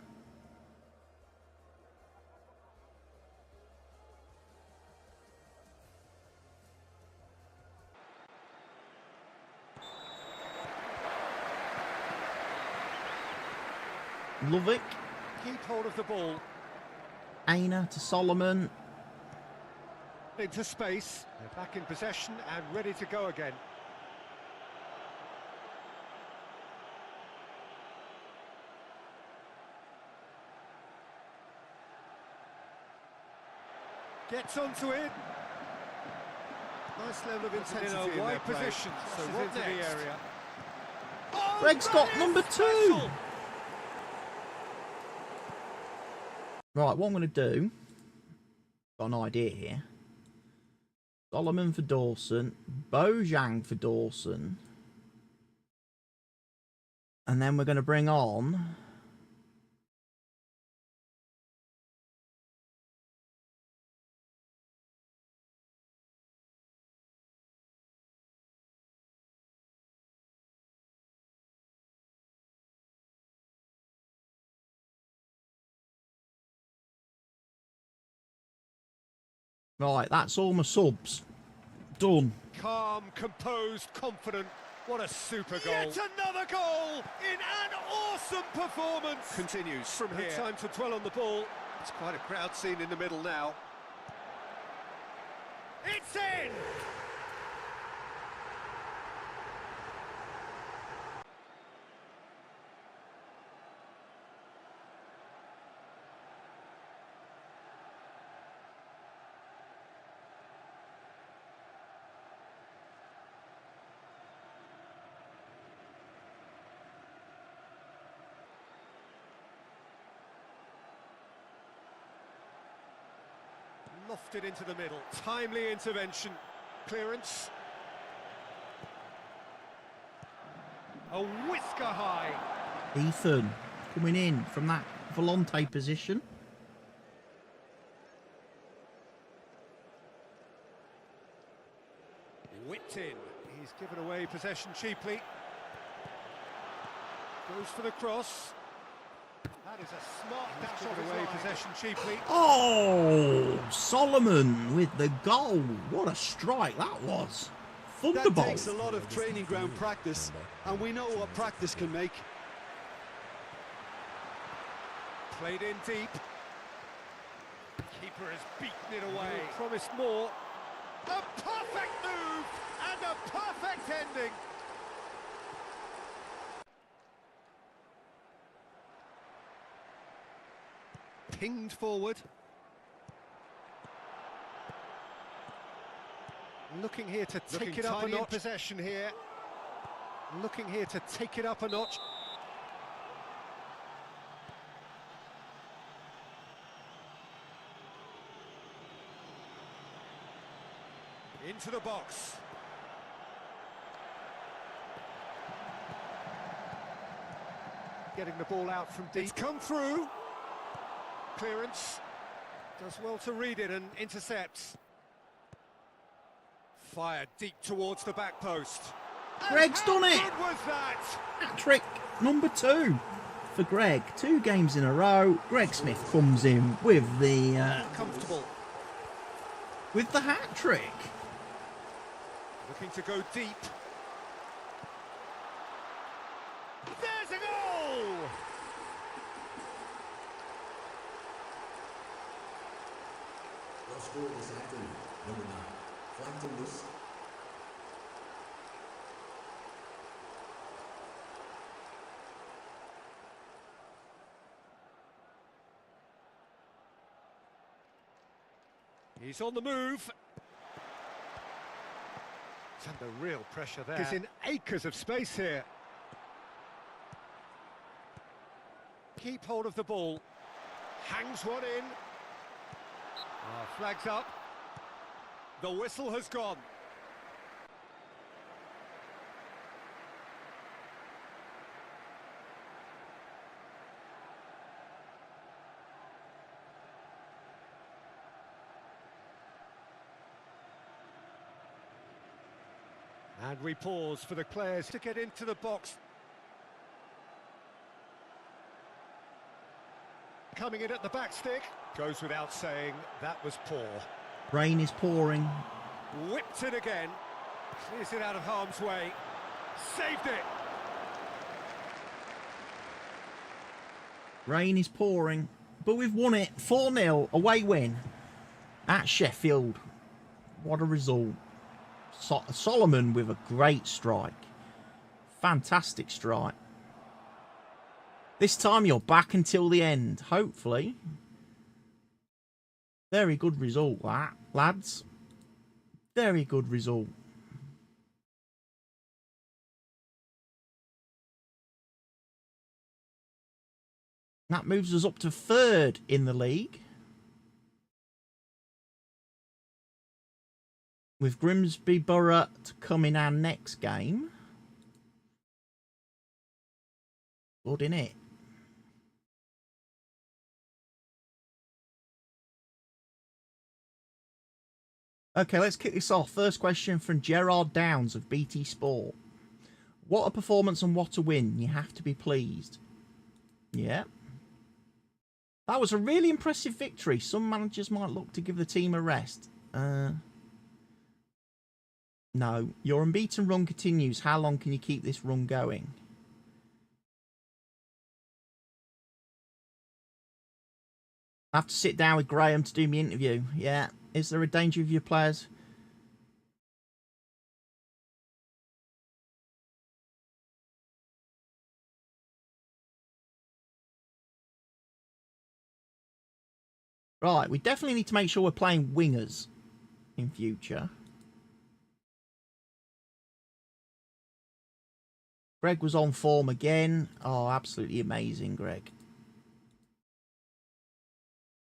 Lovick. Keep hold of the ball. Aina to Solomon. Into space. They're back in possession and ready to go again. Gets onto it. Nice level of intensity in a wide position. So what into the area. Oh, Greg's got number 2. Right, what I'm going to do, got an idea here. Solomon for Dawson, Bojang for Dawson, and then we're going to bring on right, that's all my subs. Done. Calm, composed, confident. What a super goal. Yet another goal in an awesome performance. Continues From here. No time to dwell on the ball. It's quite a crowd scene in the middle now. It's in! Lofted into the middle. Timely intervention. Clearance. A whisker high. Ethan coming in from that volante position. Whipped in. He's given away possession cheaply. Goes for the cross. That is a smart dash off away possession cheaply. Oh, Solomon with the goal. What a strike that was. Thunderbolt. That takes a lot of training ground practice, and we know what practice can make. Played in deep. Keeper has beaten it away. Promised more. A perfect move and a perfect ending. Pinged forward. Looking here to take it up a notch. Possession here. Looking here to take it up a notch. Into the box. getting the ball out from deep. It's come through. Clearance. Does well to read it and intercepts. Fired deep towards the back post. Greg's done it! How good was that? Hat-trick number 2 for Greg. 2 games in a row. Greg Smith comes in with the Comfortable. with the hat-trick. Looking to go deep. There's a goal! Your score this afternoon, number 9, relentless. He's on the move. He's under real pressure there. He's in acres of space here. Keep hold of the ball. Hangs one in. Flags up. The whistle has gone. And we pause for the players to get into the box. Coming in at the back stick. Goes without saying, that was poor. Rain is pouring. Whipped it again. Clears it out of harm's way. Saved it. Rain is pouring. But we've won it. 4-0 away win at Sheffield. What a result. Solomon with a great strike. Fantastic strike. This time you're back until the end, hopefully. Very good result, that, lads. Very good result. That moves us up to 3rd in the league. With Grimsby Borough to come in our next game. Good, innit? Okay, let's kick this off. First question from Gerard Downs of BT Sport. What a performance and what a win. You have to be pleased. Yeah. That was a really impressive victory. Some managers might look to give the team a rest. No. Your unbeaten run continues. How long can you keep this run going? I have to sit down with Graham to do my interview. Yeah. Is there a danger of your players? Right, we definitely need to make sure we're playing wingers in future. Greg was on form again. Oh, absolutely amazing, Greg.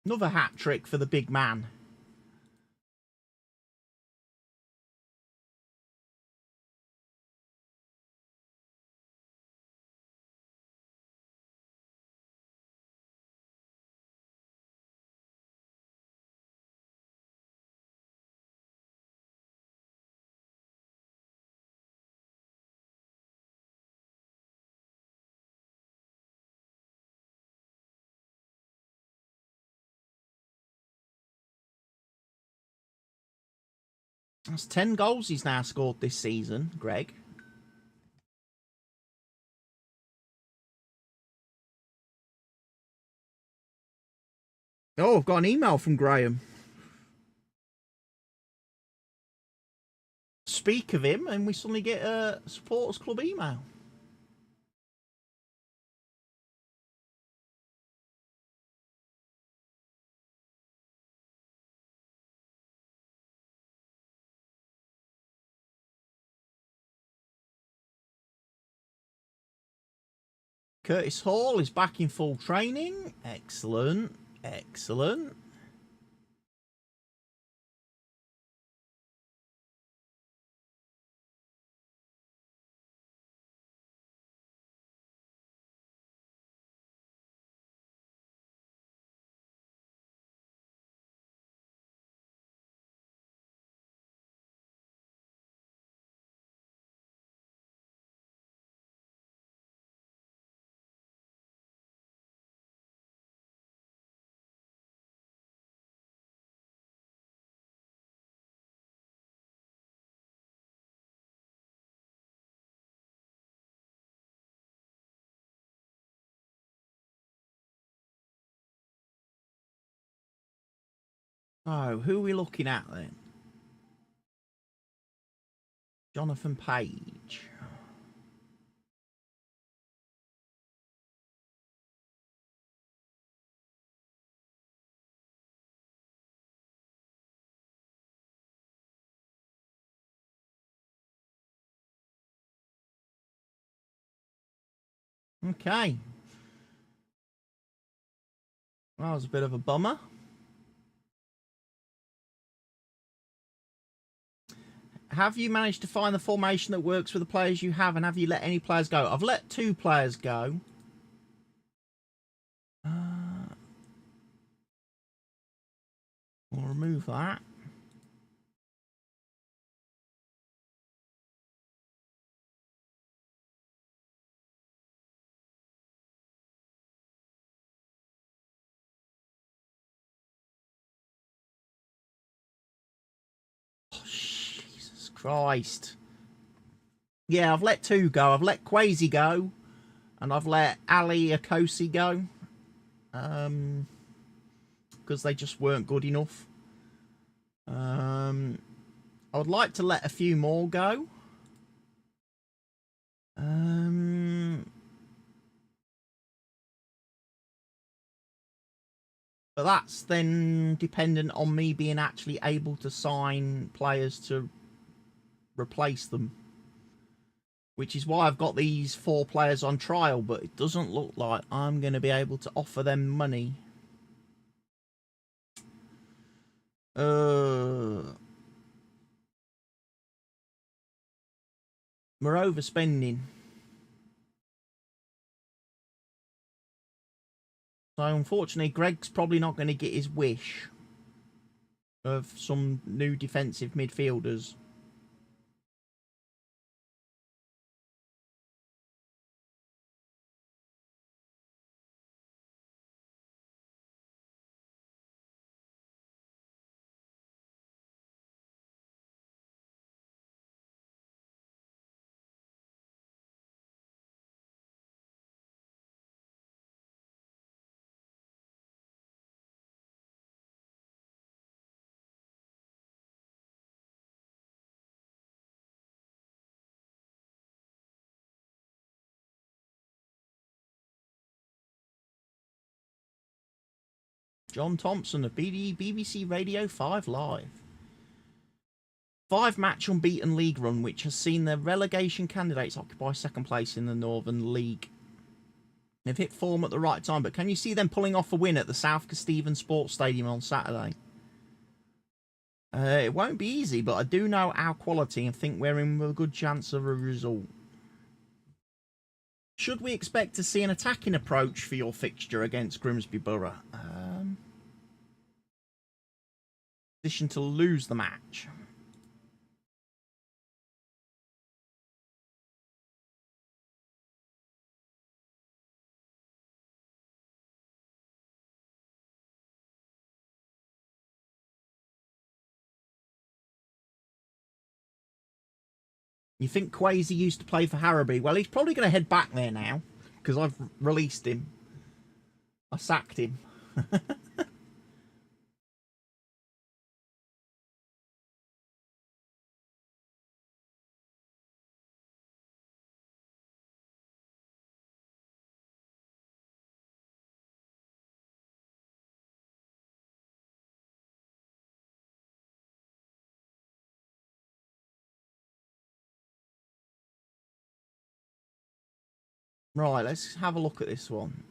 Another hat trick for the big man. That's 10 goals he's now scored this season, Greg. Oh, I've got an email from Graham. Speak of him, and we suddenly get a supporters club email. Curtis Hall is back in full training. Excellent. Excellent. So, who are we looking at then? Jonathan Page. Okay. That was a bit of a bummer. Have you managed to find the formation that works for the players you have, and have you let any players go? I've let 2 players go. We'll remove that. Oh, Jesus Christ. Yeah, I've let 2 go. I've let Quasi go, and I've let Ali Akosi go. Because they just weren't good enough. I would like to let a few more go. But that's then dependent on me being actually able to sign players to replace them. Which is why I've got these 4 players on trial, but it doesn't look like I'm going to be able to offer them money. We're overspending. So unfortunately, Greg's probably not going to get his wish of some new defensive midfielders. John Thompson of BBC Radio 5 Live. 5-match unbeaten league run, which has seen their relegation candidates occupy 2nd place in the Northern League. They've hit form at the right time, but can you see them pulling off a win at the South Kesteven Sports Stadium on Saturday? It won't be easy, but I do know our quality and think we're in with a good chance of a result. Should we expect to see an attacking approach for your fixture against Grimsby Borough? Position to lose the match. You think Quasi used to play for Harrowby? Well, he's probably going to head back there now, because I've released him. I sacked him. Right, let's have a look at this one.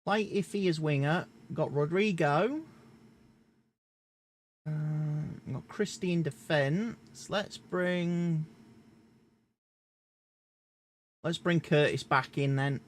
Play Iffy as winger. Got Rodrigo. Got Christie in defence. Let's bring Let's bring Curtis back in then.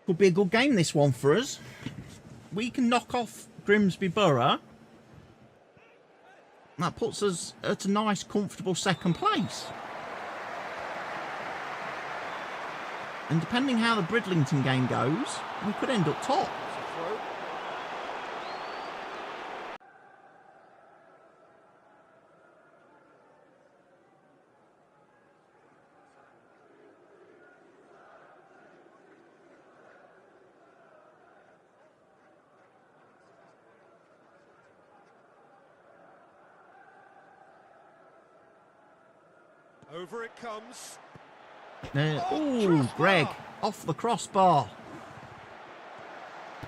Could be a good game, this one, for us. We can knock off Grimsby Borough. That puts us at a nice, comfortable second place. And depending how the Bridlington game goes, we could end up top. Over it comes. Oh, Greg, off the crossbar.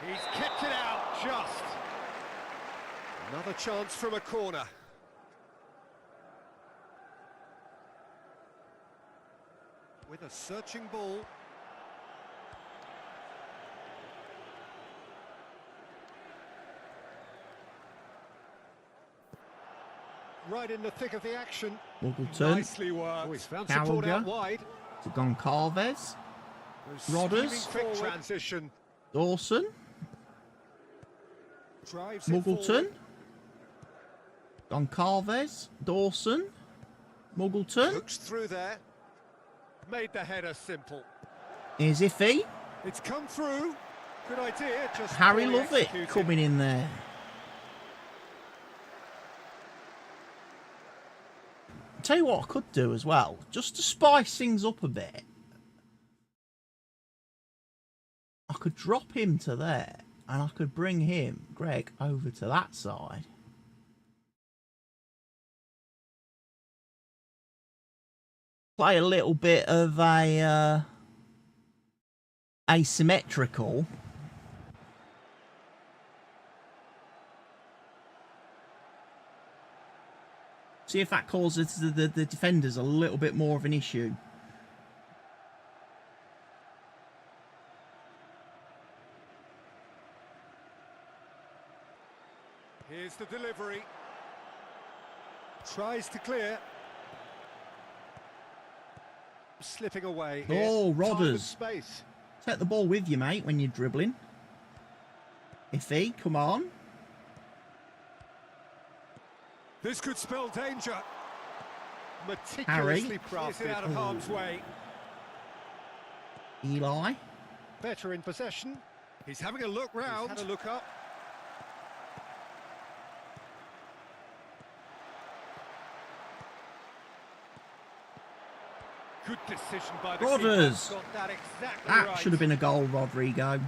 He's kicked it out, just. Another chance from a corner. With a searching ball. Right in the thick of the action. Muggleton. Nicely worked. Oh, he's found support out wide. To Goncalves. Rodders. Quick transition. Dawson. Muggleton. Goncalves. Dawson. Muggleton. Looks through there. Made the header simple. Here's Iffy. It's come through. Good idea. Just Harry Lovett coming in there. Tell you what I could do as well, just to spice things up a bit. I could drop him to there, and I could bring him, Greg, over to that side. Play a little bit of a asymmetrical. See if that causes the defenders a little bit more of an issue. Here's the delivery. Tries to clear. Slipping away here. Oh, Rodders. Space. Take the ball with you, mate, when you're dribbling. Iffy, come on. This could spell danger. Meticulously crafted. Out of harm's way. Eli. Better in possession. He's having a look round. He's had a look up. Good decision by the Rodders. Got that exactly That right. should have been a goal, Rodrigo.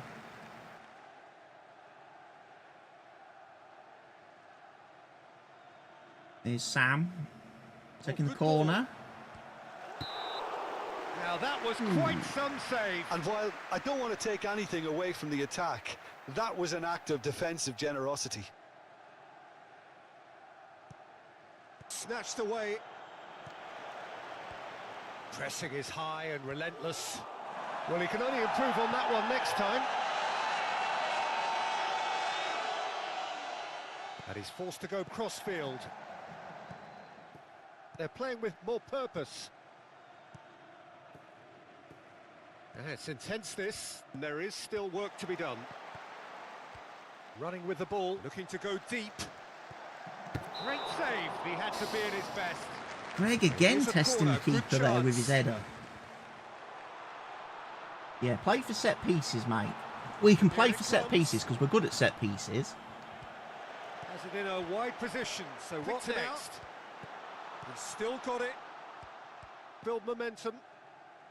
Here's Sam. Taking the corner. Now that was quite some save. And while I don't want to take anything away from the attack, that was an act of defensive generosity. Snatched away. Pressing is high and relentless. Well, he can only improve on that one next time. And he's forced to go crossfield. They're playing with more purpose. It's intense, this. And there is still work to be done. Running with the ball, looking to go deep. Great save, he had to be at his best. Greg again testing the keeper there with his header. Yeah, play for set pieces, mate. We can play for set pieces because we're good at set pieces. Has it in a wide position, so what's next? He's still got it. Build momentum.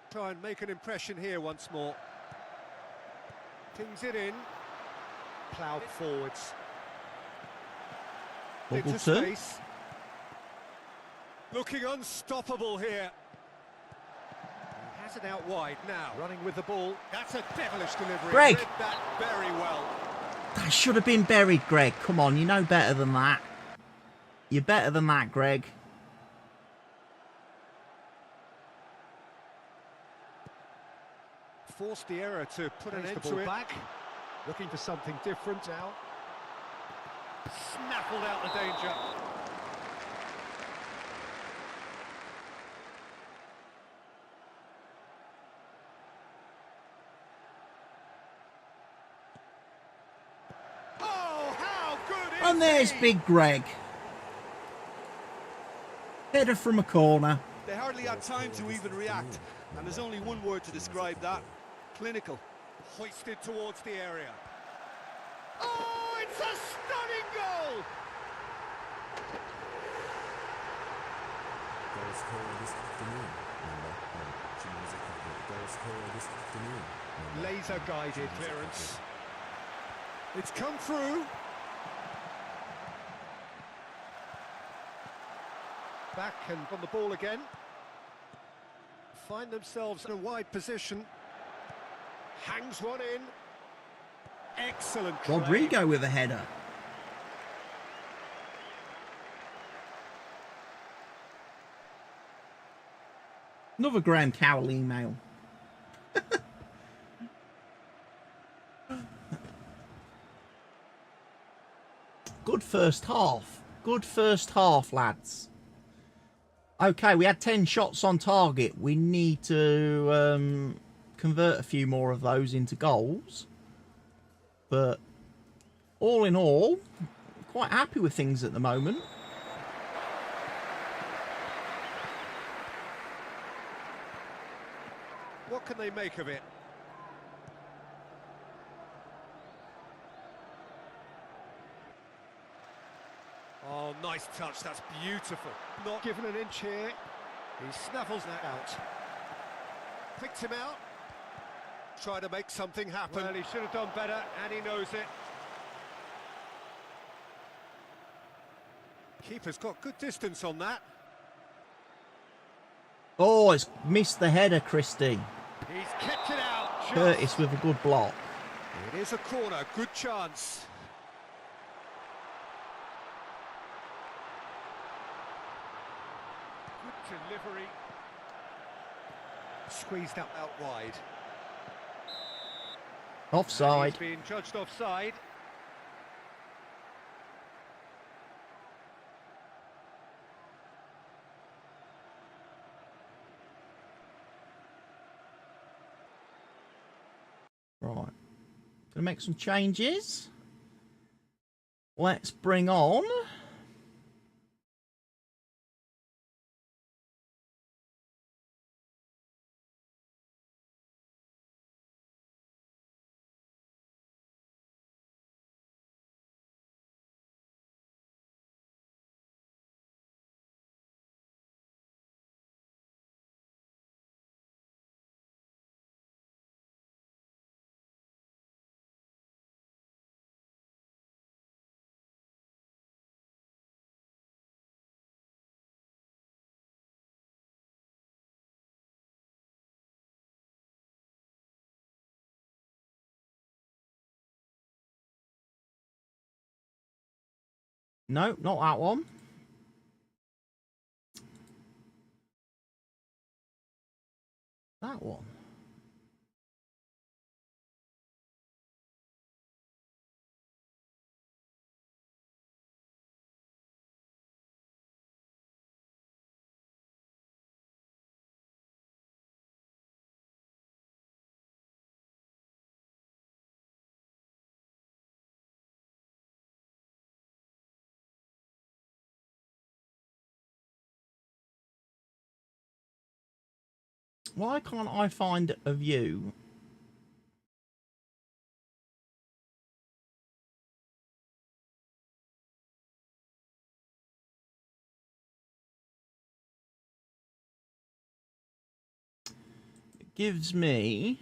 Try and make an impression here once more. Pings it in. Ploughed forwards. Into space. Looking unstoppable here. He has it out wide now. Running with the ball. That's a devilish delivery. Greg! Read that very well. That should have been buried, Greg. Come on, you know better than that. You're better than that, Greg. Forced the error to put an end to it. Back. Looking for something different now. Snaffled out the danger. Oh, how good is And there's Big Greg. Header from a corner. They hardly had time to even react, and there's only one word to describe that: clinical. Hoisted towards the area. Oh, it's a stunning goal! Laser guided clearance. It's come through. Back and on the ball again. Find themselves in a wide position. Hangs one in. Excellent try. Rodrigo with a header. Another Graham Cowell email. Good first half. Good first half, lads. Okay, we had 10 shots on target. We need to convert a few more of those into goals. But all in all, quite happy with things at the moment. What can they make of it? Oh, nice touch, that's beautiful. Not given an inch here. He snaffles that out. Picked him out. Try to make something happen. Well, he should have done better, and he knows it. Keeper's got good distance on that. Oh, it's missed the header, Christie. He's kept it out. Curtis with a good block. It is a corner, good chance. Good delivery. Squeezed out wide. Offside. He's being judged offside. Right. Gonna make some changes. Let's bring on no, not that one. That one. Why can't I find a view? It gives me...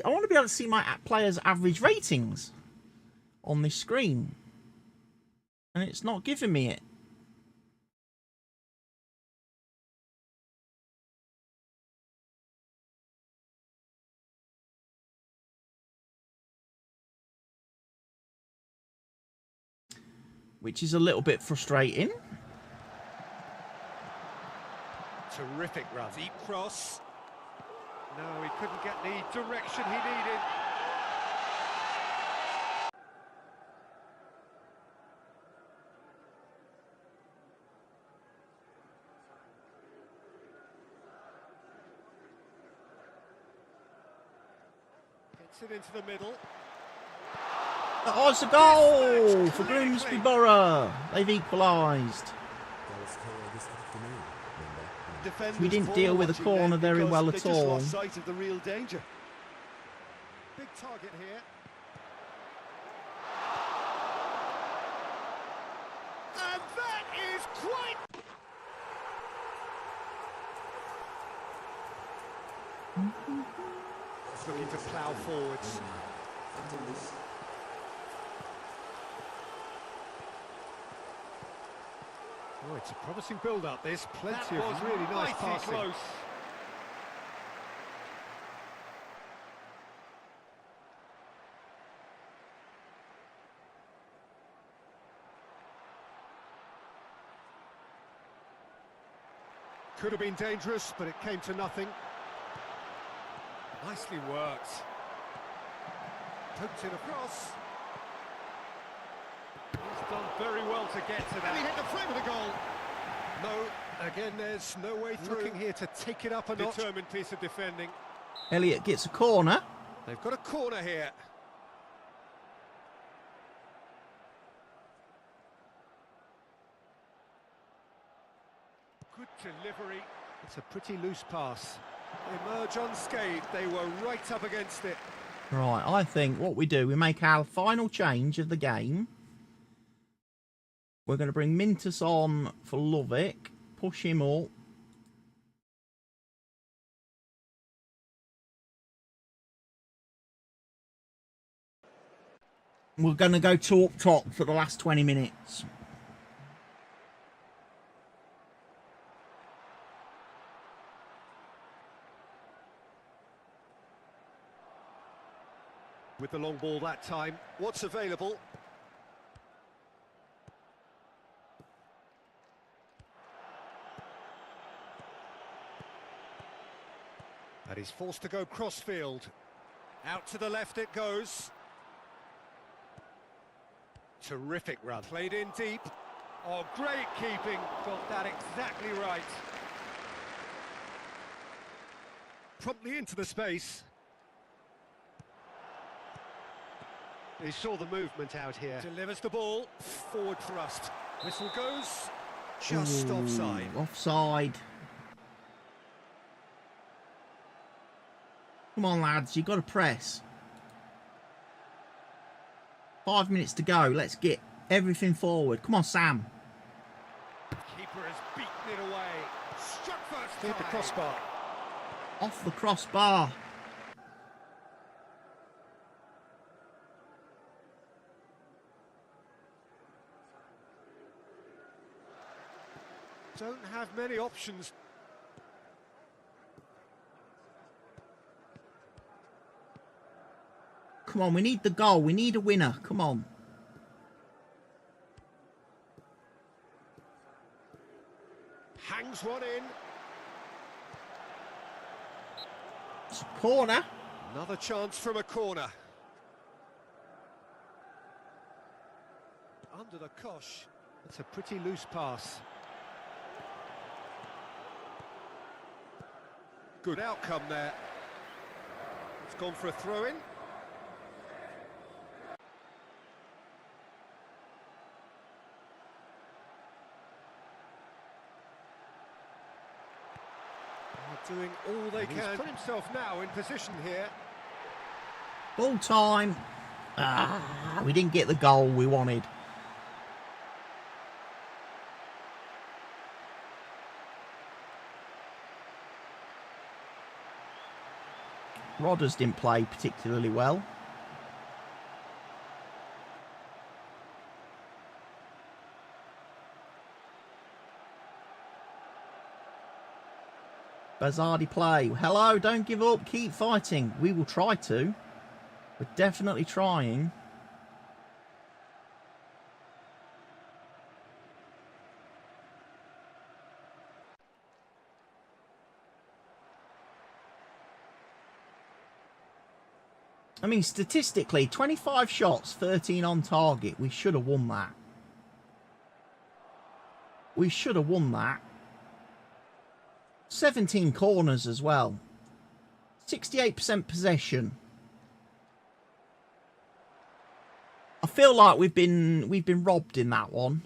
I want to be able to see my players' average ratings on this screen. And it's not giving me it. Which is a little bit frustrating. Terrific run. Deep cross. No, he couldn't get the direction he needed. Gets it into the middle. Oh, it's a goal for Grimsby Borough. They've equalised. We didn't deal with the corner very well at all. Lost sight of the real danger. Big target here. And that is quite... Looking to plough forwards. Oh, it's a promising build-up, this. Plenty of really nice passing. Close. Could have been dangerous, but it came to nothing. Nicely worked. Poked in across. He's done very well to get to that. And he hit the frame of the goal. No, again, there's no way through. Looking here to take it up a notch. Determined piece of defending. Elliott gets a corner. They've got a corner here. Good delivery. It's a pretty loose pass. They emerge unscathed. They were right up against it. Right, I think what we do, we make our final change of the game. We're going to bring Mintus on for Lovick, push him up. We're going to go to up top for the last 20 minutes. With the long ball that time, what's available? And he's forced to go crossfield. Out to the left it goes. Terrific run. Played in deep. Oh, great keeping. Got that exactly right. Promptly into the space. He saw the movement out here. Delivers the ball. Forward thrust. Whistle goes. Just offside. Offside. Come on, lads. You've got to press. 5 minutes to go. Let's get everything forward. Come on, Sam. Keeper has beaten it away. Struck first. Hit the crossbar. Off the crossbar. don't have many options. Come on, we need the goal. We need a winner. Come on. Hangs one in. It's a corner. Another chance from a corner. Under the cosh. That's a pretty loose pass. Good outcome there. It's gone for a throw-in. Doing all they can. He's put himself now in position here. Full time. We didn't get the goal we wanted. Rodders didn't play particularly well. Bazardi play. Hello, don't give up. Keep fighting. We will try to. We're definitely trying. I mean, statistically, 25 shots, 13 on target. We should have won that. We should have won that. 17 corners as well. 68% possession. I feel like we've been robbed in that one.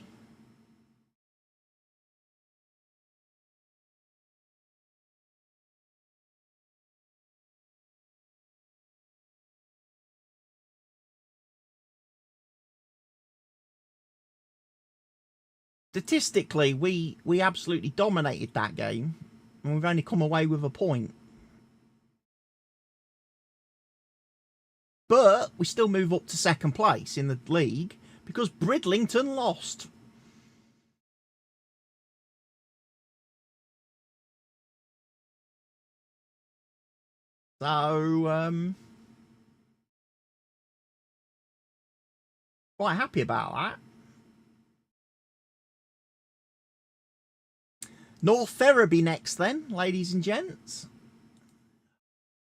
Statistically, we absolutely dominated that game. And we've only come away with a point. But we still move up to second place in the league because Bridlington lost. So, quite happy about that. North Ferriby next then, ladies and gents.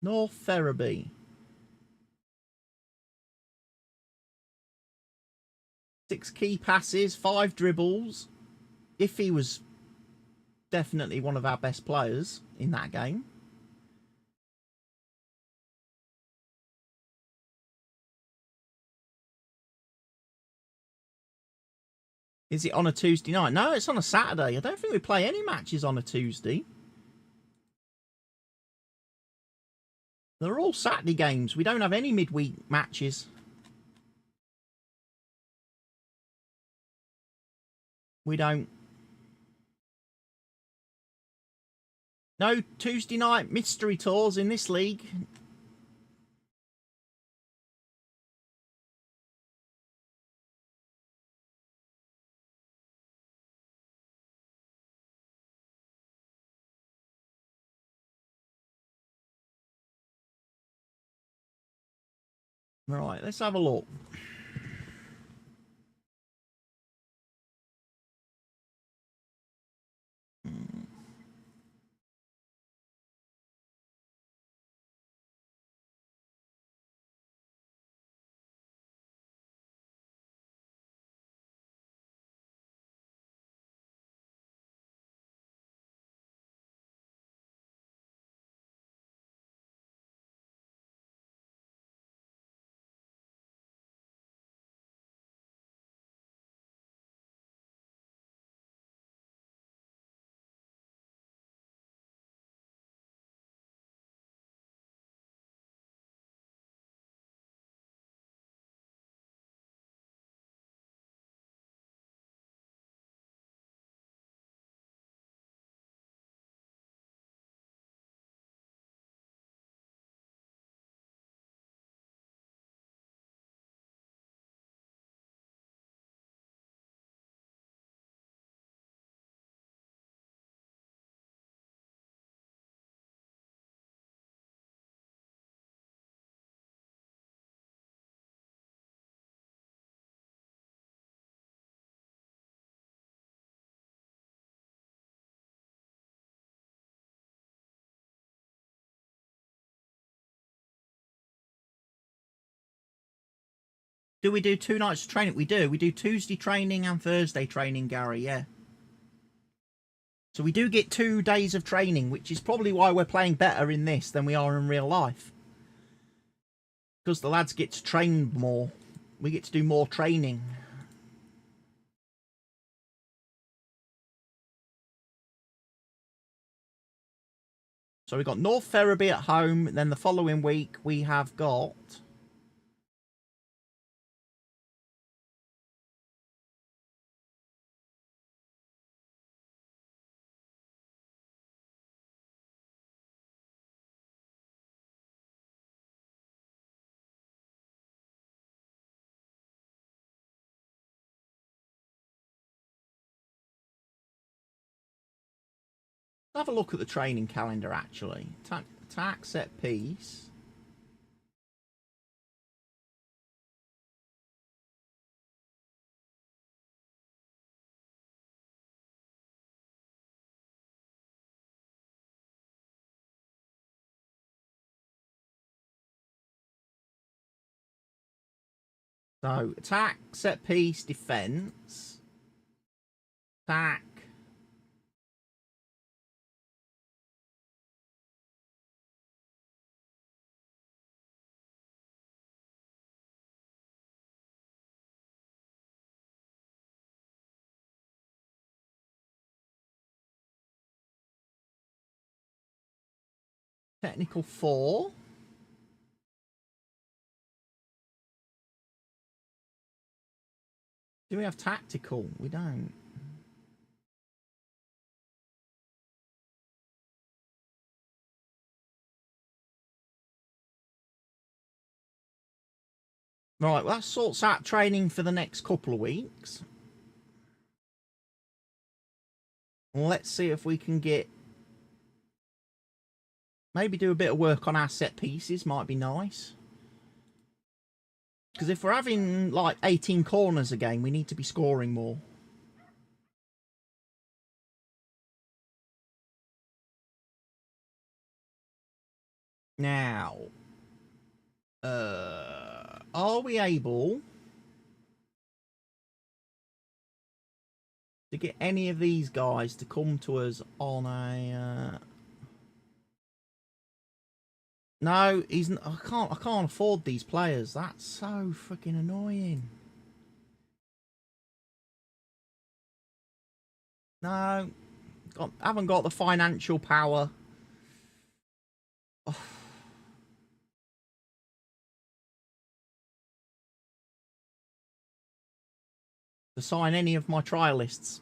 North Ferriby. 6 key passes, 5 dribbles. Iffy was definitely one of our best players in that game. Is it on a Tuesday night? No, it's on a Saturday. I don't think we play any matches on a Tuesday. They're all Saturday games. We don't have any midweek matches. We don't. No Tuesday night mystery tours in this league. Right, let's have a look. Do we do 2 nights of training? We do. We do Tuesday training and Thursday training, Gary, yeah. So we do get 2 days of training, which is probably why we're playing better in this than we are in real life. Because the lads get to train more. We get to do more training. So we've got North Ferriby at home. Then the following week we have got... Have a look at the training calendar, actually. Attack, set piece. So, attack, set piece, defense. Attack. Technical 4. Do we have tactical? We don't. Right, well, that sorts out training for the next couple of weeks. Let's see if we can get... Maybe do a bit of work on our set pieces. Might be nice. Because if we're having, like, 18 corners a game, we need to be scoring more. Now... are we able... to get any of these guys to come to us on a... No, I can't afford these players. That's so freaking annoying. No, haven't got the financial power. Oh. To sign any of my trialists.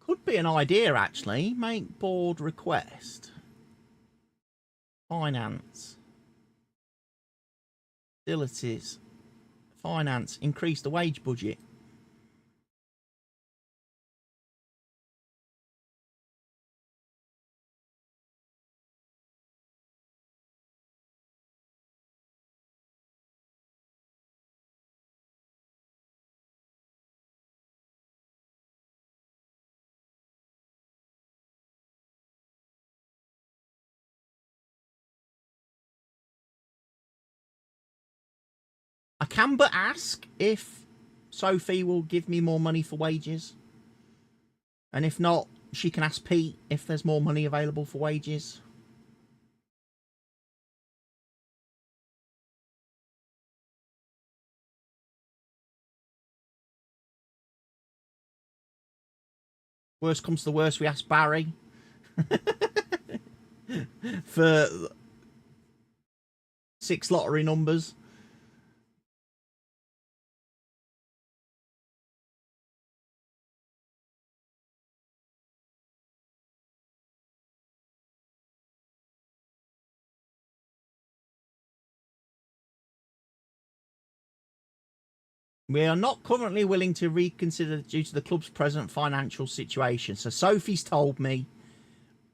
Could be an idea, actually. Make board request. Finance. Facilities. Finance. Increase the wage budget. I can but ask if Sophie will give me more money for wages. And if not, she can ask Pete if there's more money available for wages. Worst comes to the worst, we ask Barry. For 6 lottery numbers. We are not currently willing to reconsider due to the club's present financial situation. So Sophie's told me,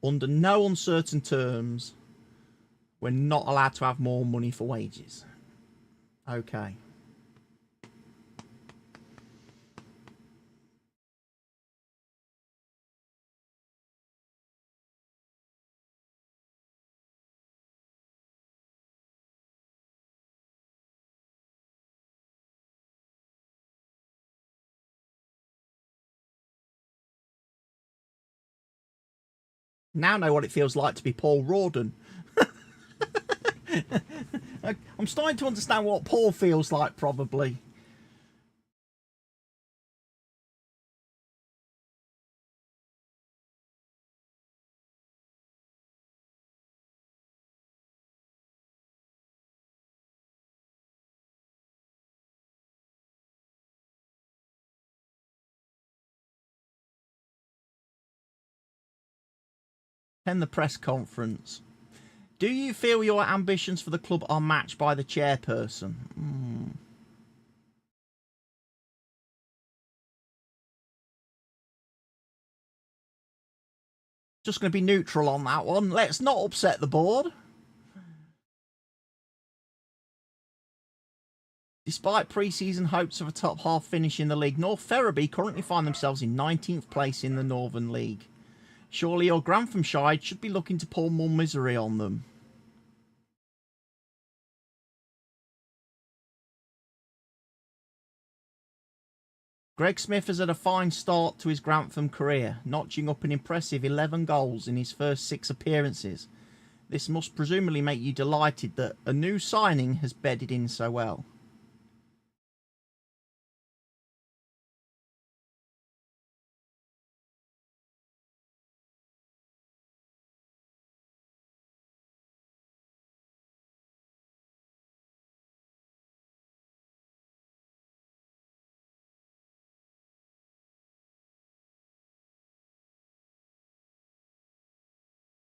under no uncertain terms, we're not allowed to have more money for wages. Okay. Now know what it feels like to be Paul Rawdon. I'm starting to understand what Paul feels like, probably. Attend the press conference. Do you feel your ambitions for the club are matched by the chairperson? Just going to be neutral on that one. Let's not upset the board. Despite pre-season hopes of a top half finish in the league, North Ferriby currently find themselves in 19th place in the Northern League. Surely your Grantham side should be looking to pour more misery on them. Greg Smith has had a fine start to his Grantham career, notching up an impressive 11 goals in his first 6 appearances. This must presumably make you delighted that a new signing has bedded in so well.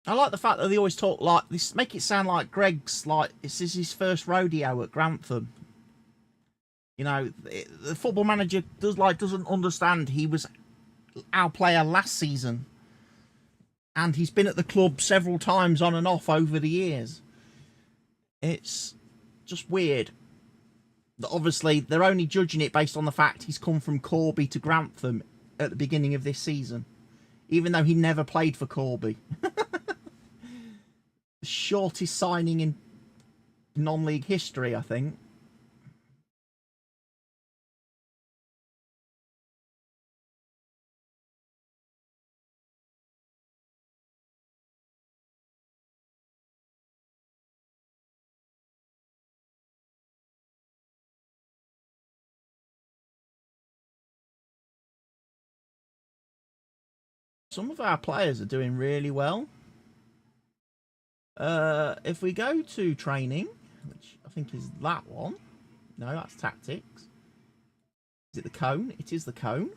I like the fact that they always talk like this, make it sound like Greg's like this is his first rodeo at Grantham. You know, the football manager doesn't understand he was our player last season, and he's been at the club several times on and off over the years. It's just weird that obviously they're only judging it based on the fact he's come from Corby to Grantham at the beginning of this season, even though he never played for Corby. The shortest signing in non-league history, I think. Some of our players are doing really well. If we go to training, which I think is that one. No, that's tactics. Is it the cone? It is the cone.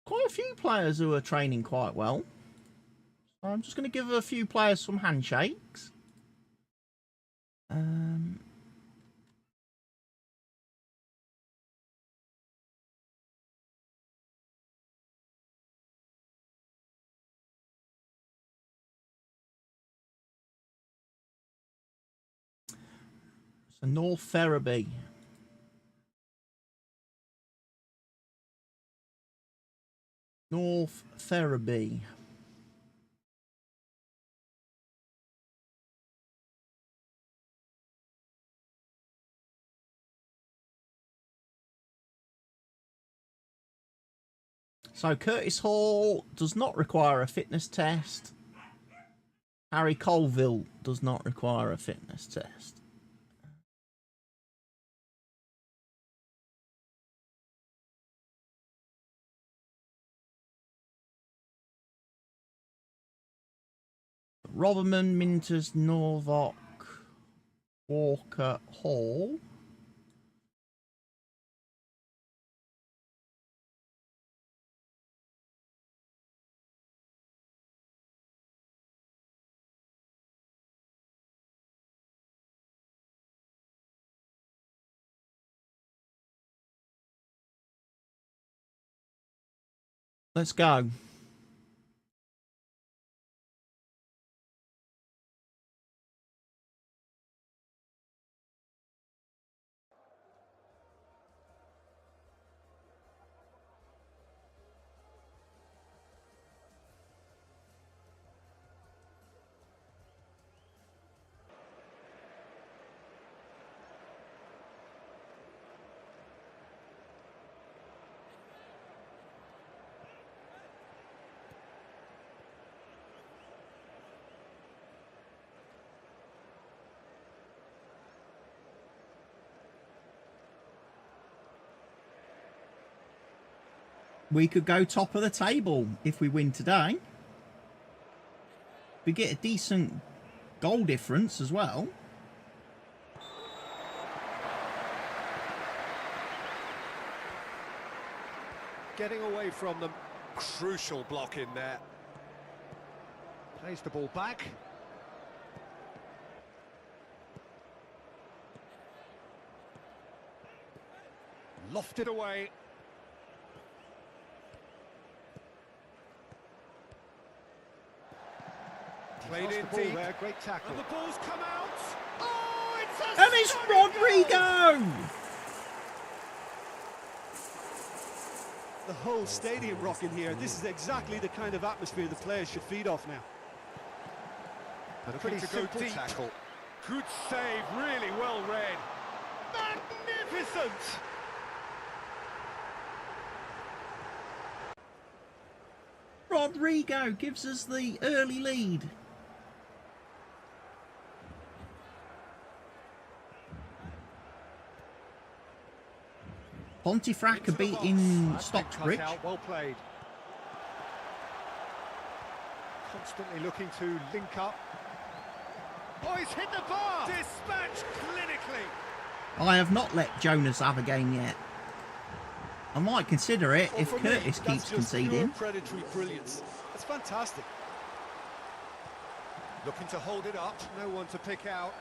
Quite a few players who are training quite well. So I'm just going to give a few players some handshakes. So North Ferriby. North Ferriby. So Curtis Hall does not require a fitness test. Harry Colville does not require a fitness test. Robberman, Minters, Norvok, Walker Hall. Let's go. We could go top of the table if we win today. We get a decent goal difference as well. Getting away from them. Crucial block in there. Plays the ball back. Lofted away. Played in deep. There. Great tackle. And the ball's come out. Oh, and it's Rodrigo! The whole stadium rocking here. This is exactly the kind of atmosphere the players should feed off now. And a pretty simple tackle. Good save, really well read. Magnificent! Rodrigo gives us the early lead. Pontefract are beating Stocksbridge. Well played. Constantly looking to link up. Oh, he's hit the bar! Dispatched clinically. I have not let Jonas have a game yet. I might consider it if Curtis keeps conceding. Predatory brilliance. That's fantastic. Looking to hold it up. No one to pick out.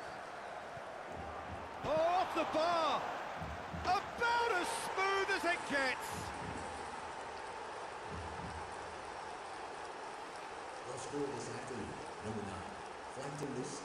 Oh, off the bar! About as smooth as it gets. Your score is actually number 9. Relentless.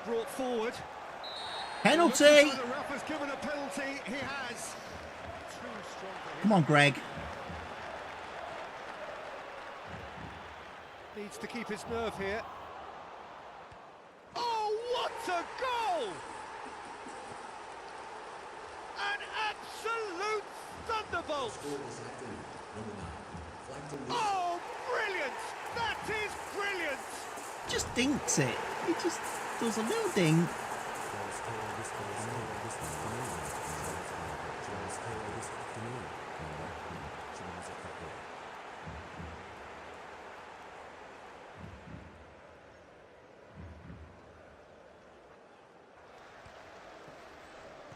Brought forward. Penalty! The ref has given a penalty. He has. Come on, Greg. Needs to keep his nerve here. Oh, what a goal! An absolute thunderbolt! Oh, brilliant! That is brilliant! Just dinks it. He just does a little dink.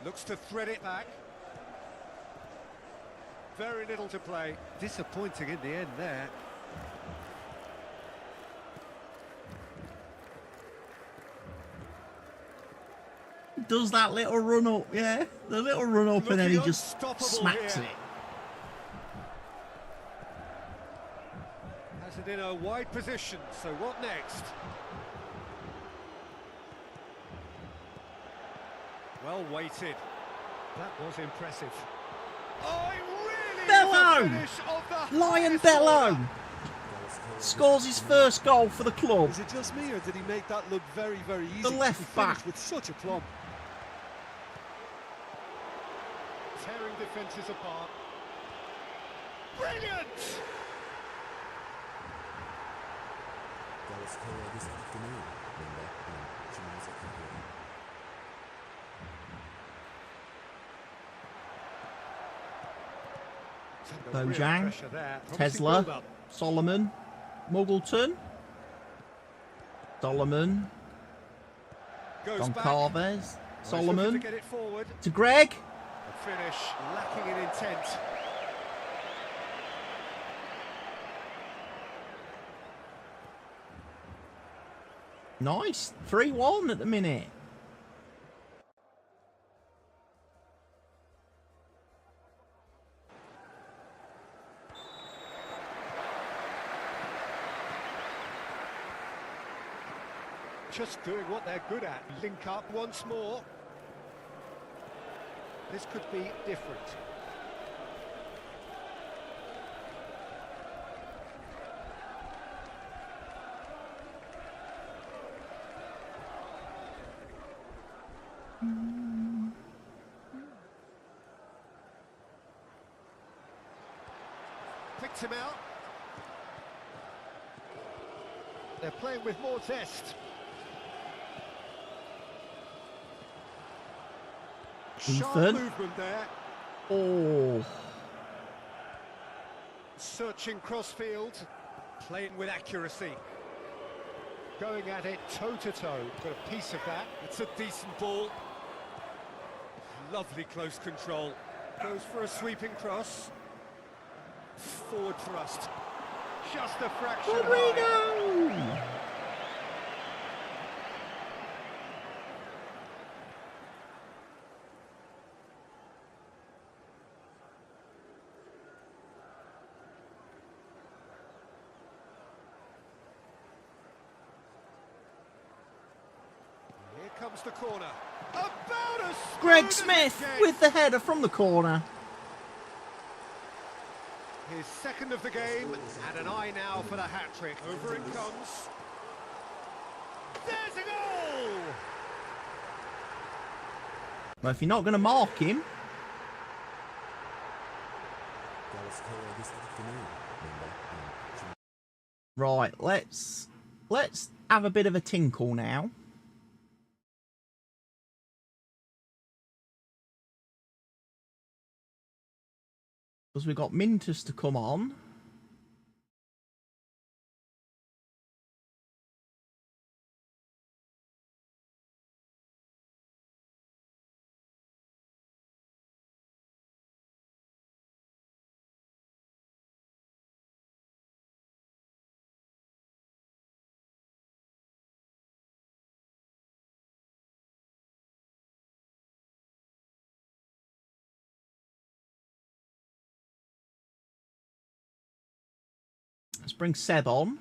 Looks to thread it back. Very little to play. Disappointing in the end there. Does that little run up, yeah? The little run up and then he just smacks here. it. Has it in a wide position, so what next? Well weighted. That was impressive. Oh, it really Bello! is a finish of the Lion Bello scores his first goal for the club. Is it just me, or did he make that look very, very easy? The left He finished back. with such aplomb. tearing defences apart. Brilliant! Dallas Taylor this afternoon. Member Bojang, Tesla, Solomon, Muggleton, Solomon, Goncalves, Solomon, to Greg. A finish lacking in intent. Nice, 3-1 at the minute. Just doing what they're good at. Link up once more. This could be different. Picked him out. They're playing with more zest. Sharp movement there. Oh. Searching crossfield. Playing with accuracy. Going at it toe-to-toe. Got a piece of that. It's a decent ball. Lovely close control. Goes for a sweeping cross. Forward thrust. Just a fraction high. Here comes the corner. About as Greg Smith with the header from the corner. His second of the game, and an eye now for the hat-trick. Over it comes. There's a goal! Well, if you're not going to mark him... Right, let's have a bit of a tinkle now. Because we've got Mintus to come on. Let's bring Seb on.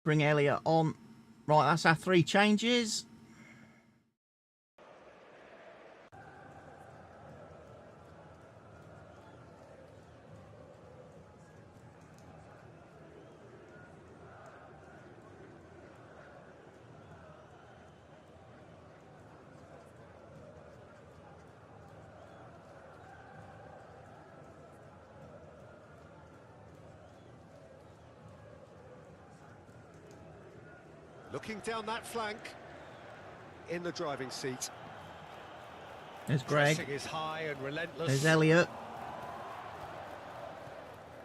Bring Elliot on. Right, that's our 3 changes. Looking down that flank, in the driving seat. There's Greg. Pressing is high and relentless. There's Elliot.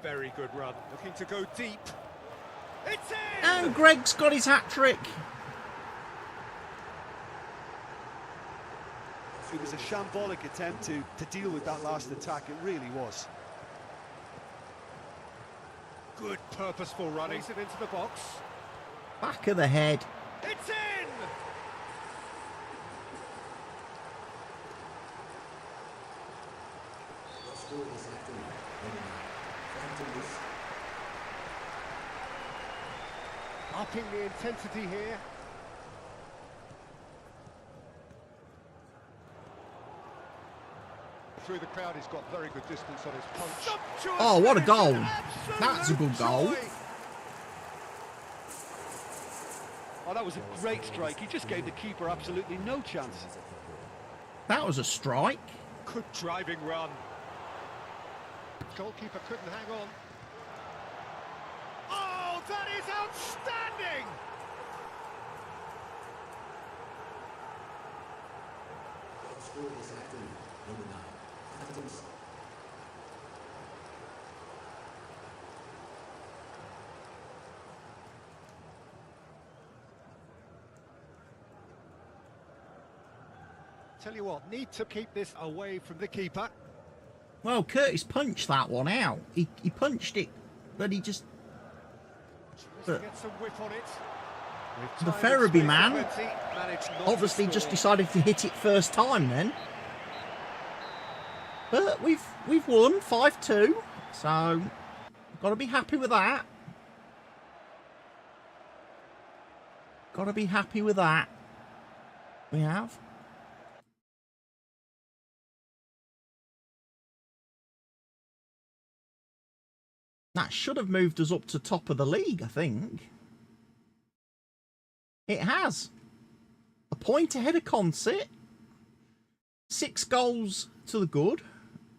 Very good run. Looking to go deep. It's in! And Greg's got his hat-trick. It was a shambolic attempt to deal with that last attack. It really was. Good purposeful running. Plays it into the box. Back of the head. It's in! Your score this afternoon, number 9, Grantham Town. Upping the intensity here. Through the crowd, he's got very good distance on his punch. Oh, what a goal. That's a good goal. Oh, that was a great strike. He just gave the keeper absolutely no chance. That was a strike. Good driving run. Goalkeeper couldn't hang on. Oh, that is outstanding! Your score this afternoon, number 9, Grantham Town. Tell you what, need to keep this away from the keeper. Well, Curtis punched that one out. He punched it, but he just... But Get some whiff on it. the Ferriby man obviously just decided to hit it first time then. But we've won 5-2, so got to be happy with that. Got to be happy with that. We have. That should have moved us up to top of the league, I think. It has. A point ahead of Concert. 6 goals to the good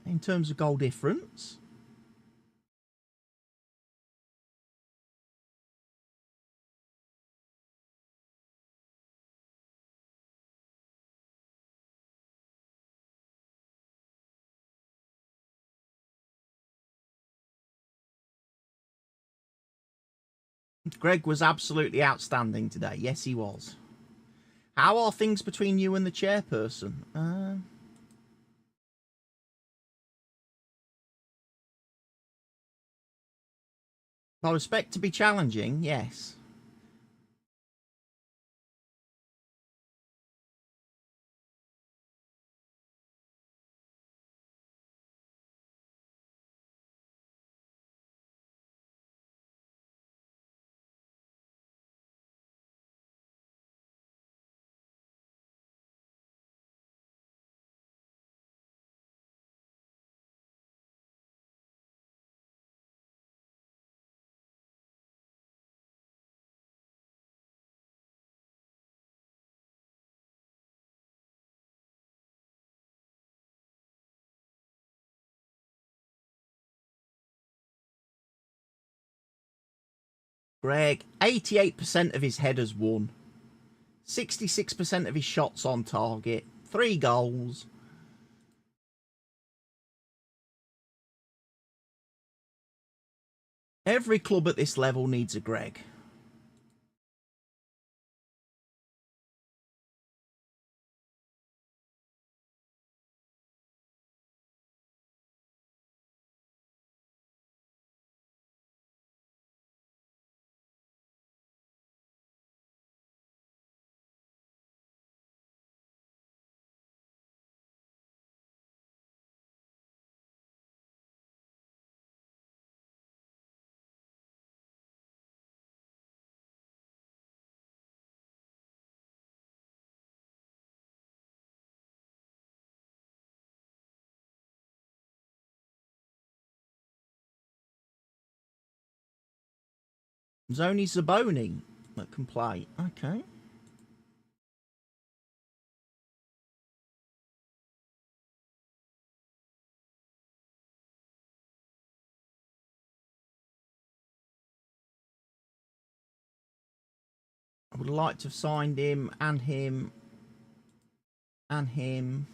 in terms of goal difference. Greg was absolutely outstanding today. Yes, he was. How are things between you and the chairperson? I expect to be challenging, yes. Greg, 88% of his headers won. 66% of his shots on target. 3 goals. Every club at this level needs a Greg. It's only Zaboni that can play. Okay. I would like to have signed him and him and him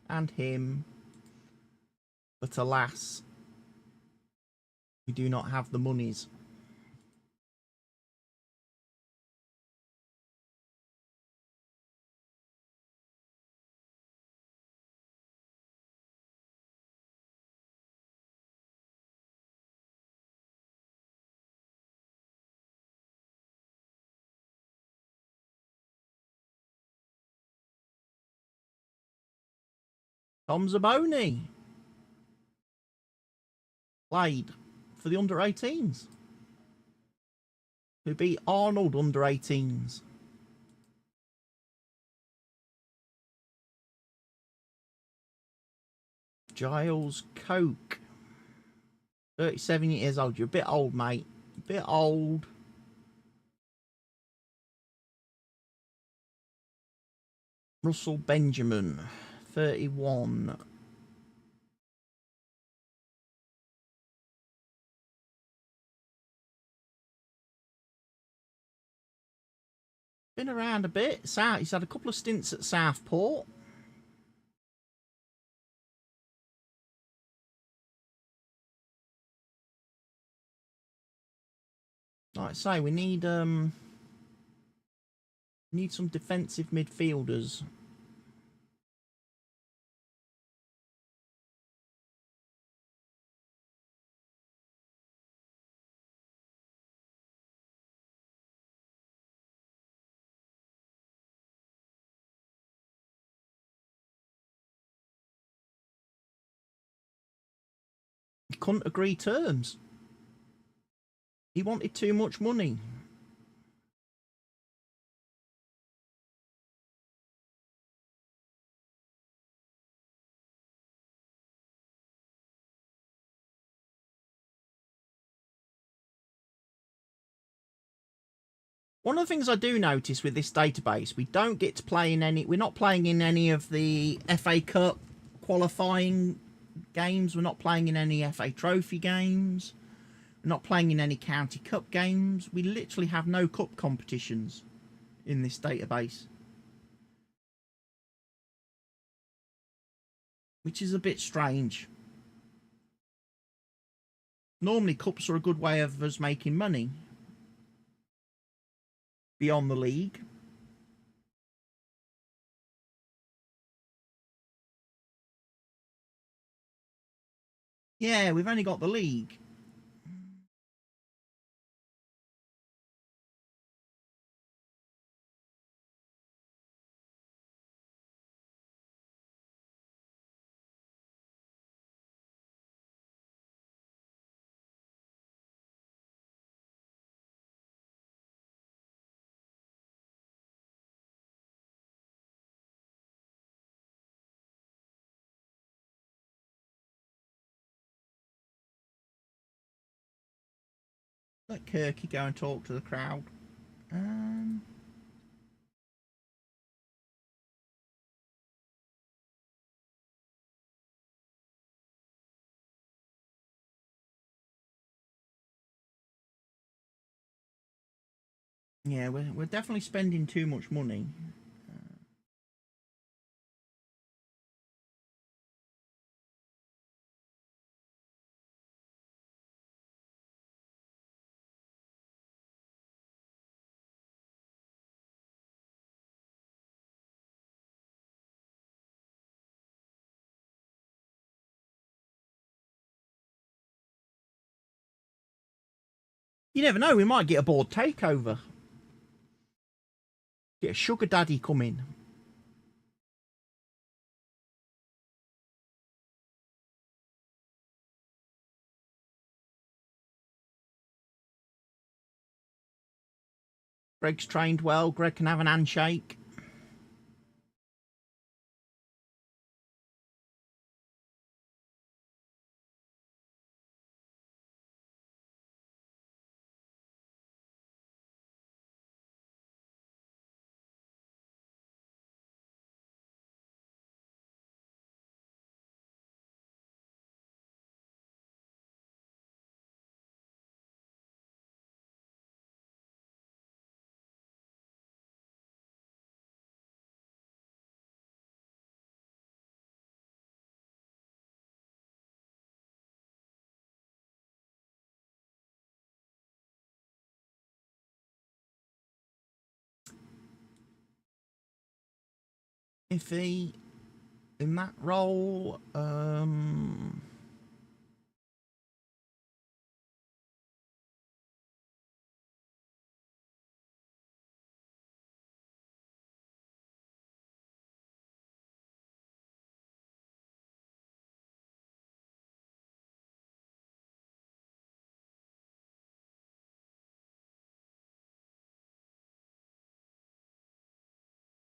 and him. But alas, we do not have the monies. Tom Zaboni played for the under-18s, who beat Arnold under-18s. Giles Coke, 37 years old. You're a bit old, mate. A bit old. Russell Benjamin, 31. Been around a bit. He's had a couple of stints at Southport. Like I say, we need some defensive midfielders. He couldn't agree terms. He wanted too much money. One of the things I do notice with this database, we don't get to play in any... We're not playing in any of the FA Cup qualifying games. We're not playing in any FA Trophy games. We're not playing in any County Cup games. We literally have no cup competitions in this database, which is a bit strange. Normally, cups are a good way of us making money beyond the league. Yeah, we've only got the league. Let Kirky go and talk to the crowd. Yeah, we're definitely spending too much money. You never know, we might get a board takeover. Get a sugar daddy coming. Greg's trained well. Greg can have an handshake. Iffy in that role.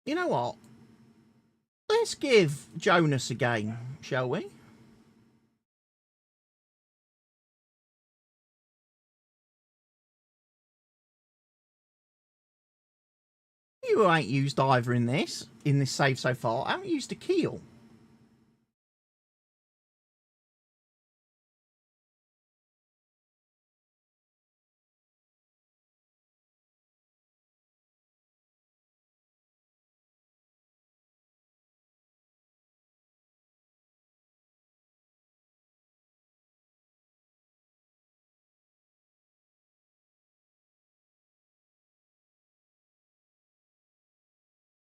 You know what? Let's give Jonas a game, shall we? You ain't used either in this save so far. I haven't used a keel.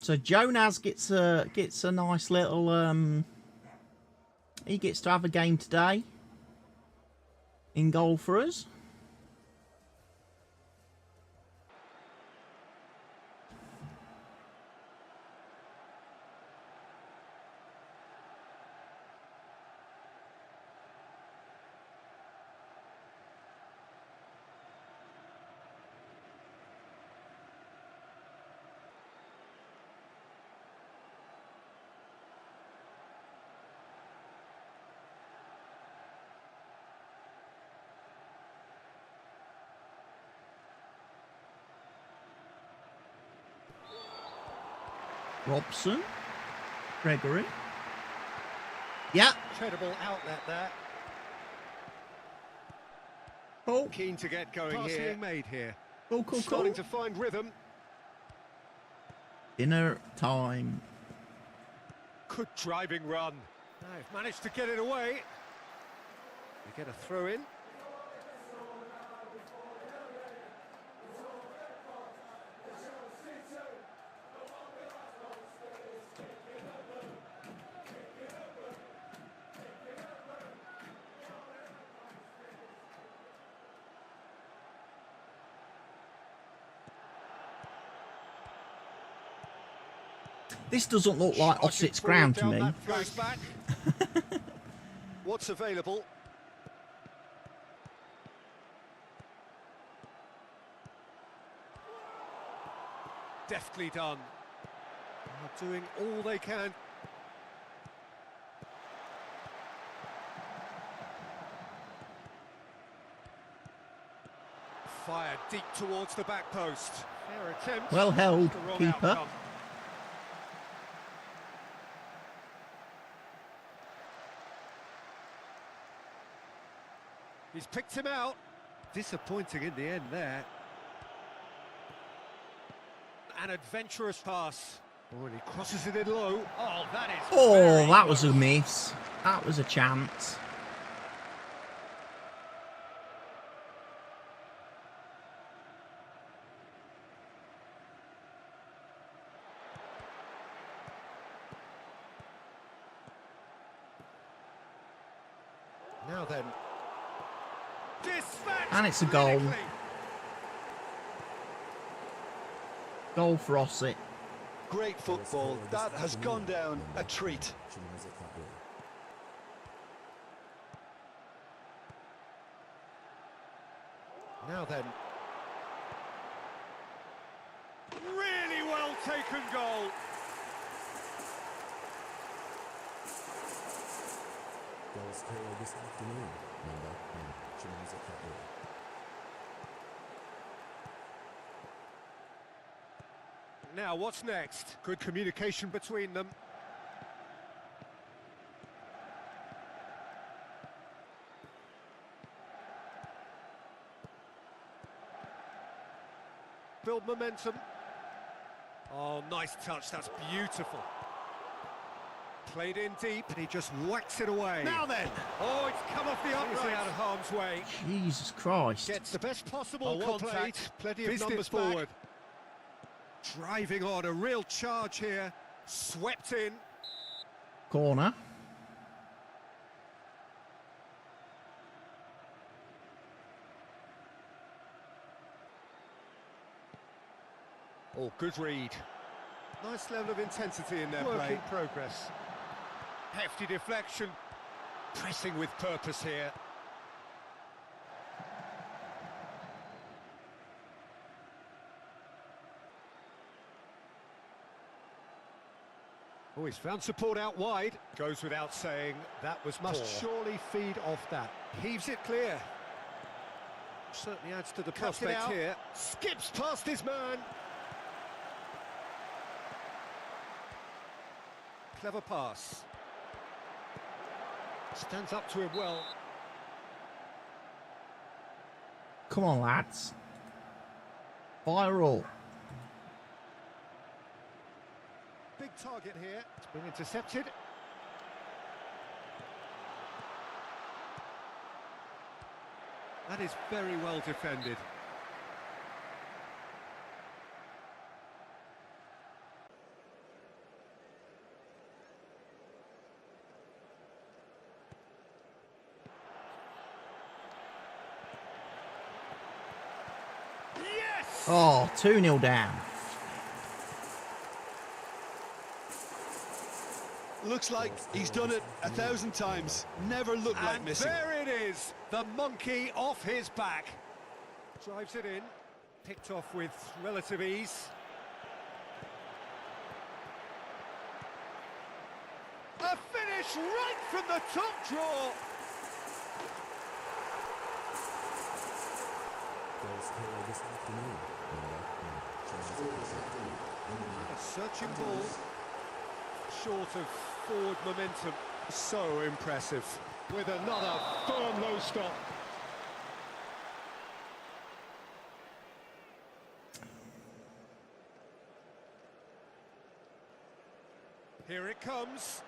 So Jonas gets a nice little he gets to have a game today in goal for us. Robson, Gregory. Yeah. Incredible outlet there. Cool. Keen to get going here. Being made here. Cool. Starting to find rhythm. Dinner time. Good driving run. They've managed to get it away. They get a throw in. This doesn't look like Ossett's ground to me. What's available? Deftly done. They're doing all they can. Fired deep towards the back post. Fair attempt. Well held, keeper. Outcome. He's picked him out. Disappointing in the end there. An adventurous pass. Oh, and he crosses it in low. Oh, that is. Oh, that was a miss. That was a chance. Now then. And it's a goal. Goal for Ossett. Great football. That has gone down a treat. Now then. Really well taken goal. This afternoon, number 10, Now, what's next? Good communication between them. Build momentum. Oh, nice touch. That's beautiful. Played in deep, and he just whacks it away. Now then! Oh, it's come off the upright. Out of harm's way. Jesus Christ. Gets the best possible contact. Plenty of numbers forward. Driving on, a real charge here. Swept in. Corner. Oh, good read. Nice level of intensity in their play. Work in progress. Hefty deflection. Pressing with purpose here. Oh, he's found support out wide. Goes without saying, that was Must poor. surely feed off that. Heaves it clear. Certainly adds to the prospect here. Skips past his man. Clever pass. Stands up to him well. Come on, lads. Viral. Big target here. It's been intercepted. That is very well defended. Yes! Oh, 2-0 down. Looks like he's done it 1,000 times. Never looked like And missing. there it is, the monkey off his back. Drives it in, picked off with relative ease. A finish right from the top draw. A searching ball, short of forward momentum. So impressive. With another firm low stop. Here it comes.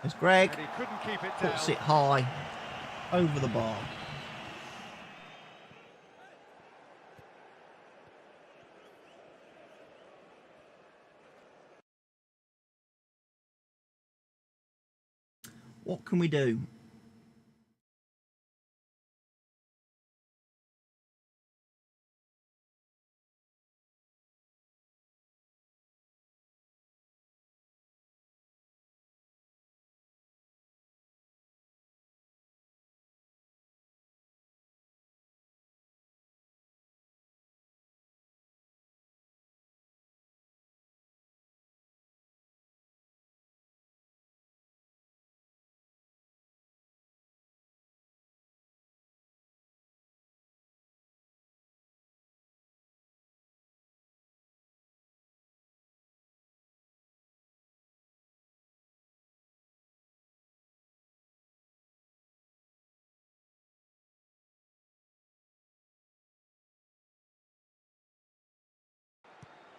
As Greg And he couldn't keep it down. puts it high over the bar. What can we do?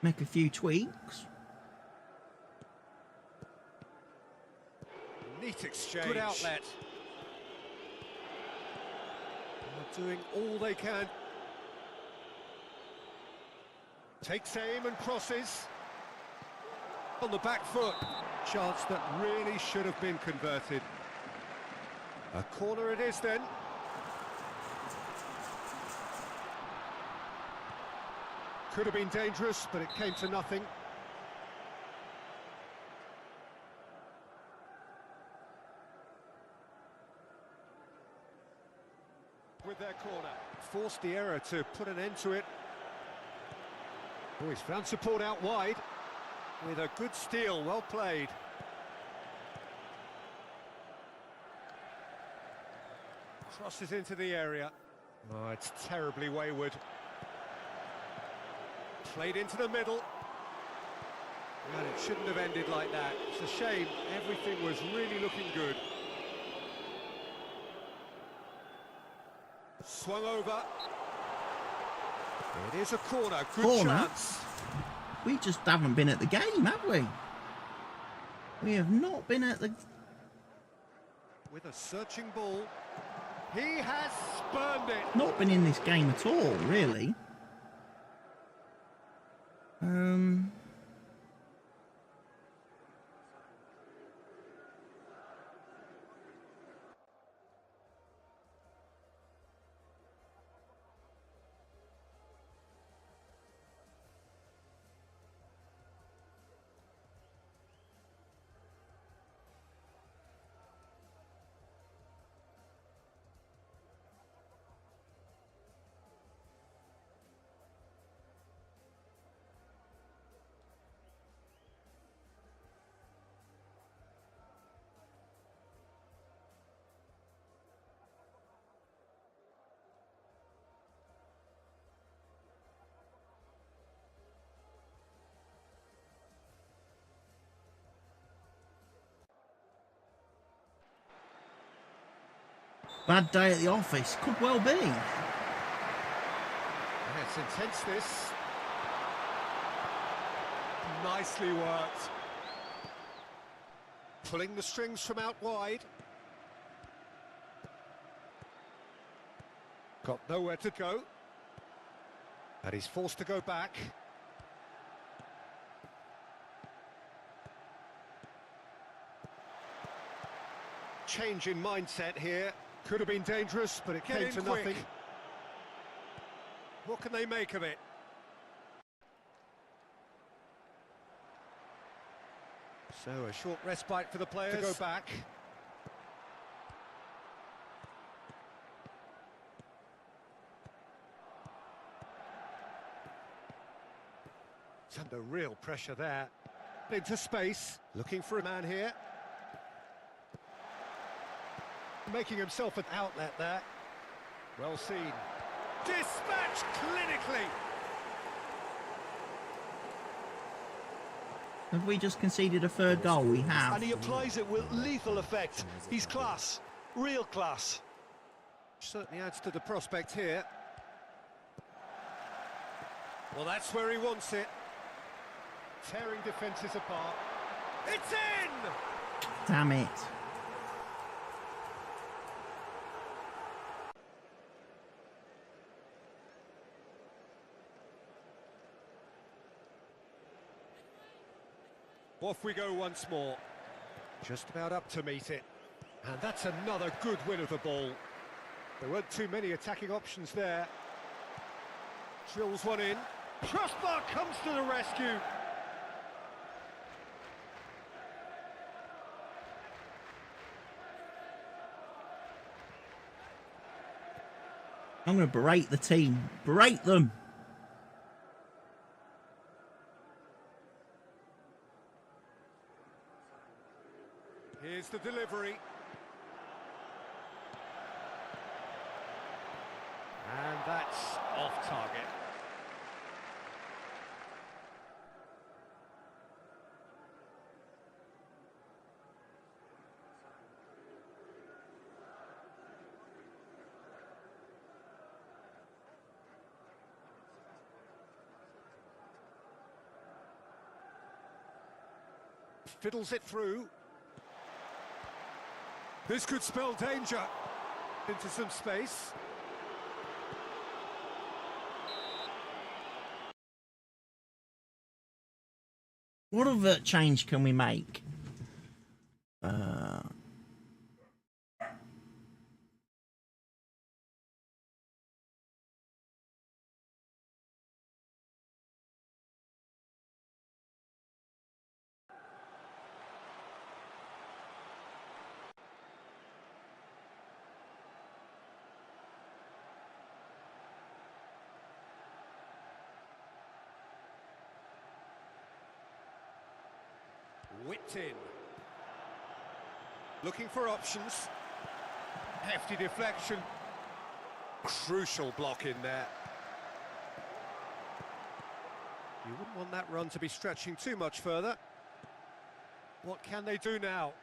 Make a few tweaks. Neat exchange. Good outlet. They're doing all they can. Takes aim and crosses. On the back foot. Chance that really should have been converted. A corner it is then. Could have been dangerous, but it came to nothing. With their corner. Forced the error to put an end to it. Oh, he's found support out wide. With a good steal, well played. Crosses into the area. Oh, it's terribly wayward. Played into the middle. And it shouldn't have ended like that. It's a shame. Everything was really looking good. Swung over. It is a corner. Good Corner? chance. We just haven't been at the game, have we? We have not been at the... With a searching ball. He has spurned it. Not been in this game at all, really. Bad day at the office. Could well be. Yeah, it's intense, this. Nicely worked. Pulling the strings from out wide. Got nowhere to go. And he's forced to go back. Change in mindset here. Could have been dangerous, but it came to nothing. What can they make of it? So a short respite for the players to go back. It's under real pressure there. Into space, looking for a man here. Making himself an outlet there. Well seen. Dispatched clinically. Have we just conceded a third goal? We have. And he applies it with lethal effect. He's class. Real class. Certainly adds to the prospect here. Well, that's where he wants it. Tearing defences apart. It's in! Damn it. Off we go once more. Just about up to meet it. And that's another good win of the ball. There weren't too many attacking options there. Drills one in. Crossbar comes to the rescue. I'm going to berate the team. Berate them. Here's the delivery. And that's off target. Fiddles it through. This could spell danger. Into some space. What other change can we make? Whipped in. Looking for options. Hefty deflection. Crucial block in there. You wouldn't want that run to be stretching too much further. What can they do now?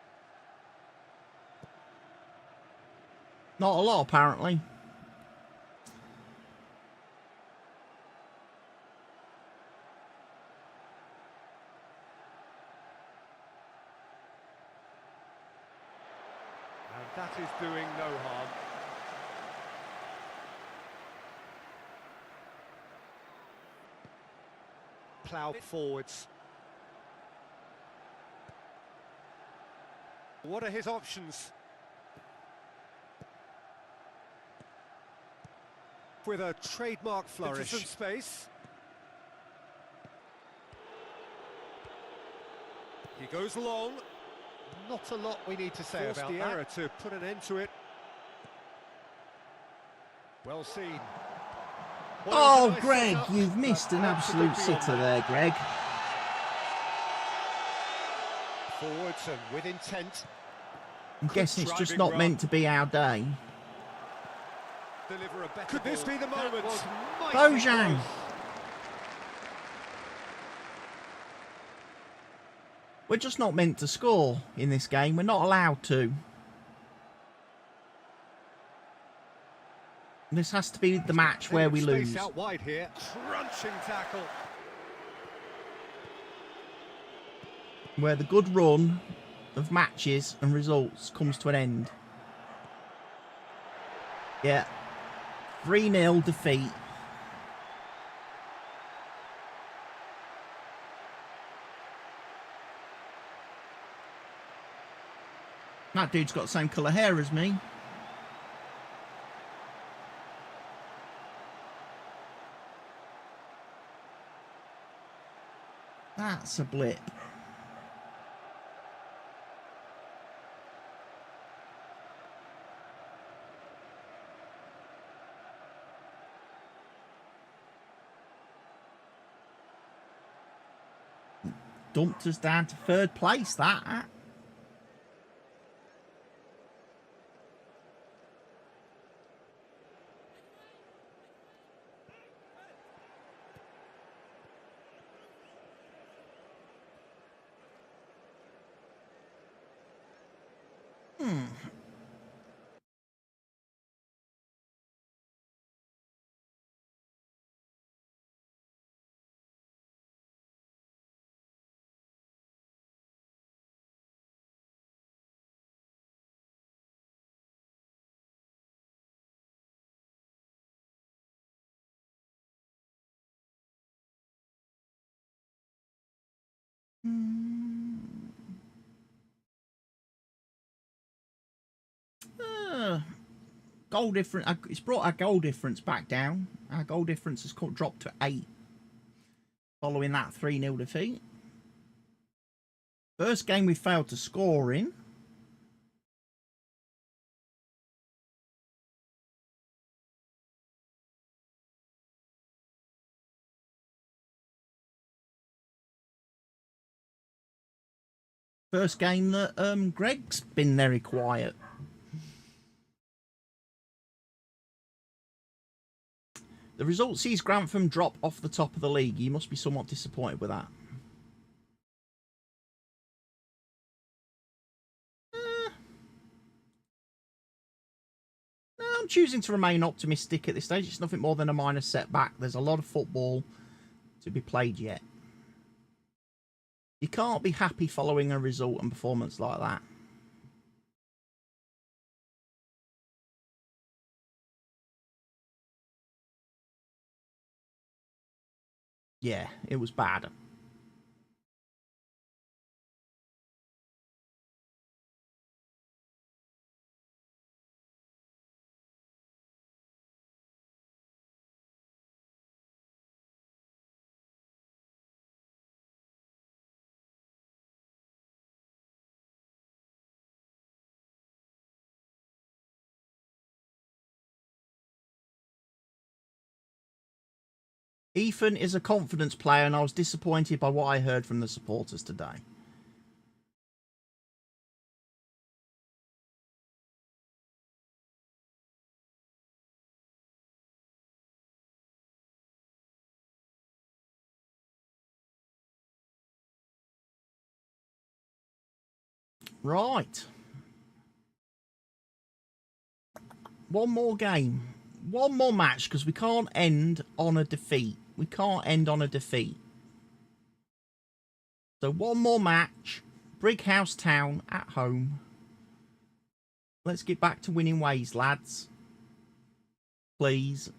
Not a lot, apparently. That is doing no harm. Plough forwards. What are his options? With a trademark flourish. Into some space. He goes long. Not a lot we need to say about that. Forced the error to put an end to it. Well seen. Oh, Greg, you've missed an absolute sitter there, Greg. Forwards and with intent. I'm guessing it's just not meant to be our day. Could this be the moment? Bojang! We're just not meant to score in this game. We're not allowed to. This has to be the match where we lose. Space out wide here. Crunching tackle. Where the good run of matches and results comes to an end. Yeah. 3-0 defeat. That dude's got the same colour hair as me. That's a blip. Dumped us down to 3rd place, that. Goal difference. It's brought our goal difference back down. Our goal difference has dropped to 8 following that 3-0 defeat. First game we failed to score in. First game that Greg's been very quiet. The result sees Grantham drop off the top of the league. You must be somewhat disappointed with that. No, I'm choosing to remain optimistic at this stage. It's nothing more than a minor setback. There's a lot of football to be played yet. You can't be happy following a result and performance like that. Yeah, it was bad. Ethan is a confidence player, and I was disappointed by what I heard from the supporters today. Right. One more game. One more match, because we can't end on a defeat. We can't end on a defeat. So one more match. Brighouse Town at home. Let's get back to winning ways, lads. Please.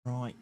Right.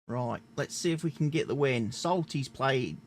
Right, let's see if we can get the win. Salty's played.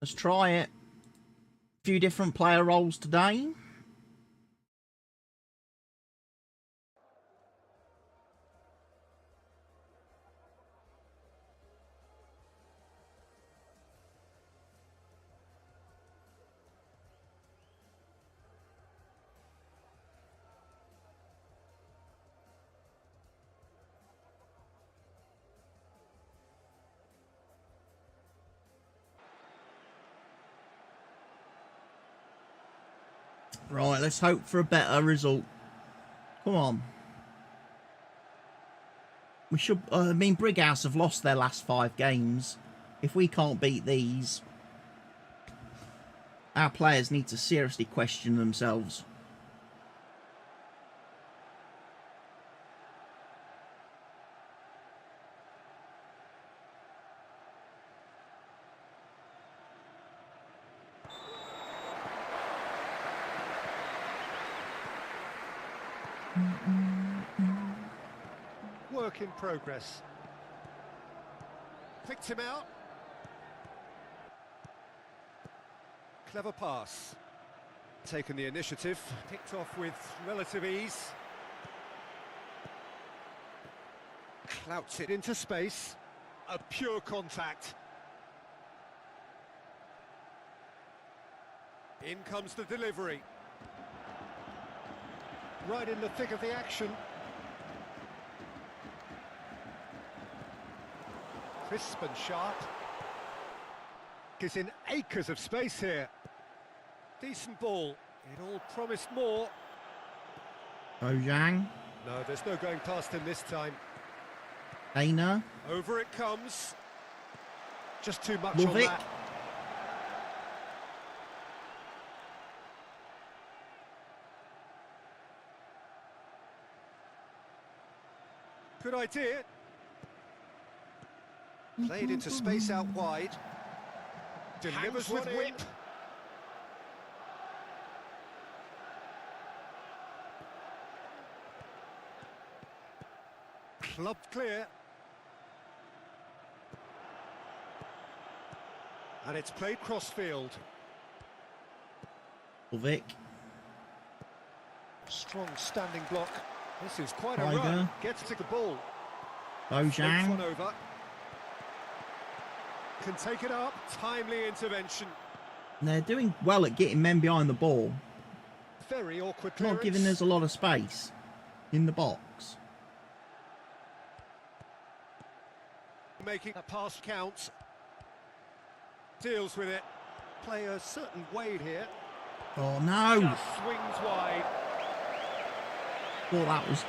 Let's try it. A few different player roles today. Right, let's hope for a better result. Come on. We should. I mean, Brighouse have lost their last 5 games. If we can't beat these, our players need to seriously question themselves. Work in progress. Picked him out. Clever pass. Taken the initiative. Picked off with relative ease. Clouts it into space. A pure contact. In comes the delivery. Right in the thick of the action. Crisp and sharp. attack is in acres of space here. Decent ball. It all promised more. Bojang. No, there's no going past him this time. Aina. Over it comes. Just too much Love on it. that. Good idea. Played into space out wide. Delivers with whip. Clubbed clear. And it's played crossfield. Vic. Strong standing block. This is quite a Tiger. run. Gets to the ball. Floats Bojang. one over. Can take it up. Timely intervention. They're doing well at getting men behind the ball. Very awkward Not clearance. giving us a lot of space in the box. Making a pass count. Deals with it. Play a certain weight here. Oh no! Just swings wide. Thought that was.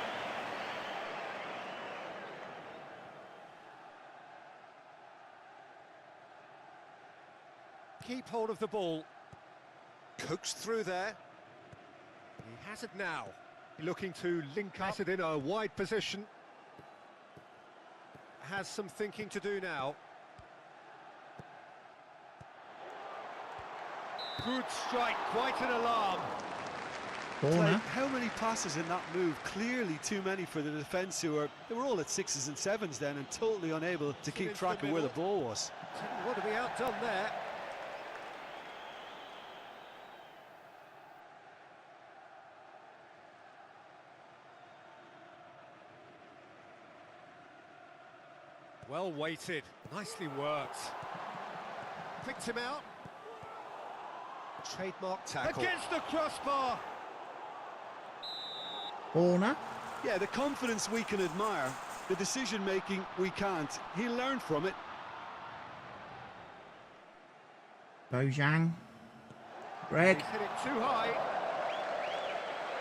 Keep hold of the ball. Coaxed through there. He has it now. Looking to link up it in a wide position. Has some thinking to do now. Good strike, quite an alarm. Corner. How many passes in that move? Clearly too many for the defence they were all at 6s and 7s then and totally unable to keep track of where the ball was. Didn't want to be outdone there. Well weighted, nicely worked. Picked him out. Trademark tackle. Against the crossbar. Corner. Yeah, the confidence we can admire, the decision making we can't. He learned from it. Bojang. Greg. He's hit it too high.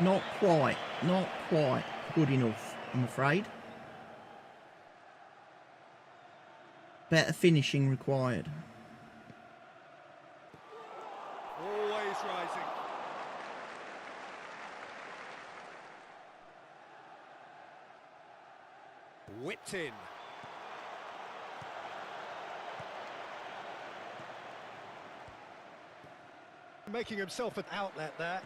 Not quite. Not quite good enough, I'm afraid. Better finishing required. Always rising. Whipped in. Making himself an outlet there.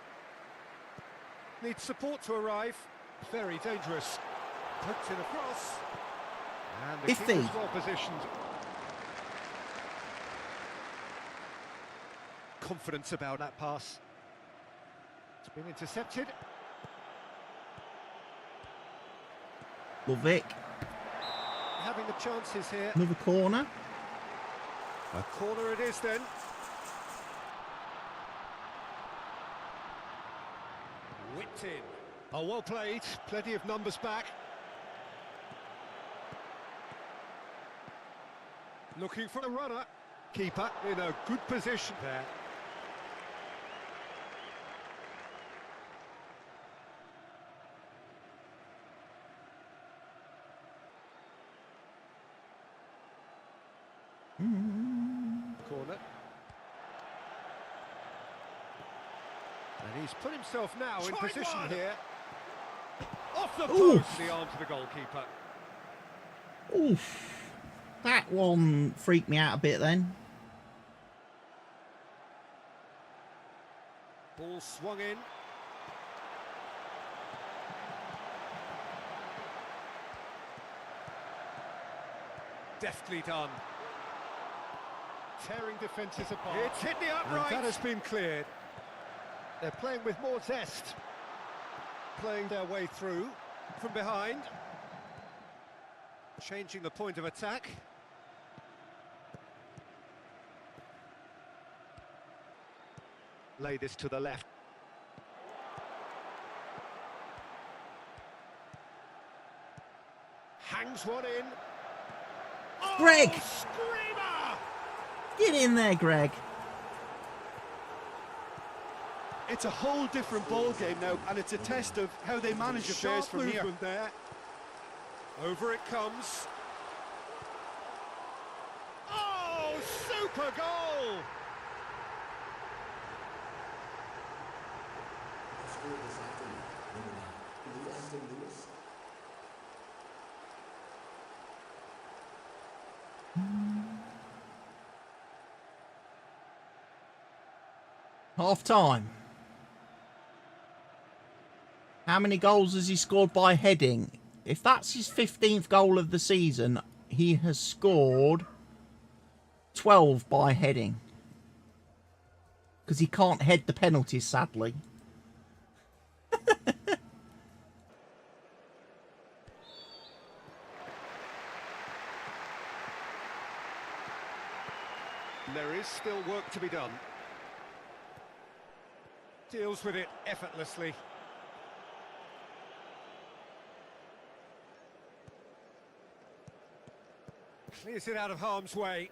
Needs support to arrive. Very dangerous. Poked in across. And the keeper's well positioned. Confidence about that pass. It's been intercepted. Lovic. Having the chances here. Another corner. A corner it is then. Whipped in. Oh, well played. Plenty of numbers back. Looking for a runner. Keeper in a good position there. Corner. And he's put himself now in position here. Off the post, the arm to the goalkeeper. Oof. That one freaked me out a bit then. Ball swung in. Deftly done. Tearing defences apart. It's hit the upright. And that has been cleared. They're playing with more zest. Playing their way through from behind. Changing the point of attack. Lay this to the left. Hangs one in. Oh, Greg! Screamer! Get in there, Greg. It's a whole different ball game now, and it's a test of how they manage affairs from here. There. Over it comes. Oh, super goal! Score this afternoon. Number 9. Grantham Lewis. Half time. How many goals has he scored by heading? If that's his 15th goal of the season, he has scored 12 by heading. Because he can't head the penalties, sadly. There is still work to be done. Deals with it effortlessly. Clears it out of harm's way.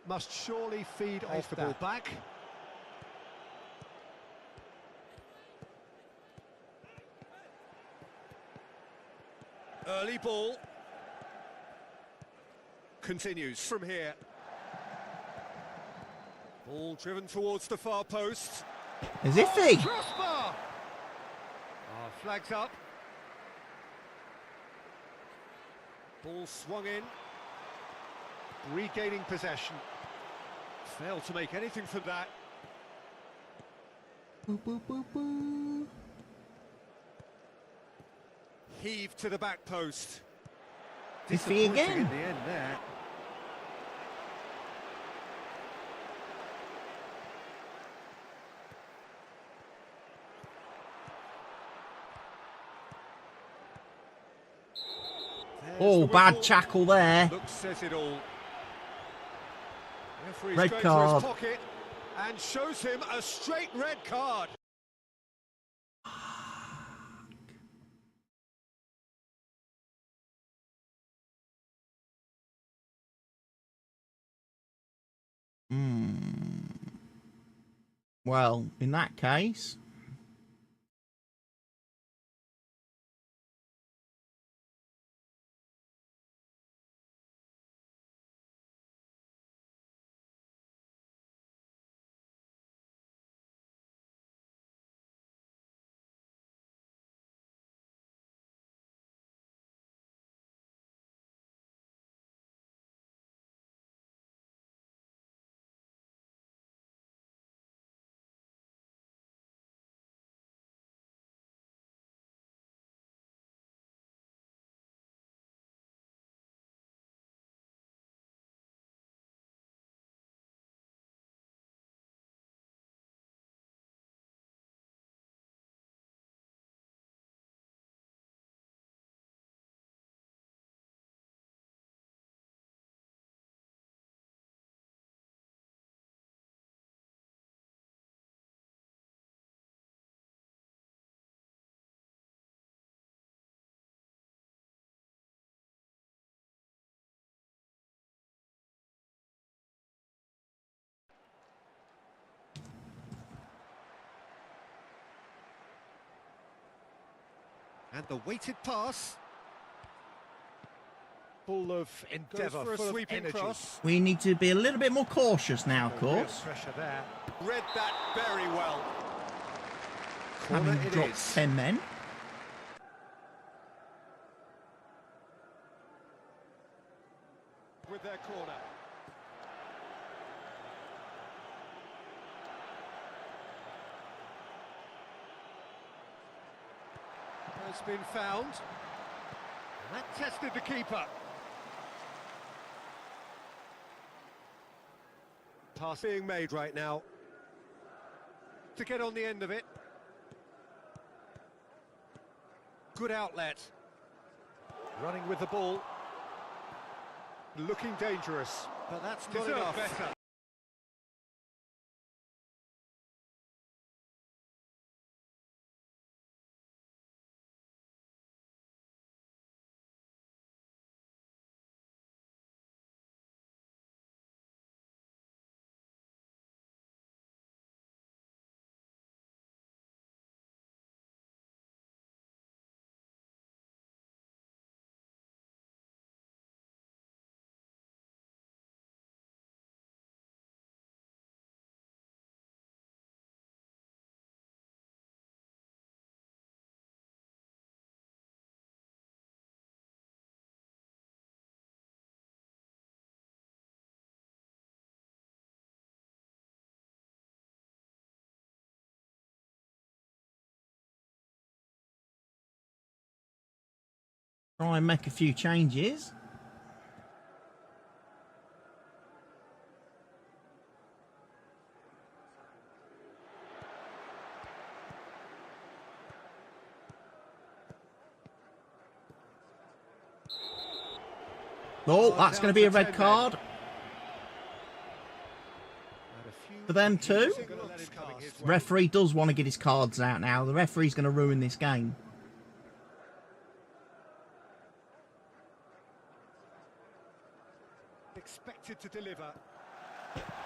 Must surely feed Plays off the that. ball back. Early ball. Continues from here. Ball driven towards the far post. As iffy. Crossbar! Flags up. Ball swung in. Regaining possession. Failed to make anything from that. Boo, boo, boo, boo. Heave to the back post. Iffy again. In the end there. Oh, bad tackle there. Look says it all. Referee's Red going card. to his pocket and shows him a straight red card. Well, in that case... And the weighted pass. Full of endeavour, for a full of sweeping energy. cross. We need to be a little bit more cautious now, of Real course. pressure there. Read that very well. Having Corner it dropped is. 10 men. With their corner. Has been found. And that tested the keeper. Pass being made right now. To get on the end of it. Good outlet. Running with the ball. Looking dangerous. But that's not enough. Better. Try and make a few changes. Oh, that's going to be a red card for them too. Referee does want to get his cards out now. The referee's going to ruin this game. Expected to deliver.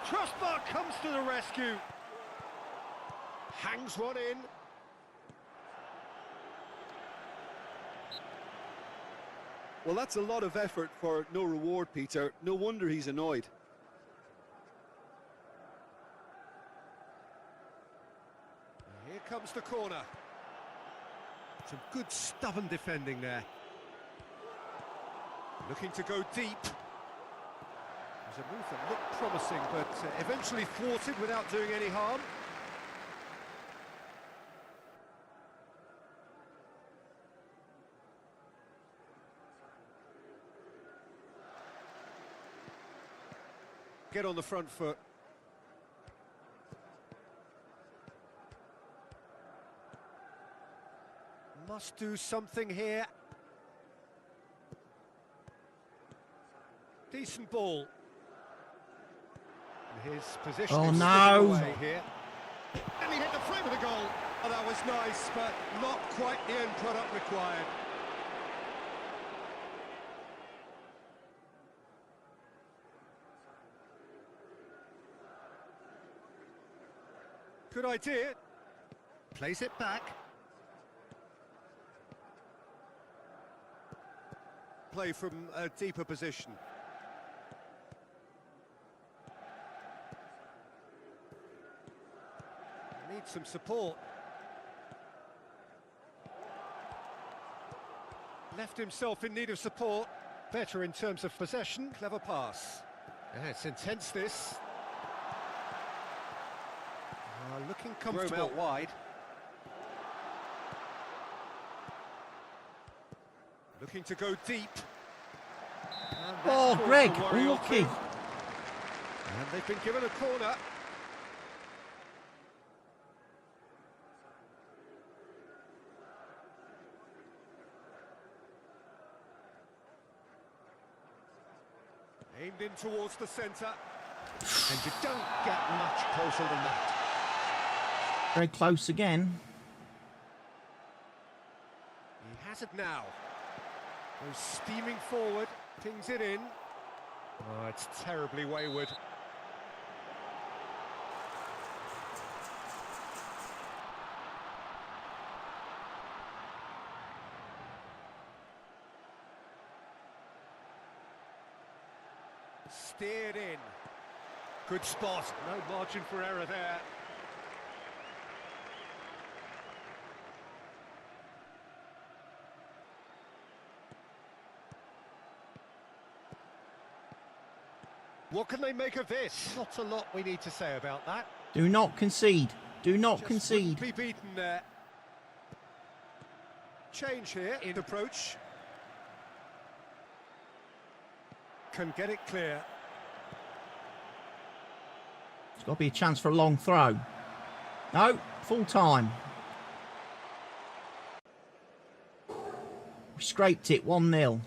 Crossbar comes to the rescue. Hangs one in. Well, that's a lot of effort for no reward, Peter. No wonder he's annoyed. Here comes the corner. Some good stubborn defending there. Looking to go deep. There's a move that looked promising, but eventually thwarted without doing any harm. Get on the front foot. Must do something here. Decent ball. His position is away here. And he hit the frame of the goal. Oh, that was nice, but not quite the end product required. Good idea. Plays it back. Play from a deeper position. Needs some support. Left himself in need of support. Better in terms of possession. Clever pass. Yeah, it's intense, this. Looking comfortable out wide. Looking to go deep. Oh, Greg, unlucky. And they've been given a corner. Aimed in towards the centre. And you don't get much closer than that. Very close again. He has it now. Goes steaming forward, pings it in. Oh, it's terribly wayward. Steered in. Good spot. No margin for error there. What can they make of this? Not a lot we need to say about that. Do not concede. Do not Just concede. wouldn't be beaten there. Change here in approach. Can get it clear. It's got to be a chance for a long throw. No, full time. We scraped it 1-0.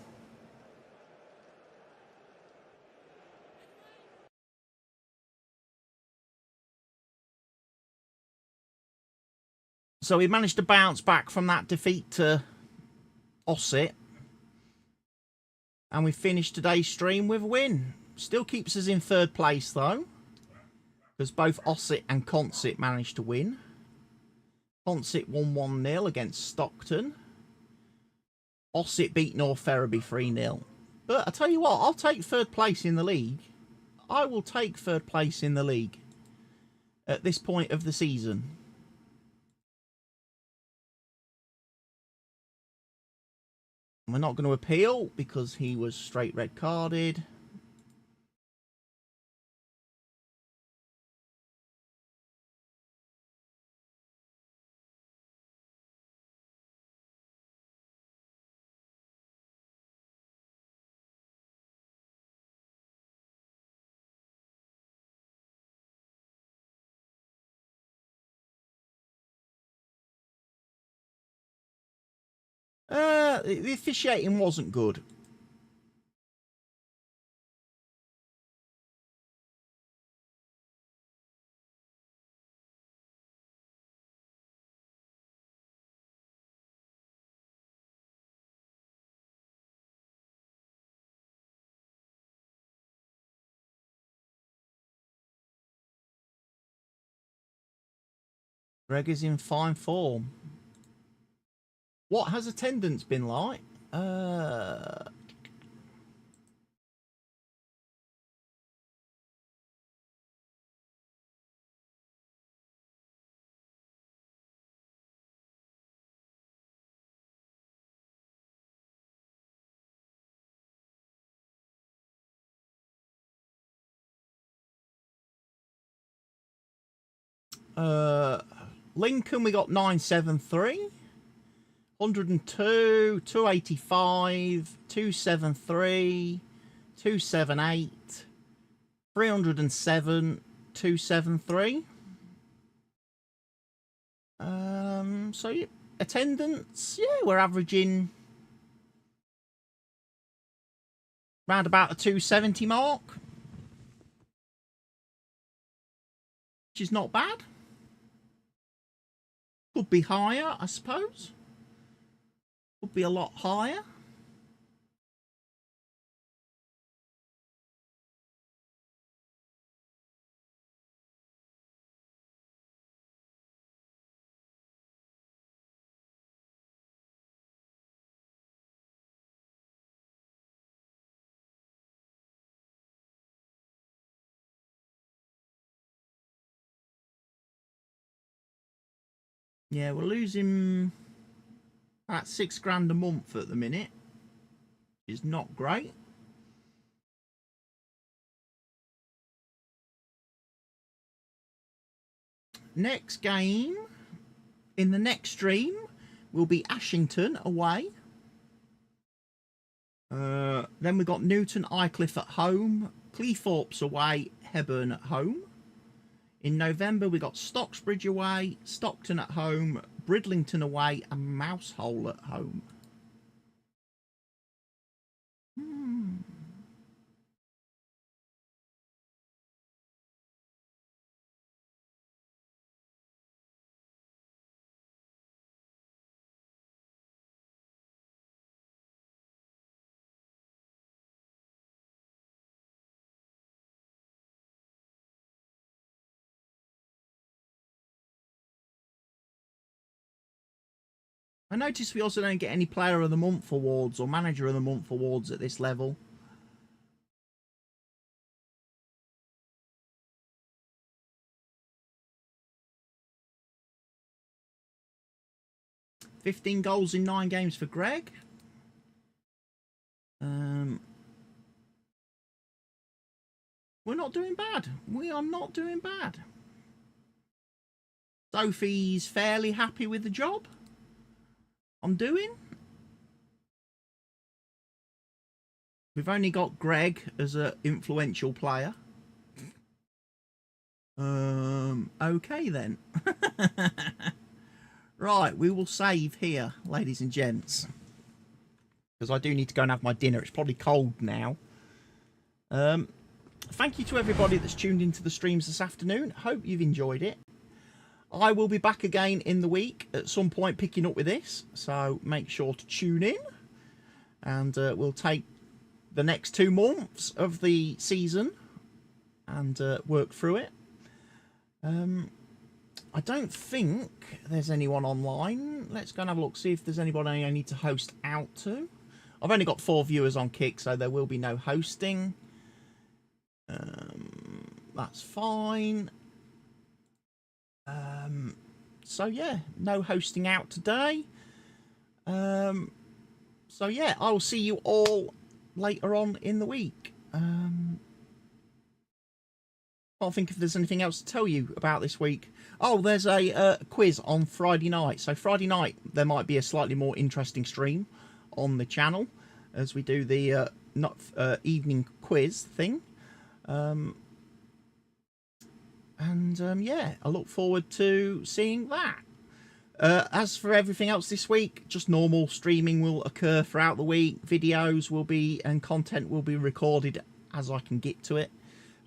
So we managed to bounce back from that defeat to Ossett. And we finished today's stream with a win. Still keeps us in third place though, because both Ossett and Consett managed to win. Consett won 1-0 against Stockton. Ossett beat North Ferriby 3-0. But I tell you what, I'll take third place in the league. I will take third place in the league at this point of the season. We're not going to appeal because he was straight red carded. The officiating wasn't good. Greg is in fine form. What has attendance been like? Lincoln, we got 973, 102, 285, 273, 278, 307, 273. So yeah, attendance, yeah, we're averaging round about the 270 mark, which is not bad. Could be higher, I suppose. Could be a lot higher. Yeah, we're losing about £6 a month at the minute. Is not great. Next game in the next stream will be Ashington away. Then we've got Newton Aycliffe at home, Cleethorpes away, Hebburn at home. In November, we got Stocksbridge away, Stockton at home, Bridlington away, and Mousehole at home. I noticed we also don't get any Player of the Month awards or Manager of the Month awards at this level. $15 goals in 9 games for Greg. We're not doing bad. We are not doing bad. Sophie's fairly happy with the job I'm doing. We've only got Greg as an influential player. Okay then. Right, we will save here, ladies and gents, because I do need to go and have my dinner. It's probably cold now. Thank you to everybody that's tuned into the streams this afternoon. Hope you've enjoyed it. I will be back again in the week at some point picking up with this, so make sure to tune in, and we'll take the next 2 months of the season and work through it. I don't think there's anyone online. Let's go and have a look, see if there's anybody I need to host out to. I've only got 4 viewers on Kick, so there will be no hosting. That's fine. So yeah, no hosting out today. So yeah, I'll see you all later on in the week. Can't think if there's anything else to tell you about this week. Oh, there's a quiz on Friday night. So Friday night there might be a slightly more interesting stream on the channel as we do the evening quiz thing. Yeah, I look forward to seeing that. As for everything else this week, just normal streaming will occur throughout the week. Videos will be, and content will be recorded as I can get to it.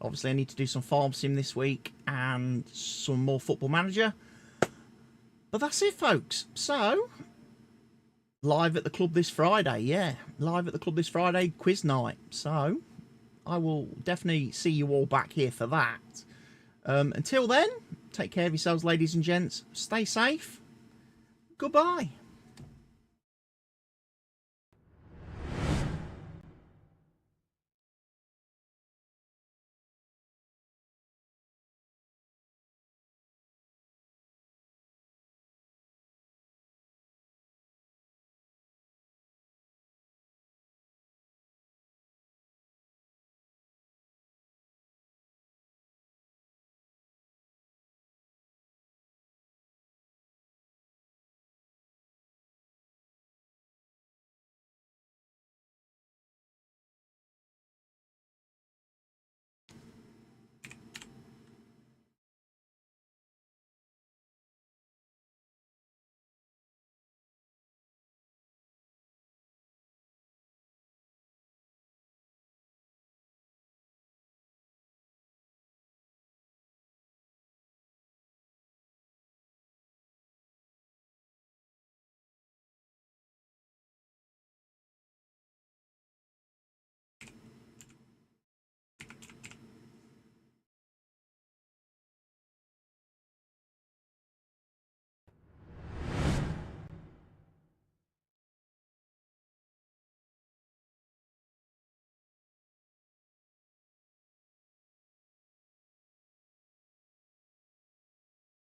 Obviously, I need to do some farm sim this week and some more Football Manager. But that's it, folks. So, live at the club this Friday. Yeah, live at the club this Friday, quiz night. So, I will definitely see you all back here for that. Until then, take care of yourselves, ladies and gents. Stay safe. Goodbye.